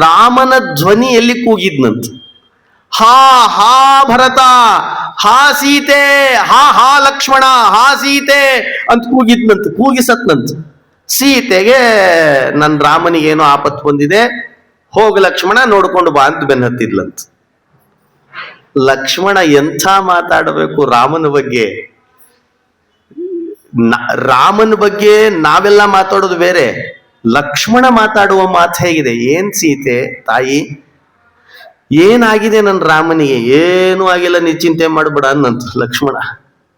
Speaker 1: ರಾಮನ ಧ್ವನಿಯಲ್ಲಿ ಕೂಗಿದ್ನಂತ. ಹಾ ಹಾ ಭರತ, ಹಾ ಸೀತೆ, ಹಾ ಹಾ ಲಕ್ಷ್ಮಣ, ಹಾ ಸೀತೆ ಅಂತ ಕೂಗಿದ್ನಂತ. ಕೂಗಿಸತ್ನಂತ. ಸೀತೆಗೆ ನನ್ನ ರಾಮನಿಗೆ ಏನೋ ಆಪತ್ತು ಬಂದಿದೆ, ಹೋಗ ಲಕ್ಷ್ಮಣ ನೋಡ್ಕೊಂಡು ಬಾ ಅಂತ ಬೆನ್ನ ಹತ್ತಿದ್ಲಂತ. ಲಕ್ಷ್ಮಣ ಎಂಥ ಮಾತಾಡಬೇಕು ರಾಮನ ಬಗ್ಗೆ. ರಾಮನ ಬಗ್ಗೆ ನಾವೆಲ್ಲ ಮಾತಾಡೋದು ಬೇರೆ, ಲಕ್ಷ್ಮಣ ಮಾತಾಡುವ ಮಾತು ಹೇಗಿದೆ. ಏನ್ ಸೀತೆ ತಾಯಿ, ಏನಾಗಿದೆ ನನ್ನ ರಾಮನಿಗೆ? ಏನೂ ಆಗಿಲ್ಲ, ನೀ ಚಿಂತೆ ಮಾಡ್ಬೇಡ ಅನ್ನಂತ ಲಕ್ಷ್ಮಣ.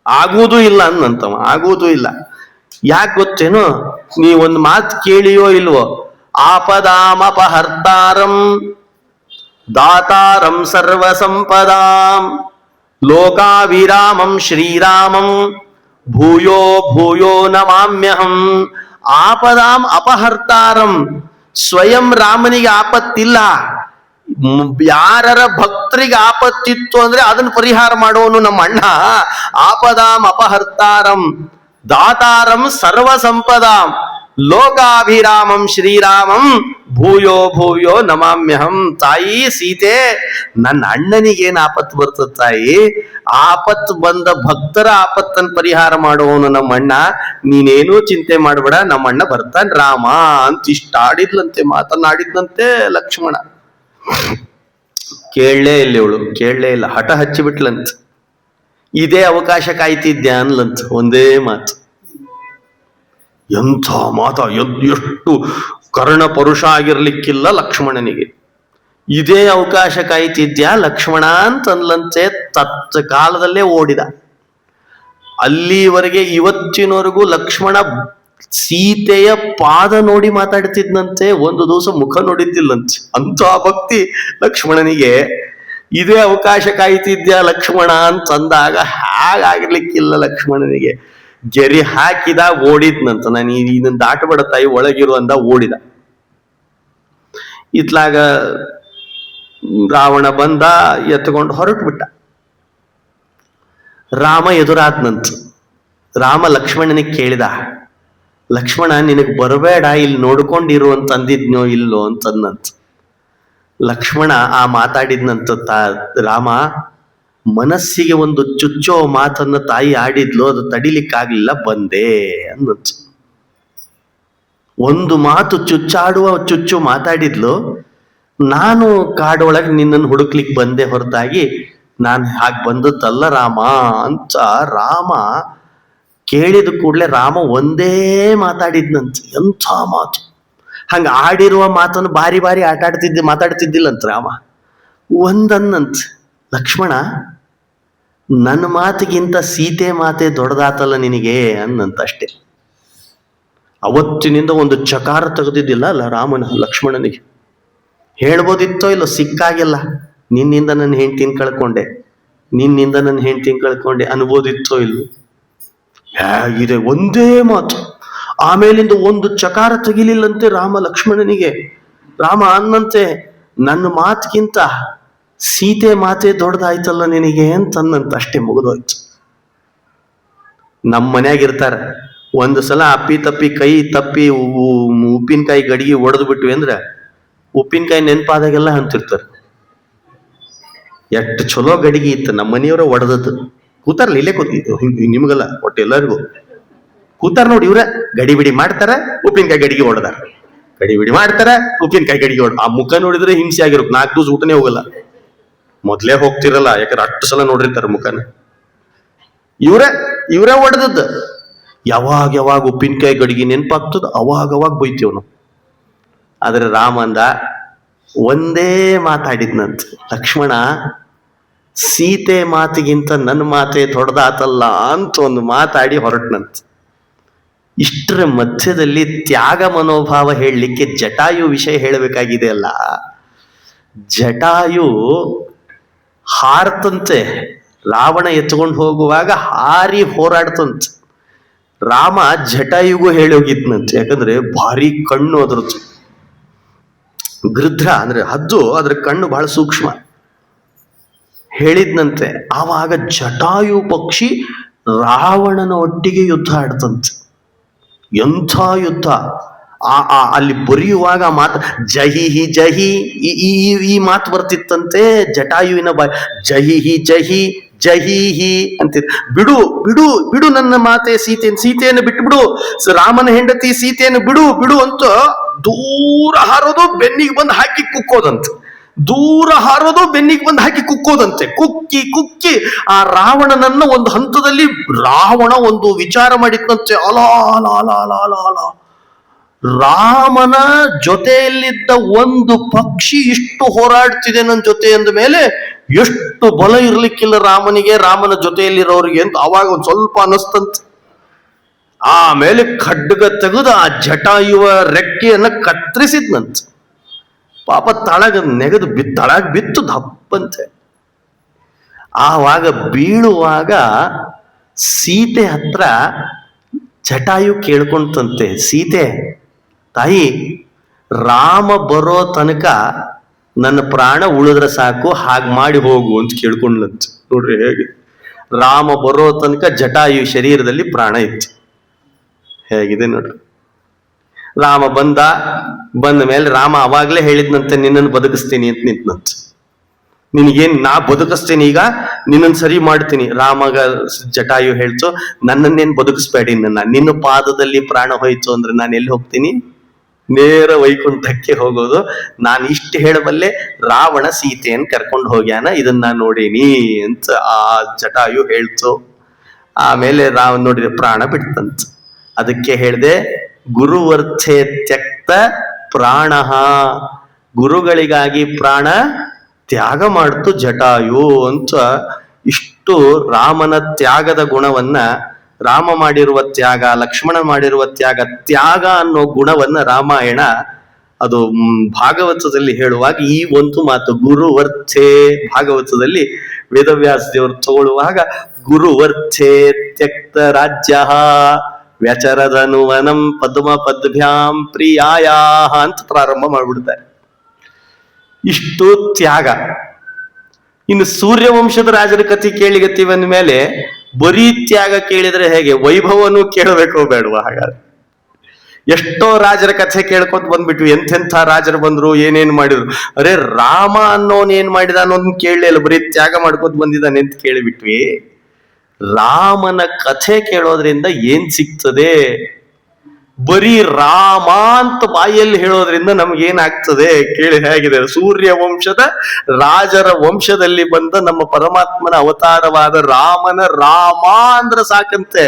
Speaker 1: ಆಗುವುದೂ ಇಲ್ಲ ಅನ್ನಂತವ, ಆಗುವುದೂ ಇಲ್ಲ. ಯಾಕೆ ಗೊತ್ತೇನು? ನೀ ಒಂದು ಮಾತು ಕೇಳಿಯೋ ಇಲ್ವೋ, ಆಪದಾಮಪಹರ್ತಾರಂ ದಾತಾರಂ ಸರ್ವ ಸಂಪದಾಂ ಲೋಕಾವಿರಾಮಂ ಶ್ರೀರಾಮಂ ಭೂಯೋ ಭೂಯೋ ನಮಾಮ್ಯಹಂ. ಆಪದಾಂ ಅಪಹರ್ತಾರಂ, ಸ್ವಯಂ ರಾಮನಿಗೆ ಆಪತ್ತಿಲ್ಲ, ಯಾರರ ಭಕ್ತರಿಗೆ ಆಪತ್ತಿತ್ತು ಅಂದ್ರೆ ಅದನ್ನು ಪರಿಹಾರ ಮಾಡುವನು ನಮ್ಮ ಅಣ್ಣ. ಆಪದಾಂ ಅಪಹರ್ತಾರಂ ದಾತಾರಂ ಸರ್ವ ಸಂಪದಾಂ, ಲೋಕಾಭಿರಾಮಂ ಶ್ರೀರಾಮಂ ಭೂಯೋ ಭೂಯೋ ನಮಾಮ್ಯಹಂ. ತಾಯಿ ಸೀತೆ, ನನ್ನ ಅಣ್ಣನಿಗೇನ್ ಆಪತ್ತು ಬರ್ತದ ತಾಯಿ? ಆಪತ್ತು ಬಂದ ಭಕ್ತರ ಆಪತ್ತನ್ನು ಪರಿಹಾರ ಮಾಡುವವನು ನಮ್ಮ ಅಣ್ಣ, ನೀನೇನೂ ಚಿಂತೆ ಮಾಡಬೇಡ, ನಮ್ಮ ಅಣ್ಣ ಬರ್ತಾನೆ ರಾಮ ಅಂತ ಇಷ್ಟ ಆಡಿದ್ಲಂತೆ, ಮಾತನಾಡಿದ್ಲಂತೆ ಲಕ್ಷ್ಮಣ. ಕೇಳಲೇ ಇಲ್ಲ ಇವಳು, ಕೇಳಲೇ ಇಲ್ಲ, ಹಠ ಹಚ್ಚಿಬಿಟ್ಲಂತ. ಇದೇ ಅವಕಾಶ ಕಾಯ್ತಿದ್ಯಾ ಅನ್ಲಂತ, ಒಂದೇ ಮಾತು. ಎಂಥ ಮಾತ, ಎಷ್ಟು ಕರ್ಣ ಪರುಷ ಆಗಿರ್ಲಿಕ್ಕಿಲ್ಲ ಲಕ್ಷ್ಮಣನಿಗೆ. ಇದೇ ಅವಕಾಶ ಕಾಯ್ತಿದ್ಯಾ ಲಕ್ಷ್ಮಣ ಅಂತನ್ಲಂತೆ. ಕಾಲದಲ್ಲೇ ಓಡಿದ. ಅಲ್ಲಿವರೆಗೆ ಇವತ್ತಿನವರೆಗೂ ಲಕ್ಷ್ಮಣ ಸೀತೆಯ ಪಾದ ನೋಡಿ ಮಾತಾಡ್ತಿದ್ನಂತೆ, ಒಂದು ದಿವಸ ಮುಖ ನೋಡಿದ್ದಿಲ್ಲಂತೆ. ಅಂತ ಭಕ್ತಿ ಲಕ್ಷ್ಮಣನಿಗೆ. ಇದೇ ಅವಕಾಶ ಕಾಯ್ತಿದ್ಯಾ ಲಕ್ಷ್ಮಣ ಅಂತಂದಾಗ ಹಾಗಾಗಿರ್ಲಿಕ್ಕಿಲ್ಲ ಲಕ್ಷ್ಮಣನಿಗೆ. ಗೆರಿ ಹಾಕಿದ, ಓಡಿದ್ನಂತ. ನಾನು ಇದನ್ನ ದಾಟಬೇಡ ತಾಯಿ, ಒಳಗಿರು ಅಂದ, ಓಡಿದ. ಇತ್ಲಾಗ ರಾವಣ ಬಂದ, ಎತ್ಕೊಂಡು ಹೊರಟು ಬಿಟ್ಟ. ರಾಮ ಎದುರಾದ್ನಂತ. ರಾಮ ಲಕ್ಷ್ಮಣನಿಗೆ ಕೇಳಿದ, ಲಕ್ಷ್ಮಣ ನಿನಗೆ ಬರಬೇಡ, ಇಲ್ಲಿ ನೋಡ್ಕೊಂಡಿರು ಅಂತ ಅಂದಿದ್ನೋ ಇಲ್ಲೋ ಅಂತಂದಂತ. ಲಕ್ಷ್ಮಣ ಆ ಮಾತಾಡಿದ್ನಂತ. ರಾಮ, ಮನಸ್ಸಿಗೆ ಒಂದು ಚುಚ್ಚೋ ಮಾತನ್ನ ತಾಯಿ ಆಡಿದ್ಲು, ಅದು ತಡಿಲಿಕ್ಕಾಗ್ಲಿಲ್ಲ, ಬಂದೆ ಅನ್ನಂತ. ಒಂದು ಮಾತು ಚುಚ್ಚಾಡುವ ಚುಚ್ಚು ಮಾತಾಡಿದ್ಲು, ನಾನು ಕಾಡೊಳಗೆ ನಿನ್ನನ್ನು ಹುಡುಕ್ಲಿಕ್ಕೆ ಬಂದೆ ಹೊರತಾಗಿ ನಾನು ಹಾಗೆ ಬಂದದ್ದಲ್ಲ ರಾಮ ಅಂತ ರಾಮ ಕೇಳಿದ ಕೂಡಲೇ ರಾಮ ಒಂದೇ ಮಾತಾಡಿದ್ನಂತ. ಎಂಥ ಮಾತು! ಹಂಗ ಆಡಿರುವ ಮಾತನ್ನು ಬಾರಿ ಬಾರಿ ಮಾತಾಡ್ತಿದ್ದಿಲ್ಲಂತ ರಾಮ. ಒಂದನ್ನಂತ, ಲಕ್ಷ್ಮಣ ನನ್ನ ಮಾತಿಗಿಂತ ಸೀತೆ ಮಾತೆ ದೊಡ್ಡದಾತಲ್ಲ ನಿನಗೆ ಅನ್ನಂತ ಅಷ್ಟೇ. ಅವತ್ತಿನಿಂದ ಒಂದು ಚಕಾರ ತೆಗೆದಿದ್ದಿಲ್ಲ ಅಲ್ಲ ಲಕ್ಷ್ಮಣನಿಗೆ. ಹೇಳ್ಬೋದಿತ್ತೋ ಇಲ್ಲೋ, ಸಿಕ್ಕಾಗಿಲ್ಲ, ನಿನ್ನಿಂದ ನನ್ನ ಹೆಂಡ್ತಿನ ಕಳ್ಕೊಂಡೆ, ನಿನ್ನಿಂದ ನನ್ನ ಹೆಂಡ್ತಿನ ಕಳ್ಕೊಂಡೆ ಅನ್ಬೋದಿತ್ತೋ ಇಲ್ಲೋ. ಹೇಗಿದೆ ಒಂದೇ ಮಾತು. ಆಮೇಲಿಂದ ಒಂದು ಚಕಾರ ತೆಗಿಲಿಲ್ಲಂತೆ ರಾಮ ಲಕ್ಷ್ಮಣನಿಗೆ. ರಾಮ ಅನ್ನಂತೆ, ನನ್ನ ಮಾತಿಗಿಂತ ಸೀತೆ ಮಾತೆ ದೊಡ್ಡದಾಯ್ತಲ್ಲ ನಿನಗೆ ಅಂತಂದಂತ. ಅಷ್ಟೇ, ಮುಗಿದೋಯ್ತು. ನಮ್ಮ ಮನ್ಯಾಗಿರ್ತಾರ, ಒಂದು ಸಲ ಅಪ್ಪಿ ತಪ್ಪಿ ಕೈ ತಪ್ಪಿ ಉಪ್ಪಿನಕಾಯಿ ಗಡಿಗೆ ಒಡೆದು ಬಿಟ್ವಿ ಅಂದ್ರೆ ಉಪ್ಪಿನಕಾಯಿ ನೆನಪಾದಾಗೆಲ್ಲ ಅಂತಿರ್ತಾರೆ, ಎಷ್ಟು ಚಲೋ ಗಡಿಗೆ ಇತ್ತು ನಮ್ಮ ಮನೆಯವರ ಒಡೆದದ್ದು. ಕೂತಾರಲ್ಲ, ಇಲ್ಲೇ ಕೂತಿದ್ದು ನಿಮ್ಗಲ್ಲ, ಒಟ್ಟು ಎಲ್ಲರಿಗೂ ಕೂತಾರ ನೋಡಿ. ಇವ್ರ ಗಡಿ ಬಿಡಿ ಮಾಡ್ತಾರ, ಉಪ್ಪಿನಕಾಯಿ ಗಡಿಗೆ ಹೊಡೆದಾರ, ಗಡಿ ಬಿಡಿ ಮಾಡ್ತಾರ, ಉಪ್ಪಿನಕಾಯಿ ಗಡಿಗೆ ಹೊಡೆದ. ಆ ಮುಖ ನೋಡಿದ್ರೆ ಹಿಂಸೆ ಆಗಿರುತ್ತೆ, 4 ದಿವಸ ಊಟನೇ ಹೋಗಲ್ಲ. ಮೊದ್ಲೇ ಹೋಗ್ತಿರಲ್ಲ, ಯಾಕಂದ್ರೆ 8 ಸಲ ನೋಡಿರ್ತಾರ ಮುಖನ. ಇವರೇ ಹೊಡೆದದ್ದು. ಯಾವಾಗ ಉಪ್ಪಿನಕಾಯಿ ಗಡಿಗೆ ನೆನಪಾಗ್ತದ, ಅವಾಗ ಬೈತೀವ್ ನಾವು. ಆದ್ರೆ ರಾಮ ಅಂದ, ಒಂದೇ ಮಾತಾಡಿದ್ನಂತ, ಲಕ್ಷ್ಮಣ ಸೀತೆ ಮಾತಿಗಿಂತ ನನ್ನ ಮಾತೆ ದೊಡ್ಡದಾತಲ್ಲ ಅಂತ ಒಂದು ಮಾತಾಡಿ ಹೊರಟ್ನಂತ. ಇಷ್ಟರ ಮಧ್ಯದಲ್ಲಿ ತ್ಯಾಗ ಮನೋಭಾವ ಹೇಳಲಿಕ್ಕೆ ಜಟಾಯು ವಿಷಯ ಹೇಳಬೇಕಾಗಿದೆ ಅಲ್ಲ. ಜಟಾಯು ಹಾರ್ತಂತೆ, ರಾವಣ ಎತ್ಕೊಂಡು ಹೋಗುವಾಗ ಹಾರಿ ಹೋರಾಡ್ತಂತೆ. ರಾಮ ಜಟಾಯುಗೂ ಹೇಳಿ ಹೋಗಿದ್ನಂತೆ, ಯಾಕಂದ್ರೆ ಭಾರಿ ಕಣ್ಣು ಅದ್ರದ್ದು. ಗೃಧ್ರ ಅಂದ್ರೆ ಹದ್ದು, ಅದ್ರ ಕಣ್ಣು ಬಹಳ ಸೂಕ್ಷ್ಮ. ಹೇಳಿದ್ನಂತೆ, ಆವಾಗ ಜಟಾಯು ಪಕ್ಷಿ ರಾವಣನ ಒಟ್ಟಿಗೆ ಯುದ್ಧ ಆಡ್ತಂತೆ. ಎಂಥ ಯುದ್ಧ! ಅಲ್ಲಿ ಬರೆಯುವಾಗ ಮಾತು ಜಹಿ ಜಹಿ ಈ ಮಾತು ಬರ್ತಿತ್ತಂತೆ ಜಟಾಯುವಿನ ಬಾಯಿ. ಜಹಿ ಜಹಿ ಜಹಿ ಅಂತಿದ್. ಬಿಡು ಬಿಡು ಬಿಡು ನನ್ನ ಮಾತೆ ಸೀತೆಯನ್ನು ಬಿಟ್ಟು ಬಿಡು, ರಾಮನ ಹೆಂಡತಿ ಸೀತೆಯನ್ನು ಬಿಡು ಬಿಡು ಅಂತ ದೂರ ಹಾರೋದು, ಬೆನ್ನಿಗೆ ಬಂದು ಹಾಕಿ ಕುಕ್ಕೋದಂತೆ. ದೂರ ಹಾರೋದು, ಬೆನ್ನಿಗೆ ಬಂದು ಹಾಕಿ ಕುಕ್ಕೋದಂತೆ. ಕುಕ್ಕಿ ಕುಕ್ಕಿ ಆ ರಾವಣನನ್ನ ಒಂದು ಹಂತದಲ್ಲಿ ರಾವಣ ಒಂದು ವಿಚಾರ ಮಾಡಿದ್ದಂತೆ, ಅಲ ರಾಮನ ಜೊತೆಯಲ್ಲಿದ್ದ ಒಂದು ಪಕ್ಷಿ ಇಷ್ಟು ಹೋರಾಡ್ತಿದೆ ನನ್ನ ಜೊತೆ ಅಂದ ಮೇಲೆ ಎಷ್ಟು ಬಲ ಇರ್ಲಿಕ್ಕಿಲ್ಲ ರಾಮನಿಗೆ, ರಾಮನ ಜೊತೆಯಲ್ಲಿರೋರಿಗೆ ಅಂತ ಅವಾಗ ಒಂದ್ ಸ್ವಲ್ಪ ಅನಿಸ್ತಂತೆ. ಆಮೇಲೆ ಖಡ್ಗ ತೆಗೆದು ಆ ಜಟಾಯುವ ರೆಕ್ಕೆಯನ್ನ ಕತ್ತರಿಸಿದ್ನಂತ. ಪಾಪ ನೆಗೆದು ತಳಗ ಬಿತ್ತು ದಪ್ಪಂತೆ. ಆವಾಗ ಬೀಳುವಾಗ ಸೀತೆ ಹತ್ರ ಜಟಾಯು ಕೇಳ್ಕೊಂತಂತೆ, ಸೀತೆ ತಾಯಿ, ರಾಮ ಬರೋ ತನಕ ನನ್ನ ಪ್ರಾಣ ಉಳಿದ್ರೆ ಸಾಕು, ಹಾಗೆ ಮಾಡಿ ಹೋಗು ಅಂತ ಕೇಳ್ಕೊಂಡ್ಲಂತ. ನೋಡ್ರಿ ಹೇಗೆ ರಾಮ ಬರೋ ತನಕ ಜಟಾಯು ಶರೀರದಲ್ಲಿ ಪ್ರಾಣ ಇತ್ತು. ಹೇಗಿದೆ ನೋಡ್ರಿ. ರಾಮ ಬಂದ ಮೇಲೆ ರಾಮ ಅವಾಗ್ಲೇ ಹೇಳಿದ್ನಂತೆ ನಿನ್ನನ್ನು ಬದುಕಿಸ್ತೀನಿ ಅಂತ ನಿಂತಂತೆ. ನಿನಗೇನ್ ನಾ ಬದುಕಿಸ್ತೀನಿ, ಈಗ ನಿನ್ನನ್ನು ಸರಿ ಮಾಡ್ತೀನಿ. ರಾಮಗ ಜಟಾಯು ಹೇಳ್ತು, ನನ್ನನ್ನೇನ್ ಬದುಕಿಸ್ಬೇಡಿ, ನಿನ್ನ ಪಾದದಲ್ಲಿ ಪ್ರಾಣ ಹೋಯ್ತು ಅಂದ್ರೆ ನಾನು ಎಲ್ಲಿ ಹೋಗ್ತೀನಿ? ನೇರ ವೈಕುಂಠಕ್ಕೆ ಹೋಗೋದು. ನಾನು ಇಷ್ಟು ಹೇಳಬಲ್ಲೆ, ರಾವಣ ಸೀತೆಯನ್ನು ಕರ್ಕೊಂಡು ಹೋಗ್ಯಾನ, ಇದನ್ನ ನೋಡೀನಿ ಅಂತ ಆ ಜಟಾಯು ಹೇಳ್ತು. ಆಮೇಲೆ ರಾವಣ ನೋಡಿದ್ರೆ ಪ್ರಾಣ ಬಿಡ್ತಂತ. ಅದಕ್ಕೆ ಹೇಳ್ದೆ, ಗುರುವರ್ಥೆ ತ್ಯಕ್ತ ಪ್ರಾಣ, ಗುರುಗಳಿಗಾಗಿ ಪ್ರಾಣ ತ್ಯಾಗ ಮಾಡ್ತು ಜಟಾಯು ಅಂತ. ಇಷ್ಟು ರಾಮನ ತ್ಯಾಗದ ಗುಣವನ್ನ, ರಾಮ ಮಾಡಿರುವ ತ್ಯಾಗ, ಲಕ್ಷ್ಮಣ ಮಾಡಿರುವ ತ್ಯಾಗ ಅನ್ನೋ ಗುಣವನ್ನ ರಾಮಾಯಣ ಅದು ಭಾಗವತದಲ್ಲಿ ಹೇಳುವಾಗ ಈ ಒಂದು ಮಾತು ಗುರುವರ್ಥೆ, ಭಾಗವತದಲ್ಲಿ ವೇದವ್ಯಾಸ ದೇವರು ತಗೊಳ್ಳುವಾಗ ಗುರುವರ್ಥೆ ತ್ಯಕ್ತ ರಾಜ್ಯ ವ್ಯಚರದನುವನಂ ಪದ್ಮ ಪದ್ಭ್ಯಾಂ ಪ್ರಿಯಾಯ ಅಂತ ಪ್ರಾರಂಭ ಮಾಡ್ಬಿಡ್ತಾರೆ. ಇಷ್ಟು ತ್ಯಾಗ. ಇನ್ನು ಸೂರ್ಯವಂಶದ ರಾಜರ ಕಥೆ ಕೇಳಿಗತ್ತೀವಿ ಅಂದ ಮೇಲೆ ಬರೀ ತ್ಯಾಗ ಕೇಳಿದ್ರೆ ಹೇಗೆ? ವೈಭವನು ಕೇಳಬೇಕೋ ಬೇಡವಾ? ಹಾಗಾದ್ರೆ ಎಷ್ಟೋ ರಾಜರ ಕಥೆ ಕೇಳ್ಕೊತ ಬಂದ್ಬಿಟ್ವಿ, ಎಂತೆಂಥ ರಾಜರು ಬಂದ್ರು, ಏನೇನ್ ಮಾಡಿದ್ರು. ಅರೆ ರಾಮ ಅನ್ನೋನ್ ಏನ್ ಮಾಡಿದ ಅನ್ನೋದನ್ನ ಕೇಳಲೇ ಇಲ್ಲ, ಬರೀ ತ್ಯಾಗ ಮಾಡ್ಕೊತ ಬಂದಿದ್ದಾನೆ ಅಂತ ಕೇಳಿಬಿಟ್ವಿ. ರಾಮನ ಕಥೆ ಕೇಳೋದ್ರಿಂದ ಏನ್ ಸಿಗ್ತದೆ? ಬರೀ ರಾಮ ಅಂತ ಬಾಯಲ್ಲಿ ಹೇಳೋದ್ರಿಂದ ನಮ್ಗೇನಾಗ್ತದೆ ಕೇಳಿ ಹೇಗಿದೆ? ಸೂರ್ಯ ವಂಶದ ರಾಜರ ವಂಶದಲ್ಲಿ ಬಂದ ನಮ್ಮ ಪರಮಾತ್ಮನ ಅವತಾರವಾದ ರಾಮನ ರಾಮ ಅಂದ್ರೆ ಸಾಕಂತೆ.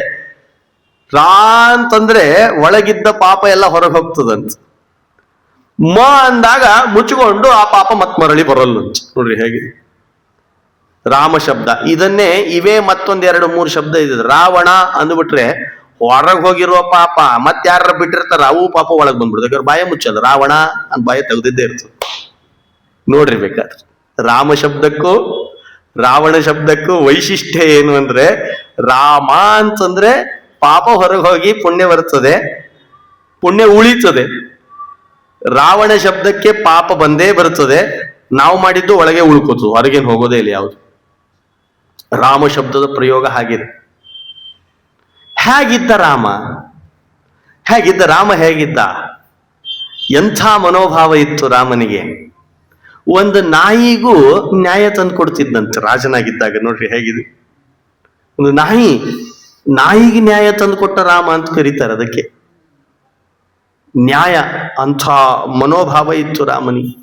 Speaker 1: ರಾ ಅಂತಂದ್ರೆ ಒಳಗಿದ್ದ ಪಾಪ ಎಲ್ಲ ಹೊರಗೆ ಹೋಗ್ತದಂತ. ಮ ಅಂದಾಗ ಮುಚ್ಚಿಕೊಂಡು ಆ ಪಾಪ ಮತ್ ಮರಳಿ ಬರಲ್ಲಂತ. ನೋಡ್ರಿ ಹೇಗಿದೆ ರಾಮ ಶಬ್ದ. ಇದನ್ನೇ ಇವೇ ಮತ್ತೊಂದ್ 2-3 ಶಬ್ದ ಇದೆ. ರಾವಣ ಅಂದ್ಬಿಟ್ರೆ ಹೊರಗೆ ಹೋಗಿರುವ ಪಾಪ, ಮತ್ತೆ ಯಾರ ಬಿಟ್ಟಿರ್ತಾರ ಅವು ಪಾಪ ಒಳಗ್ ಬಂದ್ಬಿಡ್ತಾರೆ. ಬಾಯ ಮುಚ್ಚದ ರಾವಣ ಅಂತ ಬಾಯ ತೆಗೆದಿದ್ದೇ ಇರ್ತದೆ. ನೋಡ್ರಿ ಬೇಕಾದ್ರೆ ರಾಮ ಶಬ್ದಕ್ಕೂ ರಾವಣ ಶಬ್ದಕ್ಕೂ ವೈಶಿಷ್ಟ್ಯ ಏನು ಅಂದ್ರೆ, ರಾಮ ಅಂತಂದ್ರೆ ಪಾಪ ಹೊರಗೆ ಹೋಗಿ ಪುಣ್ಯ ಬರ್ತದೆ, ಪುಣ್ಯ ಉಳಿತದೆ. ರಾವಣ ಶಬ್ದಕ್ಕೆ ಪಾಪ ಬಂದೇ ಬರ್ತದೆ, ನಾವು ಮಾಡಿದ್ದು ಒಳಗೆ ಉಳ್ಕೋತು, ಹೊರಗೇನು ಹೋಗೋದೇ ಇಲ್ಲ ಯಾವುದು. ರಾಮ ಶಬ್ದದ ಪ್ರಯೋಗ ಹಾಗಿದೆ. ಹೇಗಿದ್ದ ರಾಮ? ಹೇಗಿದ್ದ? ಎಂಥ ಮನೋಭಾವ ಇತ್ತು ರಾಮನಿಗೆ. ಒಂದು ನಾಯಿಗೂ ನ್ಯಾಯ ತಂದು ಕೊಡ್ತಿದ್ದಂತೆ ರಾಜನಾಗಿದ್ದಾಗ. ನೋಡ್ರಿ ಹೇಗಿದೆ. ಒಂದು ನಾಯಿಗೆ ನ್ಯಾಯ ತಂದು ಕೊಟ್ಟ ರಾಮ ಅಂತ ಕರೀತಾರೆ. ಅದಕ್ಕೆ ನ್ಯಾಯ, ಅಂಥ ಮನೋಭಾವ ಇತ್ತು ರಾಮನಿಗೆ.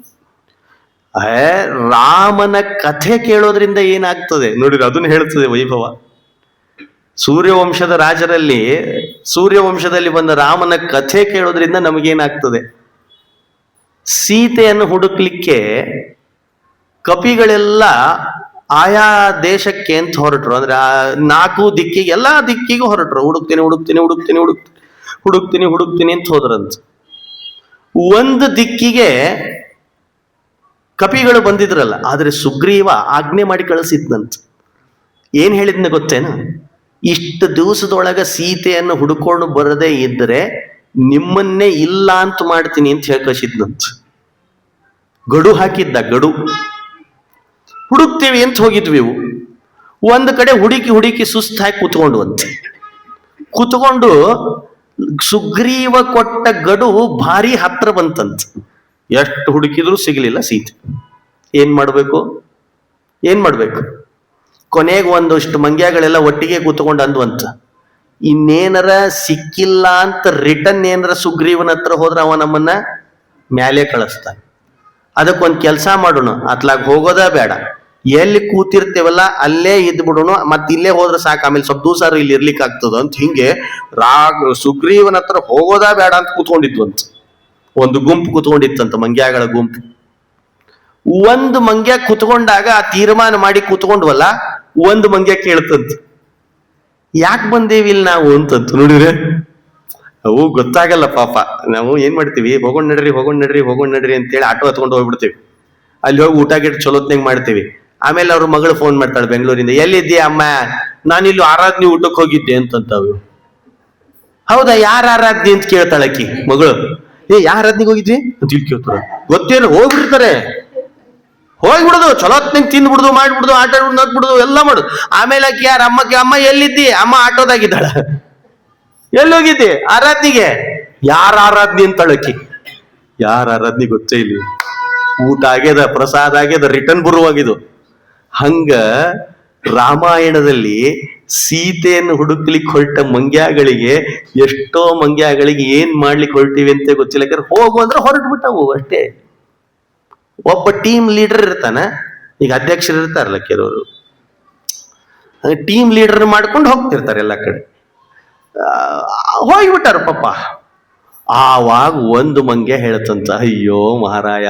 Speaker 1: ರಾಮನ ಕಥೆ ಕೇಳೋದ್ರಿಂದ ಏನಾಗ್ತದೆ ನೋಡಿದ್ರೆ ಅದನ್ನ ಹೇಳ್ತದೆ ವೈಭವ. ಸೂರ್ಯವಂಶದ ರಾಜರಲ್ಲಿ, ಸೂರ್ಯವಂಶದಲ್ಲಿ ಬಂದ ರಾಮನ ಕಥೆ ಕೇಳೋದ್ರಿಂದ ನಮಗೇನಾಗ್ತದೆ? ಸೀತೆಯನ್ನು ಹುಡುಕ್ಲಿಕ್ಕೆ ಕಪಿಗಳೆಲ್ಲ ಆಯಾ ದೇಶಕ್ಕೆ ಅಂತ ಹೊರಟ್ರು. ಅಂದ್ರೆ 4 ದಿಕ್ಕಿಗೆ, ಎಲ್ಲಾ ದಿಕ್ಕಿಗೂ ಹೊರಟ್ರು. ಹುಡುಕ್ತೀನಿ ಅಂತ ಹೋದ್ರಂತ. ಒಂದು ದಿಕ್ಕಿಗೆ ಕಪಿಗಳು ಬಂದಿದ್ರಲ್ಲ, ಆದ್ರೆ ಸುಗ್ರೀವ ಆಜ್ಞೆ ಮಾಡಿ ಕಳಿಸಿದ್ನಂತ. ಏನ್ ಹೇಳಿದ್ನ ಗೊತ್ತೇನು? ಇಷ್ಟು ದಿವಸದೊಳಗ ಸೀತೆಯನ್ನು ಹುಡುಕೊಂಡು ಬರದೇ ಇದ್ರೆ ನಿಮ್ಮನ್ನೇ ಇಲ್ಲ ಅಂತ ಮಾಡ್ತೀನಿ ಅಂತ ಹೇಳಿ ಕಳಿಸಿದ್ನಂತ. ಗಡು ಹಾಕಿದ್ದ. ಗಡು ಹುಡುಕ್ತೇವೆ ಅಂತ ಹೋಗಿದ್ವಿ. ಒಂದು ಕಡೆ ಹುಡುಕಿ ಸುಸ್ತಾಗಿ ಕೂತ್ಕೊಂಡು ಸುಗ್ರೀವ ಕೊಟ್ಟ ಗಡು ಭಾರಿ ಹತ್ರ ಬಂತಂತ. ಎಷ್ಟು ಹುಡುಕಿದ್ರು ಸಿಗಲಿಲ್ಲ ಸೀತೆ. ಏನ್ ಮಾಡ್ಬೇಕು? ಕೊನೆಗೆ ಒಂದಷ್ಟು ಮಂಗ್ಯಗಳೆಲ್ಲ ಒಟ್ಟಿಗೆ ಕೂತ್ಕೊಂಡು ಅಂದ್ವಂತ, ಇನ್ನೇನರ ಸಿಕ್ಕಿಲ್ಲ ಅಂತ ರಿಟರ್ನ್ ಏನಾರ ಸುಗ್ರೀವನ ಹತ್ರ ಹೋದ್ರೆ ಅವ ನಮ್ಮನ್ನ ಮ್ಯಾಲೆ ಕಳಿಸ್ತಾನೆ. ಅದಕ್ಕೊಂದು ಕೆಲಸ ಮಾಡೋಣ, ಅತ್ಲಾಗ ಹೋಗೋದ ಬೇಡ, ಎಲ್ಲಿ ಕೂತಿರ್ತೇವಲ್ಲ ಅಲ್ಲೇ ಇದ್ ಬಿಡೋಣ, ಮತ್ತೆ ಇಲ್ಲೇ ಹೋದ್ರೆ ಸಾಕು, ಆಮೇಲೆ ಸ್ವಲ್ಪ ದಿವಸ ಇಲ್ಲಿ ಇರ್ಲಿಕ್ಕೆ ಆಗ್ತದ ಅಂತ. ಹಿಂಗೆ ಸುಗ್ರೀವನ ಹತ್ರ ಹೋಗೋದಾ ಬೇಡ ಅಂತ ಕೂತ್ಕೊಂಡಿದ್ವಂತ. ಒಂದು ಗುಂಪು ಕೂತ್ಕೊಂಡಿತ್ತಂತ, ಮಂಗ್ಯಗಳ ಗುಂಪು. ಒಂದು ಮಂಗ್ಯ ಕೂತ್ಕೊಂಡಾಗ ಆ ತೀರ್ಮಾನ ಮಾಡಿ ಕೂತ್ಕೊಂಡ್ವಲ್ಲ, ಒಂದು ಮಂಗ್ಯ ಕೇಳ್ತಂತ, ಯಾಕೆ ಬಂದೇವಿ ಇಲ್ಲಿ ನಾವು ಅಂತಂತ. ನೋಡಿದ್ರೆ ಅವು ಗೊತ್ತಾಗಲ್ಲ ಪಾಪ. ನಾವು ಏನ್ ಮಾಡ್ತೀವಿ, ಹೋಗೋಣ ನಡ್ರಿ ಅಂತೇಳಿ ಆಟೋ ಹತ್ಕೊಂಡು ಹೋಗ್ಬಿಡ್ತೀವಿ. ಅಲ್ಲಿ ಹೋಗಿ ಊಟ ಗಿಟ್ ಚಲೋತ್ನಾಗ ಮಾಡ್ತೀವಿ. ಆಮೇಲೆ ಅವ್ರ ಮಗಳು ಫೋನ್ ಮಾಡ್ತಾಳೆ ಬೆಂಗಳೂರಿಂದ, ಎಲ್ಲಿದ್ದೀಯ ಅಮ್ಮ? ನಾನಿಲ್ಲಿ ಆರಾಧನೆ ಊಟಕ್ಕೆ ಹೋಗಿದ್ದೆ ಅಂತಂತಾವ್. ಹೌದಾ, ಯಾರ ಆರಾಧನೆ ಅಂತ ಕೇಳ್ತಾಳೆ ಅಕ್ಕಿ ಮಗಳು. ಯಾರ ಆರಾಧನೆಗೆ ಹೋಗಿದ್ವಿ ಅಂತ ಇಲ್ಲಿ ಕೇಳ್ತಾರ. ಗೊತ್ತೇನು, ಹೋಗ್ಬಿಡ್ತಾರೆ. ಹೋಗ್ಬಿಡುದು, ಚಲೋತ್ನಾಗ ತಿಂದ್ಬಿಡುದು, ಮಾಡ್ಬಿಡುದು, ಆಟ ಆಡ್ಬಿಡುದು, ನಗ್ಬಿಡುದು, ಎಲ್ಲ ಮಾಡುದು. ಆಮೇಲೆ ಆಕಿ ಅಮ್ಮ ಎಲ್ಲಿದ್ದಿ? ಅಮ್ಮ ಆಟೋದಾಗಿದ್ದಾಳ. ಎಲ್ಲಿ ಹೋಗಿದ್ದಿ? ಆರಾಧನೆಗೆ. ಯಾರ ಆರಾಧನೆ ಅಂತಳಕಿ, ಯಾರ ಆರಾಧನೆ ಗೊತ್ತೇ ಇಲ್ಲ. ಊಟ ಆಗ್ಯದ, ಪ್ರಸಾದ ಆಗ್ಯದ, ರಿಟರ್ನ್ ಬರುವಾಗಿದು. ಹಂಗ ರಾಮಾಯಣದಲ್ಲಿ ಸೀತೆಯನ್ನು ಹುಡುಕ್ಲಿಕ್ಕೆ ಹೊರಟ ಮಂಗ್ಯಾಗಳಿಗೆ, ಎಷ್ಟೋ ಮಂಗ್ಯಾಗಳಿಗೆ ಏನ್ ಮಾಡ್ಲಿಕ್ಕೆ ಹೊರಟಿವಿ ಅಂತ ಗೊತ್ತಿಲ್ಲ. ಯಾಕಂದ್ರೆ ಹೋಗು ಅಂದ್ರೆ ಹೊರಟು ಬಿಟ್ಟವು ಅಷ್ಟೇ. ಒಬ್ಬ ಟೀಮ್ ಲೀಡರ್ ಇರ್ತಾನ, ಈಗ ಅಧ್ಯಕ್ಷರು ಇರ್ತಾರಲ್ಲ ಕೆಲವರು, ಟೀಮ್ ಲೀಡರ್ ಮಾಡ್ಕೊಂಡು ಹೋಗ್ತಿರ್ತಾರೆ ಎಲ್ಲ ಕಡೆ. ಹೋಗ್ಬಿಟ್ಟಾರ ಪಾಪ. ಆವಾಗ ಒಂದು ಮಂಗ್ಯ ಹೇಳ್ತಂತ, ಅಯ್ಯೋ ಮಹಾರಾಯ,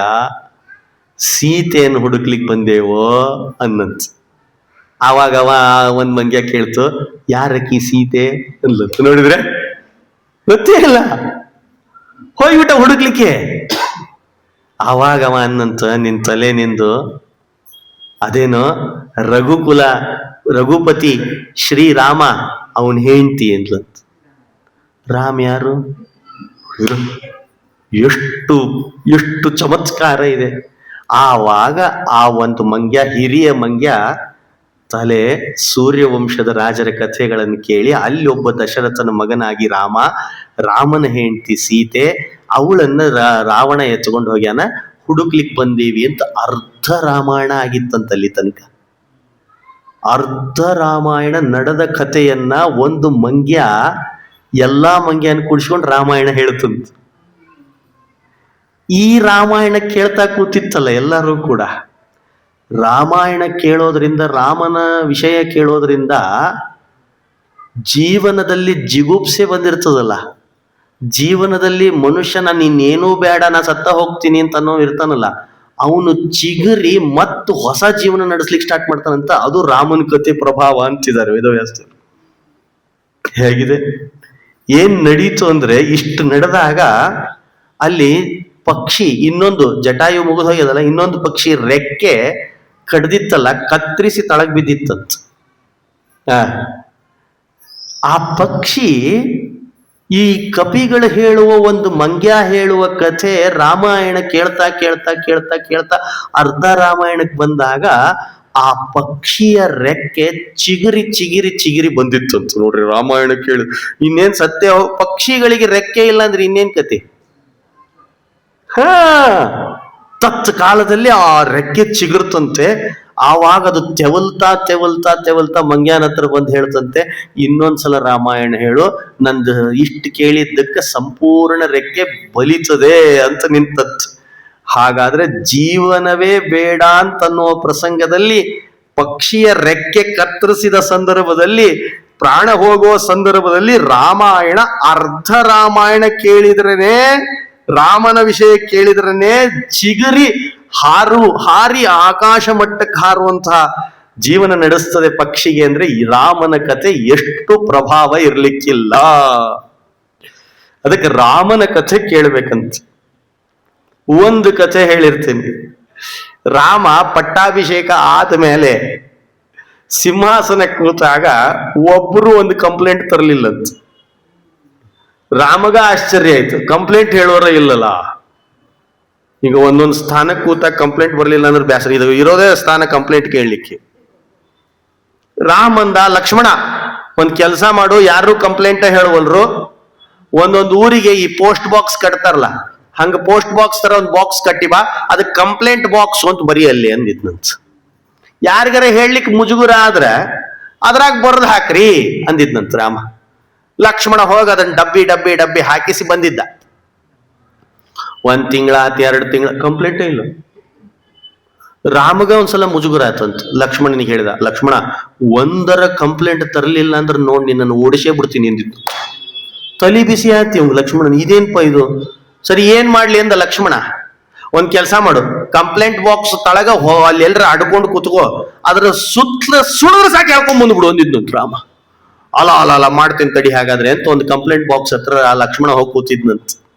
Speaker 1: ಸೀತೆಯನ್ನು ಹುಡುಕ್ಲಿಕ್ಕೆ ಬಂದೇವೋ ಅನ್ನಂತ. ಆವಾಗ ಅವ ಒಂದ್ ಮಂಗ್ಯ ಕೇಳ್ತು, ಯಾರಕ್ಕಿ ಸೀತೆ ಅನ್ಲಂತ. ನೋಡಿದ್ರೆ ಗೊತ್ತೇ ಇಲ್ಲ, ಹೋಗ್ಬಿಟ್ಟ ಹುಡುಕ್ಲಿಕ್ಕೆ. ಆವಾಗ ಅವ ಅನ್ನಂತ, ನಿನ್ ತಲೆ ನಿಂದು ಅದೇನೋ ರಘುಪತಿ ಶ್ರೀರಾಮ ಅವನ್ ಹೆಂಡ್ತಿ ಅಂದ್ಲಂತ. ರಾಮ್ ಯಾರು? ಎಷ್ಟು ಎಷ್ಟು ಚಮತ್ಕಾರ ಇದೆ. ಆವಾಗ ಆ ಒಂದು ಮಂಗ್ಯ, ಹಿರಿಯ ಮಂಗ್ಯ ತಲೆ ಸೂರ್ಯವಂಶದ ರಾಜರ ಕಥೆಗಳನ್ನು ಕೇಳಿ, ಅಲ್ಲಿ ಒಬ್ಬ ದಶರಥನ ಮಗನಾಗಿ ರಾಮನ ಹೆಂಡತಿ ಸೀತೆ, ಅವಳನ್ನ ರಾವಣ ಎತ್ಕೊಂಡು ಹೋಗ್ಯಾನ, ಹುಡುಕ್ಲಿಕ್ಕೆ ಬಂದೀವಿ ಅಂತ ಅರ್ಧ ರಾಮಾಯಣ ಆಗಿತ್ತಂತಲ್ಲಿ ತನಕ. ಅರ್ಧ ರಾಮಾಯಣ ನಡೆದ ಕಥೆಯನ್ನ ಒಂದು ಮಂಗ್ಯ ಎಲ್ಲಾ ಮಂಗ್ಯನ ಕೂಡಿಸ್ಕೊಂಡು ರಾಮಾಯಣ ಹೇಳ್ತಂತ. ಈ ರಾಮಾಯಣ ಕೇಳ್ತಾ ಕೂತಿತ್ತಲ್ಲ ಎಲ್ಲರೂ ಕೂಡ. ರಾಮಾಯಣ ಕೇಳೋದ್ರಿಂದ, ರಾಮನ ವಿಷಯ ಕೇಳೋದ್ರಿಂದ ಜೀವನದಲ್ಲಿ ಜಿಗುಪ್ಸೆ ಬಂದಿರ್ತದಲ್ಲ, ಜೀವನದಲ್ಲಿ ಮನುಷ್ಯನ ನೀನೇನೂ ಬೇಡ, ನಾ ಸತ್ತ ಹೋಗ್ತೀನಿ ಅಂತ ಅನ್ನೋ ಇರ್ತಾನಲ್ಲ, ಅವನು ಚಿಗುರಿ ಮತ್ತು ಹೊಸ ಜೀವನ ನಡೆಸ್ಲಿಕ್ಕೆ ಸ್ಟಾರ್ಟ್ ಮಾಡ್ತಾನಂತ. ಅದು ರಾಮನ ಕಥೆ ಪ್ರಭಾವ ಅಂತಿದ್ದಾರೆ ವೇದವ್ಯಾಸರು. ಹೇಗಿದೆ, ಏನ್ ನಡೀತು ಅಂದ್ರೆ, ಇಷ್ಟು ನಡೆದಾಗ ಅಲ್ಲಿ ಪಕ್ಷಿ, ಇನ್ನೊಂದು ಜಟಾಯು ಮುಗಿದು ಹೋಗ್ಯದಲ್ಲ, ಇನ್ನೊಂದು ಪಕ್ಷಿ ರೆಕ್ಕೆ ಕಡ್ದಿತ್ತಲ್ಲ, ಕತ್ತರಿಸಿ ತಳಗ್ ಬಿದ್ದಿತ್ತಂತ. ಆ ಪಕ್ಷಿ ಈ ಕಪಿಗಳು ಹೇಳುವ, ಒಂದು ಮಂಗ್ಯ ಹೇಳುವ ಕಥೆ ರಾಮಾಯಣ ಕೇಳ್ತಾ ಕೇಳ್ತಾ ಕೇಳ್ತಾ ಕೇಳ್ತಾ ಅರ್ಧ ರಾಮಾಯಣಕ್ಕೆ ಬಂದಾಗ ಆ ಪಕ್ಷಿಯ ರೆಕ್ಕೆ ಚಿಗಿರಿ ಚಿಗಿರಿ ಚಿಗಿರಿ ಬಂದಿತ್ತಂತ. ನೋಡ್ರಿ, ರಾಮಾಯಣ ಕೇಳಿ ಇನ್ನೇನ್ ಸತ್ಯ. ಪಕ್ಷಿಗಳಿಗೆ ರೆಕ್ಕೆ ಇಲ್ಲ ಅಂದ್ರೆ ಇನ್ನೇನ್ ಕತೆ? ತತ್ ಕಾಲದಲ್ಲಿ ಆ ರೆಕ್ಕೆ ಚಿಗುರ್ತಂತೆ. ಆವಾಗ ಅದು ತೆವಲ್ತಾ ತೆವಲ್ತಾ ತೆವಲ್ತಾ ಮಂಗ್ಯಾನ ಹತ್ರ ಬಂದು ಹೇಳ್ತಂತೆ, ಇನ್ನೊಂದ್ಸಲ ರಾಮಾಯಣ ಹೇಳು, ನಂದು ಇಷ್ಟು ಕೇಳಿದ್ದಕ್ಕೆ ಸಂಪೂರ್ಣ ರೆಕ್ಕೆ ಬಲಿತದೆ ಅಂತ ನಿಂತತ್. ಹಾಗಾದ್ರೆ ಜೀವನವೇ ಬೇಡ ಅಂತನ್ನುವ ಪ್ರಸಂಗದಲ್ಲಿ, ಪಕ್ಷಿಯ ರೆಕ್ಕೆ ಕತ್ತರಿಸಿದ ಸಂದರ್ಭದಲ್ಲಿ, ಪ್ರಾಣ ಹೋಗುವ ಸಂದರ್ಭದಲ್ಲಿ ರಾಮಾಯಣ, ಅರ್ಧ ರಾಮಾಯಣ ಕೇಳಿದ್ರೇನೆ, ರಾಮನ ವಿಷಯ ಕೇಳಿದ್ರನೆ ಚಿಗುರಿ ಹಾರಿ ಆಕಾಶ ಮಟ್ಟಕ್ಕೆ ಹಾರುವಂತಹ ಜೀವನ ನಡೆಸ್ತದೆ ಪಕ್ಷಿಗೆ. ಅಂದ್ರೆ ಈ ರಾಮನ ಕಥೆ ಎಷ್ಟು ಪ್ರಭಾವ ಇರ್ಲಿಕ್ಕಿಲ್ಲ. ಅದಕ್ಕೆ ರಾಮನ ಕಥೆ ಕೇಳ್ಬೇಕಂತ. ಒಂದು ಕಥೆ ಹೇಳಿರ್ತೀನಿ. ರಾಮ ಪಟ್ಟಾಭಿಷೇಕ ಆದ್ಮೇಲೆ ಸಿಂಹಾಸನ ಕೂತಾಗ ಒಬ್ರು ಒಂದು ಕಂಪ್ಲೇಂಟ್ ತರಲಿಲ್ಲಂತ. ರಾಮಗ ಆಶ್ಚರ್ಯ ಆಯ್ತು, ಕಂಪ್ಲೇಂಟ್ ಹೇಳೋರ ಇಲ್ಲಲ್ಲ. ಈಗ ಒಂದೊಂದು ಸ್ಥಾನಕ್ಕೆ ಕೂತಾಗ ಕಂಪ್ಲೇಂಟ್ ಬರ್ಲಿಲ್ಲ ಅಂದ್ರೆ ಬೇಸರ. ಇದು ಇರೋದೇ ಸ್ಥಾನ ಕಂಪ್ಲೇಂಟ್ ಕೇಳಲಿಕ್ಕೆ. ರಾಮ್ ಅಂದ, ಲಕ್ಷ್ಮಣ ಒಂದ್ ಕೆಲಸ ಮಾಡು, ಯಾರು ಕಂಪ್ಲೇಂಟ್ ಹೇಳುವಲ್ರು, ಒಂದೊಂದು ಊರಿಗೆ ಈ ಪೋಸ್ಟ್ ಬಾಕ್ಸ್ ಕಟ್ತಾರಲ್ಲ, ಹಂಗ ಪೋಸ್ಟ್ ಬಾಕ್ಸ್ ತರ ಒಂದು ಬಾಕ್ಸ್ ಕಟ್ಟಿ ಬಾ, ಅದಕ್ಕೆ ಕಂಪ್ಲೇಂಟ್ ಬಾಕ್ಸ್ ಅಂತ ಬರೀಯಲ್ಲಿ ಅಂದಿದ್ನಂತ. ಯಾರಿಗಾರ ಹೇಳಲಿಕ್ಕೆ ಮುಜುಗುರ ಆದ್ರೆ ಅದ್ರಾಗ ಬರೆದು ಹಾಕ್ರಿ ಅಂದಿದ್ನಂತ ರಾಮ. ಲಕ್ಷ್ಮಣ ಹೋಗಿ ಅದನ್ನ ಡಬ್ಬಿ ಡಬ್ಬಿ ಡಬ್ಬಿ ಹಾಕಿಸಿ ಬಂದಿದ್ದ. 1 ತಿಂಗಳಾತ, 2 ತಿಂಗಳ, ಕಂಪ್ಲೇಂಟೇ ಇಲ್ಲ. ರಾಮಗ ಒಂದ್ಸಲ ಮುಜುಗುರ ಆಯ್ತಂತ. ಲಕ್ಷ್ಮಣನಿಗೆ ಹೇಳಿದ, ಲಕ್ಷ್ಮಣ ಒಂದರ ಕಂಪ್ಲೇಂಟ್ ತರಲಿಲ್ಲ ಅಂದ್ರೆ ನೋಡಿ ನಿನ್ನನ್ನು ಓಡಿಸೇ ಬಿಡ್ತೀನಿ ಎಂದಿದ್ದು. ತಲೆ ಬಿಸಿ ಆಯ್ತು ಇವ್ ಲಕ್ಷ್ಮಣನ್, ಇದೇನ್ಪ ಇದು, ಸರಿ ಏನ್ ಮಾಡ್ಲಿ ಅಂದ ಲಕ್ಷ್ಮಣ. ಒಂದ್ ಕೆಲಸ ಮಾಡು, ಕಂಪ್ಲೇಂಟ್ ಬಾಕ್ಸ್ ತಳಗ ಅಲ್ಲಿ ಎಲ್ರ ಅಡ್ಕೊಂಡು ಕೂತ್ಕೋ, ಅದ್ರ ಸುತ್ತಲ ಸುಳಿದ್ರೆ ಸಾಕು ಹೇಳ್ಕೊಂಡ್ ಬಂದ್ಬಿಡು ಅಂದಿದ್ನಂತ ರಾಮ. ಅಲ್ಲ ಅಲ್ಲ ಅಲ್ಲ ಮಾಡ್ತೀನಿ ತಡಿ ಹಾಗಾದ್ರೆ ಅಂತ ಒಂದು ಕಂಪ್ಲೇಂಟ್ ಬಾಕ್ಸ್ ಹತ್ರ ಆ ಲಕ್ಷ್ಮಣ ಹೋಗಿ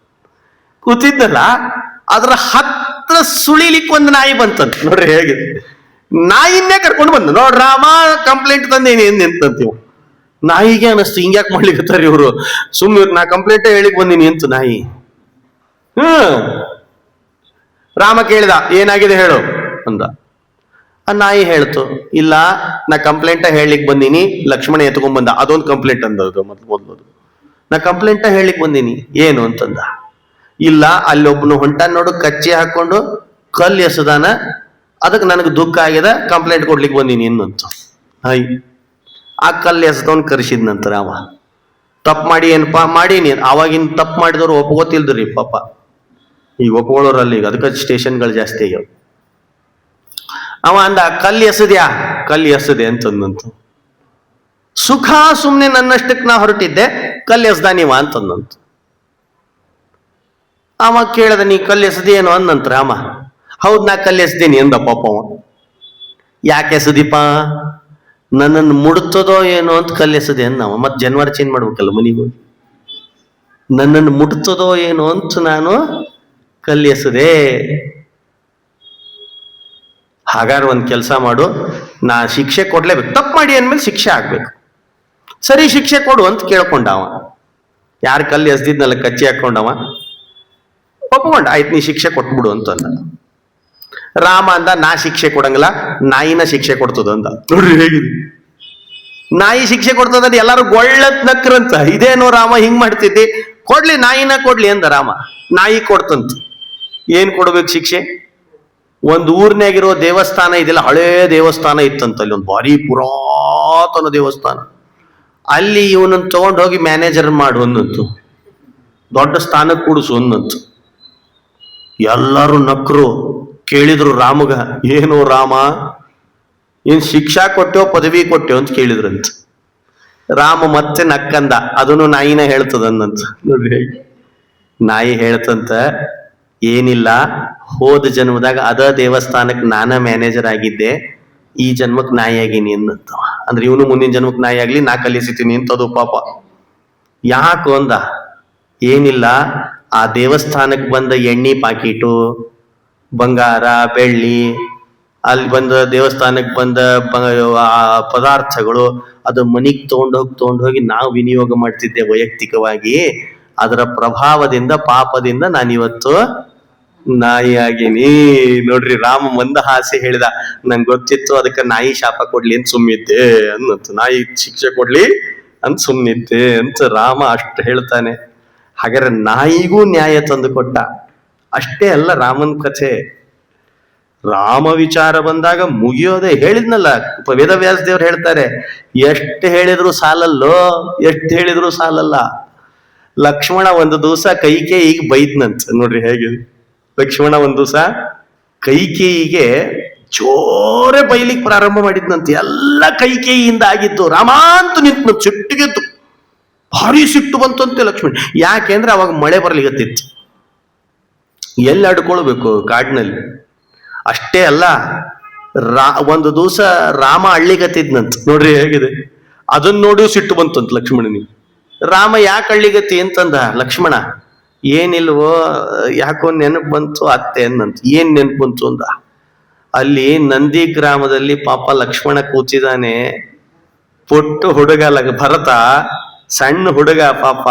Speaker 1: ಕೂತಿದ್ದಲ್ಲ, ಅದ್ರ ಹತ್ರ ಸುಳಿಲಿಕ್ಕೆ ಒಂದು ನಾಯಿ ಬಂತಂತ. ನೋಡ್ರಿ ಹೇಗೆ, ನಾಯಿನ್ನೇ ಕರ್ಕೊಂಡು ಬಂದ. ನೋಡ್ರ ರಾಮ ಕಂಪ್ಲೇಂಟ್ ತಂದೇನಿ ಎಂತಂತೀವ್. ನಾಯಿಗೆ ಅನಸ್ತು, ಹಿಂಗ್ಯಾಕ್ ಮಾಡ್ಲಿಕ್ಕತ್ತಾರ ಇವ್ರು, ಸುಮ್ಮನೆ ನಾ ಕಂಪ್ಲೇಂಟೇ ಹೇಳಿಕ್ ಬಂದೀನಿ ಅಂತ ನಾಯಿ. ರಾಮ ಕೇಳಿದ, ಏನಾಗಿದೆ ಹೇಳು ಅಂದ. ಆ ನಾಯಿ ಹೇಳ್ತು, ಇಲ್ಲ ನಾ ಕಂಪ್ಲೇಂಟ ಹೇಳಲಿಕ್ಕೆ ಬಂದೀನಿ, ಲಕ್ಷ್ಮಣ ಎತ್ಕೊಂಡ್ ಬಂದ, ಅದೊಂದು ಕಂಪ್ಲೇಂಟ್ ಅಂದದು ಮೊದಲು. ನಾ ಕಂಪ್ಲೇಂಟ ಹೇಳಿಕ್ ಬಂದೀನಿ. ಏನು ಅಂತಂದ. ಇಲ್ಲ, ಅಲ್ಲೊಬ್ನು ಹೊಂಟ ನೋಡು ಕಚ್ಚಿ ಹಾಕೊಂಡು ಕಲ್ಲು ಎಸದಾನ, ಅದಕ್ಕೆ ನನಗೆ ದುಃಖ ಆಗ್ಯದ, ಕಂಪ್ಲೇಂಟ್ ಕೊಡ್ಲಿಕ್ಕೆ ಬಂದೀನಿ ಇನ್ನಂತ. ಆ ಕಲ್ಲು ಎಸದವನ್ ಕರೆಸಿದ ನಂತರ ಅವ ತಪ್ಪು ಮಾಡಿ ಏನಪ್ಪಾ ಮಾಡೀನಿ, ಅವಾಗಿನ ತಪ್ಪು ಮಾಡಿದವ್ರು ಒಪ್ಕೋತಿಲ್ದ್ರಿ ಪಾಪ. ಈಗ ಒಪ್ಕೊಳ್ಳೋರಲ್ಲಿ ಈಗ ಅದಕ್ಕೆ ಸ್ಟೇಷನ್ಗಳು ಜಾಸ್ತಿ ಆಗ್ಯಾವ. ಅವ ಅಂದ ಕಲ್ಲು ಎಸದ್ಯಾ, ಕಲ್ಲು ಎಸದೆ ಅಂತಂದಂತು. ಸುಖ ಸುಮ್ನೆ ನನ್ನಷ್ಟಕ್ಕೆ ನಾ ಹೊರಟಿದ್ದೆ, ಕಲ್ಲು ಎಸ್ದ ನೀವ ಅಂತಂದಂತು. ಅವ ಕೇಳದ ನೀ ಕಲ್ಲು ಎಸದೇನು ಅಂದಂತ್ರ ಅಮ್ಮ. ಹೌದ್, ನಾ ಕಲ್ಲು ಎಸ್ದೇನಿ ಅಂದ ಪಾಪ ಅವ. ಯಾಕೆ ಎಸದೀಪ, ನನ್ನನ್ನು ಮುಡ್ತದೋ ಏನೋ ಅಂತ ಕಲ್ಲು ಎಸದೆ ಅಂದವ. ಮತ್ ಜನವರ ಚೇಂಜ್ ಮಾಡ್ಬೇಕಲ್ಲ ಮನಿಗೆ ಹೋಗಿ. ನನ್ನನ್ನು ಮುಟ್ತದೋ ಏನೋ ಅಂತ ನಾನು ಕಲ್ಲು ಎಸದೆ. ಹಾಗಾದ್ರೆ ಒಂದ್ ಕೆಲಸ ಮಾಡು, ನಾ ಶಿಕ್ಷೆ ಕೊಡ್ಲೇಬೇಕು, ತಪ್ಪು ಮಾಡಿ ಅಂದ್ಮೇಲೆ ಶಿಕ್ಷೆ ಆಗ್ಬೇಕು. ಸರಿ, ಶಿಕ್ಷೆ ಕೊಡು ಅಂತ ಕೇಳ್ಕೊಂಡವ. ಯಾರು ಕಲ್ಲು ಎಸ್ದಿದ್ನಲ್ಲ ಕಚ್ಚಿ ಹಾಕೊಂಡವ ಒಪ್ಕೊಂಡ. ಆಯ್ತು, ನೀ ಶಿಕ್ಷೆ ಕೊಟ್ಬಿಡು ಅಂತಂದ. ರಾಮ ಅಂದ ನಾ ಶಿಕ್ಷೆ ಕೊಡಂಗಿಲ್ಲ, ನಾಯಿನ ಶಿಕ್ಷೆ ಕೊಡ್ತದ ಅಂದ. ನೋಡ್ರಿ ಹೇಗಿದೆ, ನಾಯಿ ಶಿಕ್ಷೆ ಕೊಡ್ತದ. ಎಲ್ಲಾರು ಗೊಳ್ಳತ್ ನಕ್ರಂತ. ಇದೇನೋ ರಾಮ ಹಿಂಗ್ ಮಾಡ್ತಿದ್ದಿ, ಕೊಡ್ಲಿ ನಾಯಿನ ಕೊಡ್ಲಿ ಅಂದ ರಾಮ. ನಾಯಿ ಕೊಡ್ತಂತ. ಏನ್ ಕೊಡ್ಬೇಕು ಶಿಕ್ಷೆ? ಒಂದು ಊರ್ನಾಗಿರೋ ದೇವಸ್ಥಾನ ಇದೆಲ್ಲ, ಹಳೇ ದೇವಸ್ಥಾನ ಇತ್ತಂತ. ಅಲ್ಲಿ ಒಂದು ಭಾರಿ ಪುರಾತನ ದೇವಸ್ಥಾನ. ಅಲ್ಲಿ ಇವನನ್ನು ತಗೊಂಡು ಹೋಗಿ ಮ್ಯಾನೇಜರ್ ಮಾಡು ಅನ್ನಂತು, ದೊಡ್ಡ ಸ್ಥಾನಕ್ಕೆ ಕೂಡಿಸು ಅನ್ನಂತು. ಎಲ್ಲರೂ ನಕ್ರು. ಕೇಳಿದ್ರು ರಾಮಗ, ಏನು ರಾಮ, ಏನ್ ಶಿಕ್ಷಾ ಕೊಟ್ಟೆವು ಪದವಿ ಕೊಟ್ಟೆವು ಅಂತ ಕೇಳಿದ್ರಂತ. ರಾಮ ಮತ್ತೆ ನಕ್ಕಂದ, ಅದನ್ನು ನಾಯಿನ ಹೇಳ್ತದಂದಂತ. ನೋಡ್ರಿ, ನಾಯಿ ಹೇಳ್ತಂತ, ಏನಿಲ್ಲ, ಹೋದ ಜನ್ಮದಾಗ ಅದ ದೇವಸ್ಥಾನಕ್ಕೆ ನಾನ ಮ್ಯಾನೇಜರ್ ಆಗಿದ್ದೆ, ಈ ಜನ್ಮಕ್ಕೆ ನಾಯಿ ಆಗೀನಿ ಅನ್ನಂತ. ಅಂದ್ರೆ ಇವನು ಮುಂದಿನ ಜನ್ಮಕ್ಕೆ ನಾಯಿ ಆಗ್ಲಿ, ನಾ ಕಲಿಸಿತೀನಿ ಅಂತದು ಪಾಪ. ಯಾಕು ಅಂದ. ಏನಿಲ್ಲ, ಆ ದೇವಸ್ಥಾನಕ್ಕೆ ಬಂದ ಎಣ್ಣೆ ಪಾಕೀಟು, ಬಂಗಾರ ಬೆಳ್ಳಿ, ಅಲ್ಲಿ ಬಂದ ದೇವಸ್ಥಾನಕ್ಕೆ ಬಂದ ಪದಾರ್ಥಗಳು, ಅದು ಮನಿಗ್ ತಗೊಂಡೋಗಿ ನಾವು ವಿನಿಯೋಗ ಮಾಡ್ತಿದ್ದೆ ವೈಯಕ್ತಿಕವಾಗಿ. ಅದರ ಪ್ರಭಾವದಿಂದ, ಪಾಪದಿಂದ ನಾನಿವತ್ತು ನಾಯಿ ಆಗೀನಿ. ನೋಡ್ರಿ, ರಾಮ ಮಂದಹಾಸಿ ಹೇಳಿದ, ನಂಗೆ ಗೊತ್ತಿತ್ತು, ಅದಕ್ಕೆ ನಾಯಿ ಶಾಪ ಕೊಡ್ಲಿ ಅಂತ ಸುಮ್ಮಿದ್ದೆ ಅನ್ನಂತ. ನಾಯಿ ಶಿಕ್ಷೆ ಕೊಡ್ಲಿ ಅಂತ ಸುಮ್ನಿದ್ದೆ ಅಂತ ರಾಮ ಅಷ್ಟು ಹೇಳ್ತಾನೆ. ಹಾಗಾದ್ರೆ ನಾಯಿಗೂ ನ್ಯಾಯ ತಂದು ಕೊಟ್ಟ. ಅಷ್ಟೇ ಅಲ್ಲ ರಾಮನ್ ಕಥೆ. ರಾಮ ವಿಚಾರ ಬಂದಾಗ ಮುಗಿಯೋದೆ. ಹೇಳಿದ್ನಲ್ಲ, ವೇದವ್ಯಾಸ ದೇವ್ರು ಹೇಳ್ತಾರೆ, ಎಷ್ಟು ಹೇಳಿದ್ರು ಸಾಲಲ್ಲೋ, ಎಷ್ಟು ಹೇಳಿದ್ರು ಸಾಲಲ್ಲ. ಲಕ್ಷ್ಮಣ ಒಂದು ದಿವಸ ಕೈಕೇಯಿಗೆ ಬೈದ್ನಂತ. ನೋಡ್ರಿ ಹೇಗೆ, ಲಕ್ಷ್ಮಣ ಒಂದು ದಿವಸ ಕೈಕೇಯಿಗೆ ಜೋರೆ ಬೈಲಿಕ್ಕೆ ಪ್ರಾರಂಭ ಮಾಡಿದ್ನಂತೆ. ಎಲ್ಲ ಕೈಕೇಯಿಯಿಂದ ಆಗಿತ್ತು. ರಾಮ ಅಂತ ನಿಂತು ಸಿಟ್ಟಿಗೆದ್ದು ಭಾರಿ ಸಿಟ್ಟು ಬಂತಂತೆ ಲಕ್ಷ್ಮಣ. ಯಾಕೆಂದ್ರೆ ಅವಾಗ ಮಳೆ ಬರ್ಲಿಗತ್ತಿತ್ತು, ಎಲ್ಲಿ ಅಡ್ಕೊಳ್ಬೇಕು ಕಾಡಿನಲ್ಲಿ. ಅಷ್ಟೇ ಅಲ್ಲ, ಒಂದು ದಿವಸ ರಾಮ ಅಳ್ಳಿಗತ್ತಿದ್ನಂತ. ನೋಡ್ರಿ ಹೇಗಿದೆ, ಅದನ್ನ ನೋಡಿ ಸಿಟ್ಟು ಬಂತಂತ ಲಕ್ಷ್ಮಣನಿಗೆ. ರಾಮ ಯಾಕೆ ಅಳ್ಳಿಗತ್ತಿ ಅಂತಂದ ಲಕ್ಷ್ಮಣ. ಏನಿಲ್ವೋ, ಯಾಕೋ ನೆನಪು ಬಂತು ಅತ್ತೆ ಅನ್ನಂತ. ಏನ್ ನೆನಪು ಬಂತು ಅಂದ. ಅಲ್ಲಿ ನಂದಿ ಗ್ರಾಮದಲ್ಲಿ ಪಾಪ ಲಕ್ಷ್ಮಣ ಕೂತಿದ್ದಾನೆ. ಪುಟ್ಟ ಹುಡುಗ ಭರತ, ಸಣ್ಣ ಹುಡುಗ ಪಾಪ.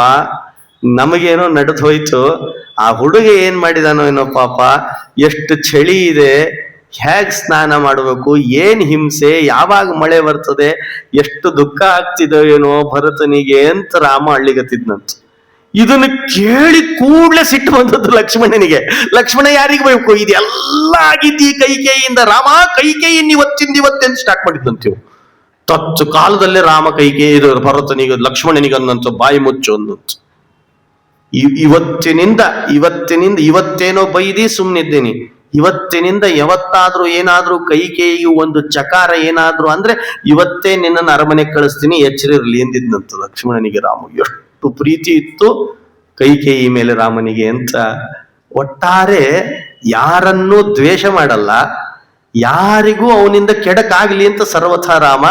Speaker 1: ನಮಗೇನೋ ನಡೆದು ಹೋಯ್ತು, ಆ ಹುಡುಗ ಏನ್ ಮಾಡಿದಾನೋ ಏನೋ ಪಾಪ. ಎಷ್ಟು ಚಳಿ ಇದೆ, ಹೇಗ್ ಸ್ನಾನ ಮಾಡಬೇಕು, ಏನ್ ಹಿಂಸೆ, ಯಾವಾಗ ಮಳೆ ಬರ್ತದೆ, ಎಷ್ಟು ದುಃಖ ಆಗ್ತಿದೋ ಏನೋ ಭರತನಿಗೆ ಅಂತ ರಾಮ ಅಳ್ಳಿಗತ್ತಿದ್ನಂತ. ಇದನ್ನ ಕೇಳಿ ಕೂಡ್ಲೆ ಸಿಟ್ಟು ಬಂದದ್ದು ಲಕ್ಷ್ಮಣನಿಗೆ. ಲಕ್ಷ್ಮಣ ಯಾರಿಗೆ ಬೇಕು, ಇದೆಲ್ಲ ಆಗಿದ್ದಿ ಕೈಕೇಯಿಯಿಂದ. ರಾಮ ಕೈಕೇಯಿನ್ ಇವತ್ತೆಂದು ಸ್ಟಾರ್ಟ್ ಮಾಡಿದ್ದಂತೀವ್. ತತ್ತು ಕಾಲದಲ್ಲೇ ರಾಮ ಕೈಕೇಯಿ ಭರತನಿಗೆ ಲಕ್ಷ್ಮಣನಿಗೆ ಅನ್ನಂತ ಬಾಯಿ ಮುಚ್ಚು ಅನ್ನಂತ. ಇವತ್ತಿನಿಂದ ಇವತ್ತೇನೋ ಬೈದಿ ಸುಮ್ನಿದ್ದೇನೆ, ಇವತ್ತಿನಿಂದ ಯಾವತ್ತಾದ್ರೂ ಏನಾದ್ರೂ ಕೈಕೇಯಿಯು ಒಂದು ಚಕಾರ ಏನಾದ್ರೂ ಅಂದ್ರೆ ಇವತ್ತೇ ನಿನ್ನನ್ನು ಅರಮನೆ ಕಳಿಸ್ತೀನಿ, ಎಚ್ಚರಿರ್ಲಿ ಎಂದಿದ್ನಂತ ಲಕ್ಷ್ಮಣನಿಗೆ. ರಾಮ ಎಷ್ಟು ಪ್ರೀತಿ ಇತ್ತು ಕೈಕೇಯಿ ಮೇಲೆ ರಾಮನಿಗೆ ಅಂತ. ಒಟ್ಟಾರೆ ಯಾರನ್ನೂ ದ್ವೇಷ ಮಾಡಲ್ಲ, ಯಾರಿಗೂ ಅವನಿಂದ ಕೆಡಕಾಗ್ಲಿ ಅಂತ ಸರ್ವಥಾ ರಾಮ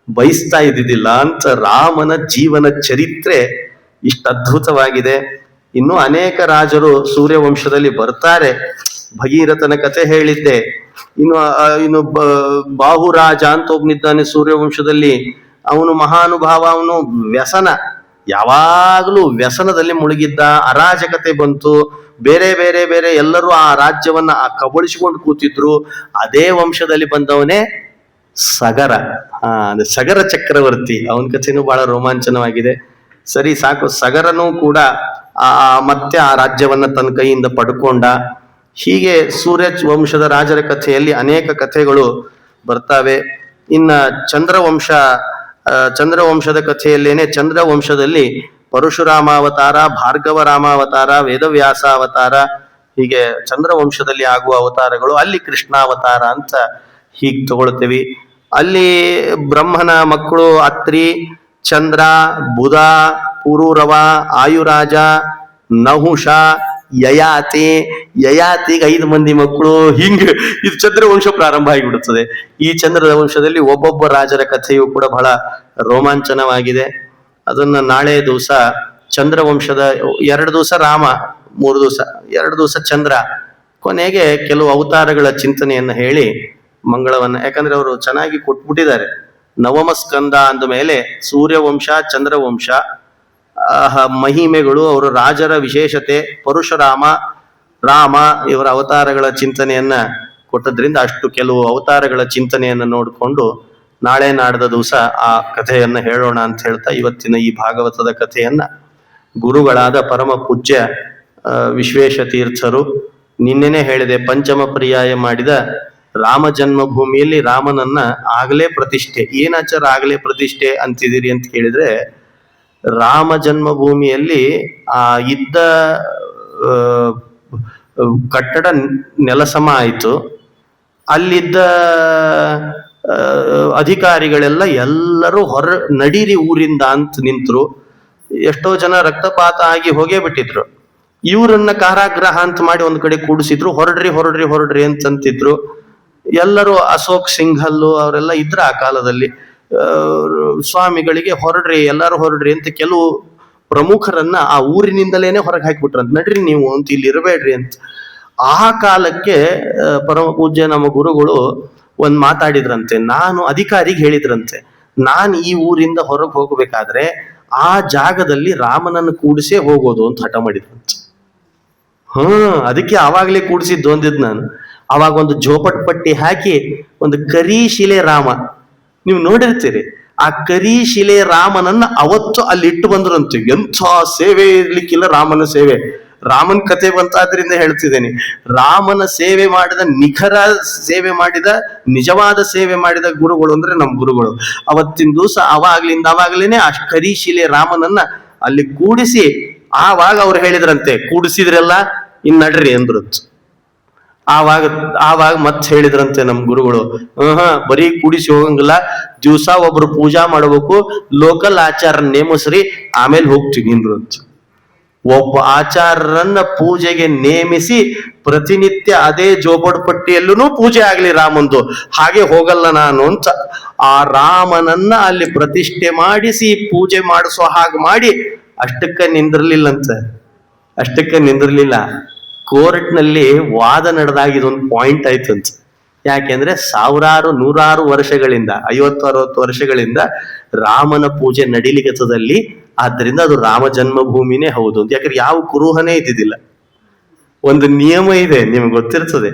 Speaker 1: ಬಯಸ್ತಾ ಇದ್ದಿದ್ದಿಲ್ಲ ಅಂತ. ರಾಮನ ಜೀವನ ಚರಿತ್ರೆ ಇಷ್ಟು ಅದ್ಭುತವಾಗಿದೆ. ಇನ್ನು ಅನೇಕ ರಾಜರು ಸೂರ್ಯವಂಶದಲ್ಲಿ ಬರ್ತಾರೆ. ಭಗೀರಥನ ಕಥೆ ಹೇಳಿದ್ದೆ. ಇನ್ನು ಬಾಹುರಾಜ ಅಂತ ಒಬ್ನಿದ್ದಾನೆ ಸೂರ್ಯವಂಶದಲ್ಲಿ. ಅವನು ಮಹಾನುಭಾವ, ಅವನು ವ್ಯಸನ, ಯಾವಾಗಲೂ ವ್ಯಸನದಲ್ಲಿ ಮುಳುಗಿದ್ದ. ಅರಾಜಕತೆ ಬಂತು, ಬೇರೆ ಬೇರೆ ಬೇರೆ ಎಲ್ಲರೂ ಆ ರಾಜ್ಯವನ್ನ ಕಬಳಿಸಿಕೊಂಡು ಕೂತಿದ್ರು. ಅದೇ ವಂಶದಲ್ಲಿ ಬಂದವನೇ ಸಗರ. ಸಗರ ಚಕ್ರವರ್ತಿ. ಅವನ ಕಥೆನೂ ಬಹಳ ರೋಮಾಂಚನವಾಗಿದೆ. ಸರಿ ಸಾಕು. ಸಗರನು ಕೂಡ ಮತ್ತೆ ಆ ರಾಜ್ಯವನ್ನ ತನ್ನ ಕೈಯಿಂದ ಪಡ್ಕೊಂಡ. ಹೀಗೆ ಸೂರ್ಯ ವಂಶದ ರಾಜರ ಕಥೆಯಲ್ಲಿ ಅನೇಕ ಕಥೆಗಳು ಬರ್ತಾವೆ. ಇನ್ನ ಚಂದ್ರವಂಶದ ಕಥೆಯಲ್ಲೇನೆ ಚಂದ್ರವಂಶದಲ್ಲಿ ಪರಶುರಾಮ ಅವತಾರ, ಭಾರ್ಗವ ರಾಮಾವತಾರ, ವೇದವ್ಯಾಸ ಅವತಾರ, ಹೀಗೆ ಚಂದ್ರವಂಶದಲ್ಲಿ ಆಗುವ ಅವತಾರಗಳು. ಅಲ್ಲಿ ಕೃಷ್ಣಾವತಾರ ಅಂತ ಹೀಗೆ ತಗೊಳ್ತೇವಿ. ಅಲ್ಲಿ ಬ್ರಹ್ಮನ ಮಕ್ಕಳು ಅತ್ರಿ, ಚಂದ್ರ, ಬುಧ, ಪುರೂರವ, ಆಯುರಾಜ, ನಹುಷ, ಯಯಾತಿಗೆ 5 ಮಂದಿ ಮಕ್ಕಳು. ಹಿಂಗ ಇದು ಚಂದ್ರವಂಶ ಪ್ರಾರಂಭ ಆಗಿಬಿಡುತ್ತದೆ. ಈ ಚಂದ್ರದ ವಂಶದಲ್ಲಿ ಒಬ್ಬೊಬ್ಬ ರಾಜರ ಕಥೆಯು ಕೂಡ ಬಹಳ ರೋಮಾಂಚನವಾಗಿದೆ. ಅದನ್ನ ನಾಳೆ ದಿವಸ ಚಂದ್ರವಂಶದ 2 ದಿವಸ ರಾಮ, 3 ದಿವಸ, 2 ದಿವಸ ಚಂದ್ರ, ಕೊನೆಗೆ ಕೆಲವು ಅವತಾರಗಳ ಚಿಂತನೆಯನ್ನ ಹೇಳಿ ಮಂಗಳವನ್ನ, ಯಾಕಂದ್ರೆ ಅವರು ಚೆನ್ನಾಗಿ ಕೊಟ್ಬಿಟ್ಟಿದ್ದಾರೆ. ನವಮ ಸ್ಕಂದ ಅಂದ ಮೇಲೆ ಸೂರ್ಯವಂಶ, ಚಂದ್ರವಂಶ, ಮಹಿಮೆಗಳು, ಅವರ ರಾಜರ ವಿಶೇಷತೆ, ಪರಶುರಾಮ, ರಾಮ ಇವರ ಅವತಾರಗಳ ಚಿಂತನೆಯನ್ನ ಕೊಟ್ಟದ್ರಿಂದ ಅಷ್ಟು ಕೆಲವು ಅವತಾರಗಳ ಚಿಂತನೆಯನ್ನ ನೋಡಿಕೊಂಡು ನಾಳೆ ನಾಡ್ದ ದಿವಸ ಆ ಕಥೆಯನ್ನ ಹೇಳೋಣ ಅಂತ ಹೇಳ್ತಾ ಇವತ್ತಿನ ಈ ಭಾಗವತದ ಕಥೆಯನ್ನ ಗುರುಗಳಾದ ಪರಮ ಪೂಜ್ಯ ವಿಶ್ವೇಶ ತೀರ್ಥರು ನಿನ್ನೆನೆ ಹೇಳಿದೆ, ಪಂಚಮ ಪರ್ಯಾಯ ಮಾಡಿದ ರಾಮ ಜನ್ಮಭೂಮಿಯಲ್ಲಿ ರಾಮನನ್ನ ಆಗಲೇ ಪ್ರತಿಷ್ಠೆ. ಏನಾಚಾರ ಆಗಲೇ ಪ್ರತಿಷ್ಠೆ ಅಂತಿದ್ದೀರಿ ಅಂತ ಕೇಳಿದ್ರೆ, ರಾಮ ಜನ್ಮಭೂಮಿಯಲ್ಲಿ ಇದ್ದ ಕಟ್ಟಡ ನೆಲಸಮ ಆಯಿತು. ಅಲ್ಲಿದ್ದ ಅಧಿಕಾರಿಗಳೆಲ್ಲ ಎಲ್ಲರೂ ನಡೀರಿ ಊರಿಂದ ಅಂತ ನಿಂತರು. ಎಷ್ಟೋ ಜನ ರಕ್ತಪಾತ ಆಗಿ ಹೋಗೇ ಬಿಟ್ಟಿದ್ರು. ಇವರನ್ನ ಕಾರಾಗೃಹ ಅಂತ ಮಾಡಿ ಒಂದ್ ಕಡೆ ಕೂಡಿಸಿದ್ರು. ಹೊರಡ್ರಿ ಅಂತಂತಿದ್ರು. ಎಲ್ಲರೂ ಅಶೋಕ್ ಸಿಂಘಲ್ಲು ಅವರೆಲ್ಲ ಇದ್ರ ಆ ಕಾಲದಲ್ಲಿ. ಸ್ವಾಮಿಗಳಿಗೆ ಎಲ್ಲರೂ ಹೊರಡ್ರಿ ಅಂತ ಕೆಲವು ಪ್ರಮುಖರನ್ನ ಆ ಊರಿನಿಂದಲೇನೆ ಹೊರಗೆ ಹಾಕಿಬಿಟ್ರಂತ. ನಡ್ರಿ ನೀವು ಅಂತ, ಇಲ್ಲಿ ಇರಬೇಡ್ರಿ ಅಂತ. ಆ ಕಾಲಕ್ಕೆ ಪರಮ ಪೂಜ್ಯ ನಮ್ಮ ಗುರುಗಳು ಒಂದ್ ಮಾತಾಡಿದ್ರಂತೆ. ಅಧಿಕಾರಿಗೆ ಹೇಳಿದ್ರಂತೆ, ನಾನು ಈ ಊರಿಂದ ಹೊರಗೆ ಹೋಗ್ಬೇಕಾದ್ರೆ ಆ ಜಾಗದಲ್ಲಿ ರಾಮನನ್ನು ಕೂಡಿಸೇ ಹೋಗೋದು ಅಂತ ಹಠ ಮಾಡಿದ್ರಂತೆ. ಅದಕ್ಕೆ ಆವಾಗ್ಲೇ ಕೂಡಿಸಿದ್ದು ಅಂದಿದ್ ನಾನು. ಅವಾಗ ಒಂದು ಜೋಪಟ್ ಪಟ್ಟಿ ಹಾಕಿ ಒಂದು ಕರಿ ಶಿಲೆ ರಾಮ, ನೀವು ನೋಡಿರ್ತೀರಿ, ಆ ಕರಿ ಶಿಲೆ ರಾಮನನ್ನ ಅವತ್ತು ಅಲ್ಲಿ ಇಟ್ಟು ಬಂದ್ರಂತೆ. ಎಂಥ ಸೇವೆ ಇರ್ಲಿಕ್ಕಿಲ್ಲ ರಾಮನ ಸೇವೆ. ರಾಮನ್ ಕತೆ ಬಂತಾದ್ರಿಂದ ಹೇಳ್ತಿದ್ದೇನೆ. ರಾಮನ ಸೇವೆ ಮಾಡಿದ, ನಿಖರ ಸೇವೆ ಮಾಡಿದ, ನಿಜವಾದ ಸೇವೆ ಮಾಡಿದ ಗುರುಗಳು ಅಂದ್ರೆ ನಮ್ಮ ಗುರುಗಳು. ಅವತ್ತಿನ ದಿವಸ ಅವಾಗ್ಲೇನೆ ಆ ಕರಿ ಶಿಲೆ ರಾಮನನ್ನ ಅಲ್ಲಿ ಕೂಡಿಸಿ, ಆವಾಗ ಅವ್ರು ಹೇಳಿದ್ರಂತೆ, ಕೂಡಿಸಿದ್ರೆಲ್ಲ ಇನ್ ನಡ್ರಿ ಅಂದ್ರಂತ. ಆವಾಗ ಮತ್ತೆ ಹೇಳಿದ್ರಂತೆ ನಮ್ ಗುರುಗಳು, ಬರೀ ಕೂಡಿಸಿ ಹೋಗಂಗಿಲ್ಲ, ದಿವಸ ಒಬ್ರು ಪೂಜಾ ಮಾಡ್ಬೇಕು, ಲೋಕಲ್ ಆಚಾರ ನೇಮಿಸ್ರಿ, ಆಮೇಲೆ ಹೋಗ್ತೀವಿ ಅಂದ್ರಂತ. ಒಬ್ಬ ಆಚಾರ್ಯರನ್ನ ಪೂಜೆಗೆ ನೇಮಿಸಿ ಪ್ರತಿನಿತ್ಯ ಅದೇ ಜೋಪಡ್ ಪಟ್ಟಿಯಲ್ಲೂ ಪೂಜೆ ಆಗ್ಲಿ ರಾಮಂದು, ಹಾಗೆ ಹೋಗಲ್ಲ ನಾನು ಅಂತ ಆ ರಾಮನನ್ನ ಅಲ್ಲಿ ಪ್ರತಿಷ್ಠೆ ಮಾಡಿಸಿ ಪೂಜೆ ಮಾಡಿಸೋ ಹಾಗೆ ಮಾಡಿ ಅಷ್ಟಕ್ಕೆ ನಿಂದಿರ್ಲಿಲ್ಲ. ಕೋರ್ಟ್ನಲ್ಲಿ ವಾದ ನಡೆದಾಗ ಇದೊಂದು ಪಾಯಿಂಟ್ ಆಯ್ತಂತ. ಯಾಕೆಂದ್ರೆ ನೂರಾರು ವರ್ಷಗಳಿಂದ, 50-60 ವರ್ಷಗಳಿಂದ ರಾಮನ ಪೂಜೆ ನಡಿಲಿಕತ್ತದಲ್ಲಿ, ಆದ್ರಿಂದ ಅದು ರಾಮ ಜನ್ಮಭೂಮಿನೇ ಹೌದು ಅಂತ. ಯಾಕಂದ್ರೆ ಯಾವ ಕುರುಹನೇ ಇದ್ದಿದ್ದಿಲ್ಲ. ಒಂದು ನಿಯಮ ಇದೆ, ನಿಮ್ಗೆ ಗೊತ್ತಿರ್ತದೆ,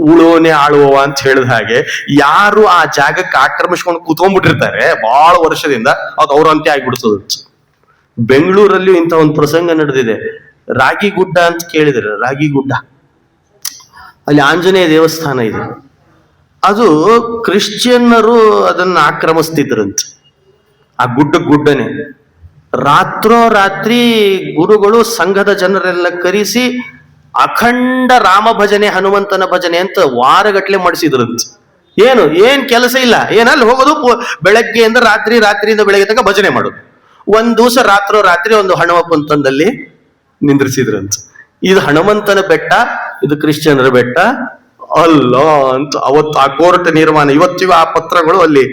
Speaker 1: ಉಳುವನೆ ಆಳುವವ ಅಂತ ಹೇಳಿದ ಹಾಗೆ, ಯಾರು ಆ ಜಾಗಕ್ಕೆ ಆಕ್ರಮಿಸ್ಕೊಂಡು ಕೂತ್ಕೊಂಡ್ಬಿಟ್ಟಿರ್ತಾರೆ ಬಹಳ ವರ್ಷದಿಂದ, ಅದು ಅವ್ರ ಅಂತ್ಯ ಆಗ್ಬಿಡ್ತದ. ಬೆಂಗಳೂರಲ್ಲಿ ಇಂಥ ಒಂದು ಪ್ರಸಂಗ ನಡೆದಿದೆ. ರಾಗಿಗುಡ್ಡ ಅಂತ ಕೇಳಿದ್ರೆ, ರಾಗಿಗುಡ್ಡ ಅಲ್ಲಿ ಆಂಜನೇಯ ದೇವಸ್ಥಾನ ಇದೆ. ಅದು ಕ್ರಿಶ್ಚಿಯನ್ನರು ಅದನ್ನ ಆಕ್ರಮಿಸ್ತಿದ್ರಂತ. ಆ ಗುಡ್ಡನೆ ರಾತ್ರಿ ಗುರುಗಳು ಸಂಘದ ಜನರೆಲ್ಲ ಕರೆಸಿ ಅಖಂಡ ರಾಮ ಭಜನೆ, ಹನುಮಂತನ ಭಜನೆ ಅಂತ ವಾರಗಟ್ಲೆ ಮಾಡಿಸಿದ್ರಂತ. ಏನ್ ಕೆಲಸ ಇಲ್ಲ, ಏನಲ್ಲಿ ಹೋಗೋದು ಬೆಳಗ್ಗೆಯಿಂದ ರಾತ್ರಿಯಿಂದ ಬೆಳಗ್ಗೆ ತನಕ ಭಜನೆ ಮಾಡೋದು. ಒಂದ್ ದಿವಸ ರಾತ್ರಿ ಒಂದು ಹನುಮಪ್ಪನ ತಂದಲ್ಲಿ ನಿಂದ್ರಿಸಿದ್ರಂತ. ಇದು ಹನುಮಂತನ ಬೆಟ್ಟ, ಇದು ಕ್ರಿಶ್ಚಿಯನರ ಬೆಟ್ಟ ಅಲ್ಲ ಅಂತ ಅವತ್ತು ಆ ಕೋರ್ಟ್ ನಿರ್ಮಾಣ. ಇವತ್ತಿಗೂ ಆ ಪತ್ರಗಳು ಅಲ್ಲಿ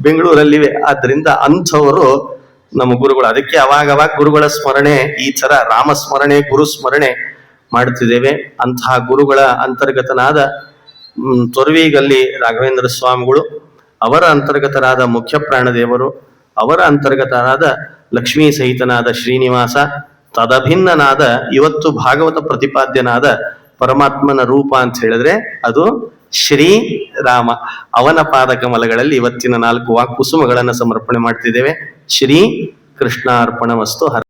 Speaker 1: ಬೆಂಗಳೂರಲ್ಲಿವೆ. ಆದ್ರಿಂದ ಅಂಥವರು ನಮ್ಮ ಗುರುಗಳು. ಅದಕ್ಕೆ ಅವಾಗ ಗುರುಗಳ ಸ್ಮರಣೆ, ಈ ತರ ರಾಮ ಸ್ಮರಣೆ, ಗುರು ಸ್ಮರಣೆ ಮಾಡ್ತಿದ್ದೇವೆ. ಅಂತಹ ಗುರುಗಳ ಅಂತರ್ಗತನಾದ ತೊರವಿಗಲ್ಲಿ ರಾಘವೇಂದ್ರ ಸ್ವಾಮಿಗಳು, ಅವರ ಅಂತರ್ಗತರಾದ ಮುಖ್ಯ ಪ್ರಾಣದೇವರು, ಅವರ ಅಂತರ್ಗತನಾದ ಲಕ್ಷ್ಮೀ ಸಹಿತನಾದ ಶ್ರೀನಿವಾಸ, ತದಭಿನ್ನನಾದ ಇವತ್ತು ಭಾಗವತ ಪ್ರತಿಪಾದ್ಯನಾದ ಪರಮಾತ್ಮನ ರೂಪ ಅಂತ ಹೇಳಿದ್ರೆ ಅದು ಶ್ರೀರಾಮ. ಅವನ ಪಾದ ಕಮಲಗಳಲ್ಲಿ ಇವತ್ತಿನ 4 ವಾಕ್ಕುಸುಮಗಳನ್ನು ಸಮರ್ಪಣೆ ಮಾಡ್ತಿದ್ದೇವೆ. ಶ್ರೀ ಕೃಷ್ಣ ಅರ್ಪಣಮಸ್ತು.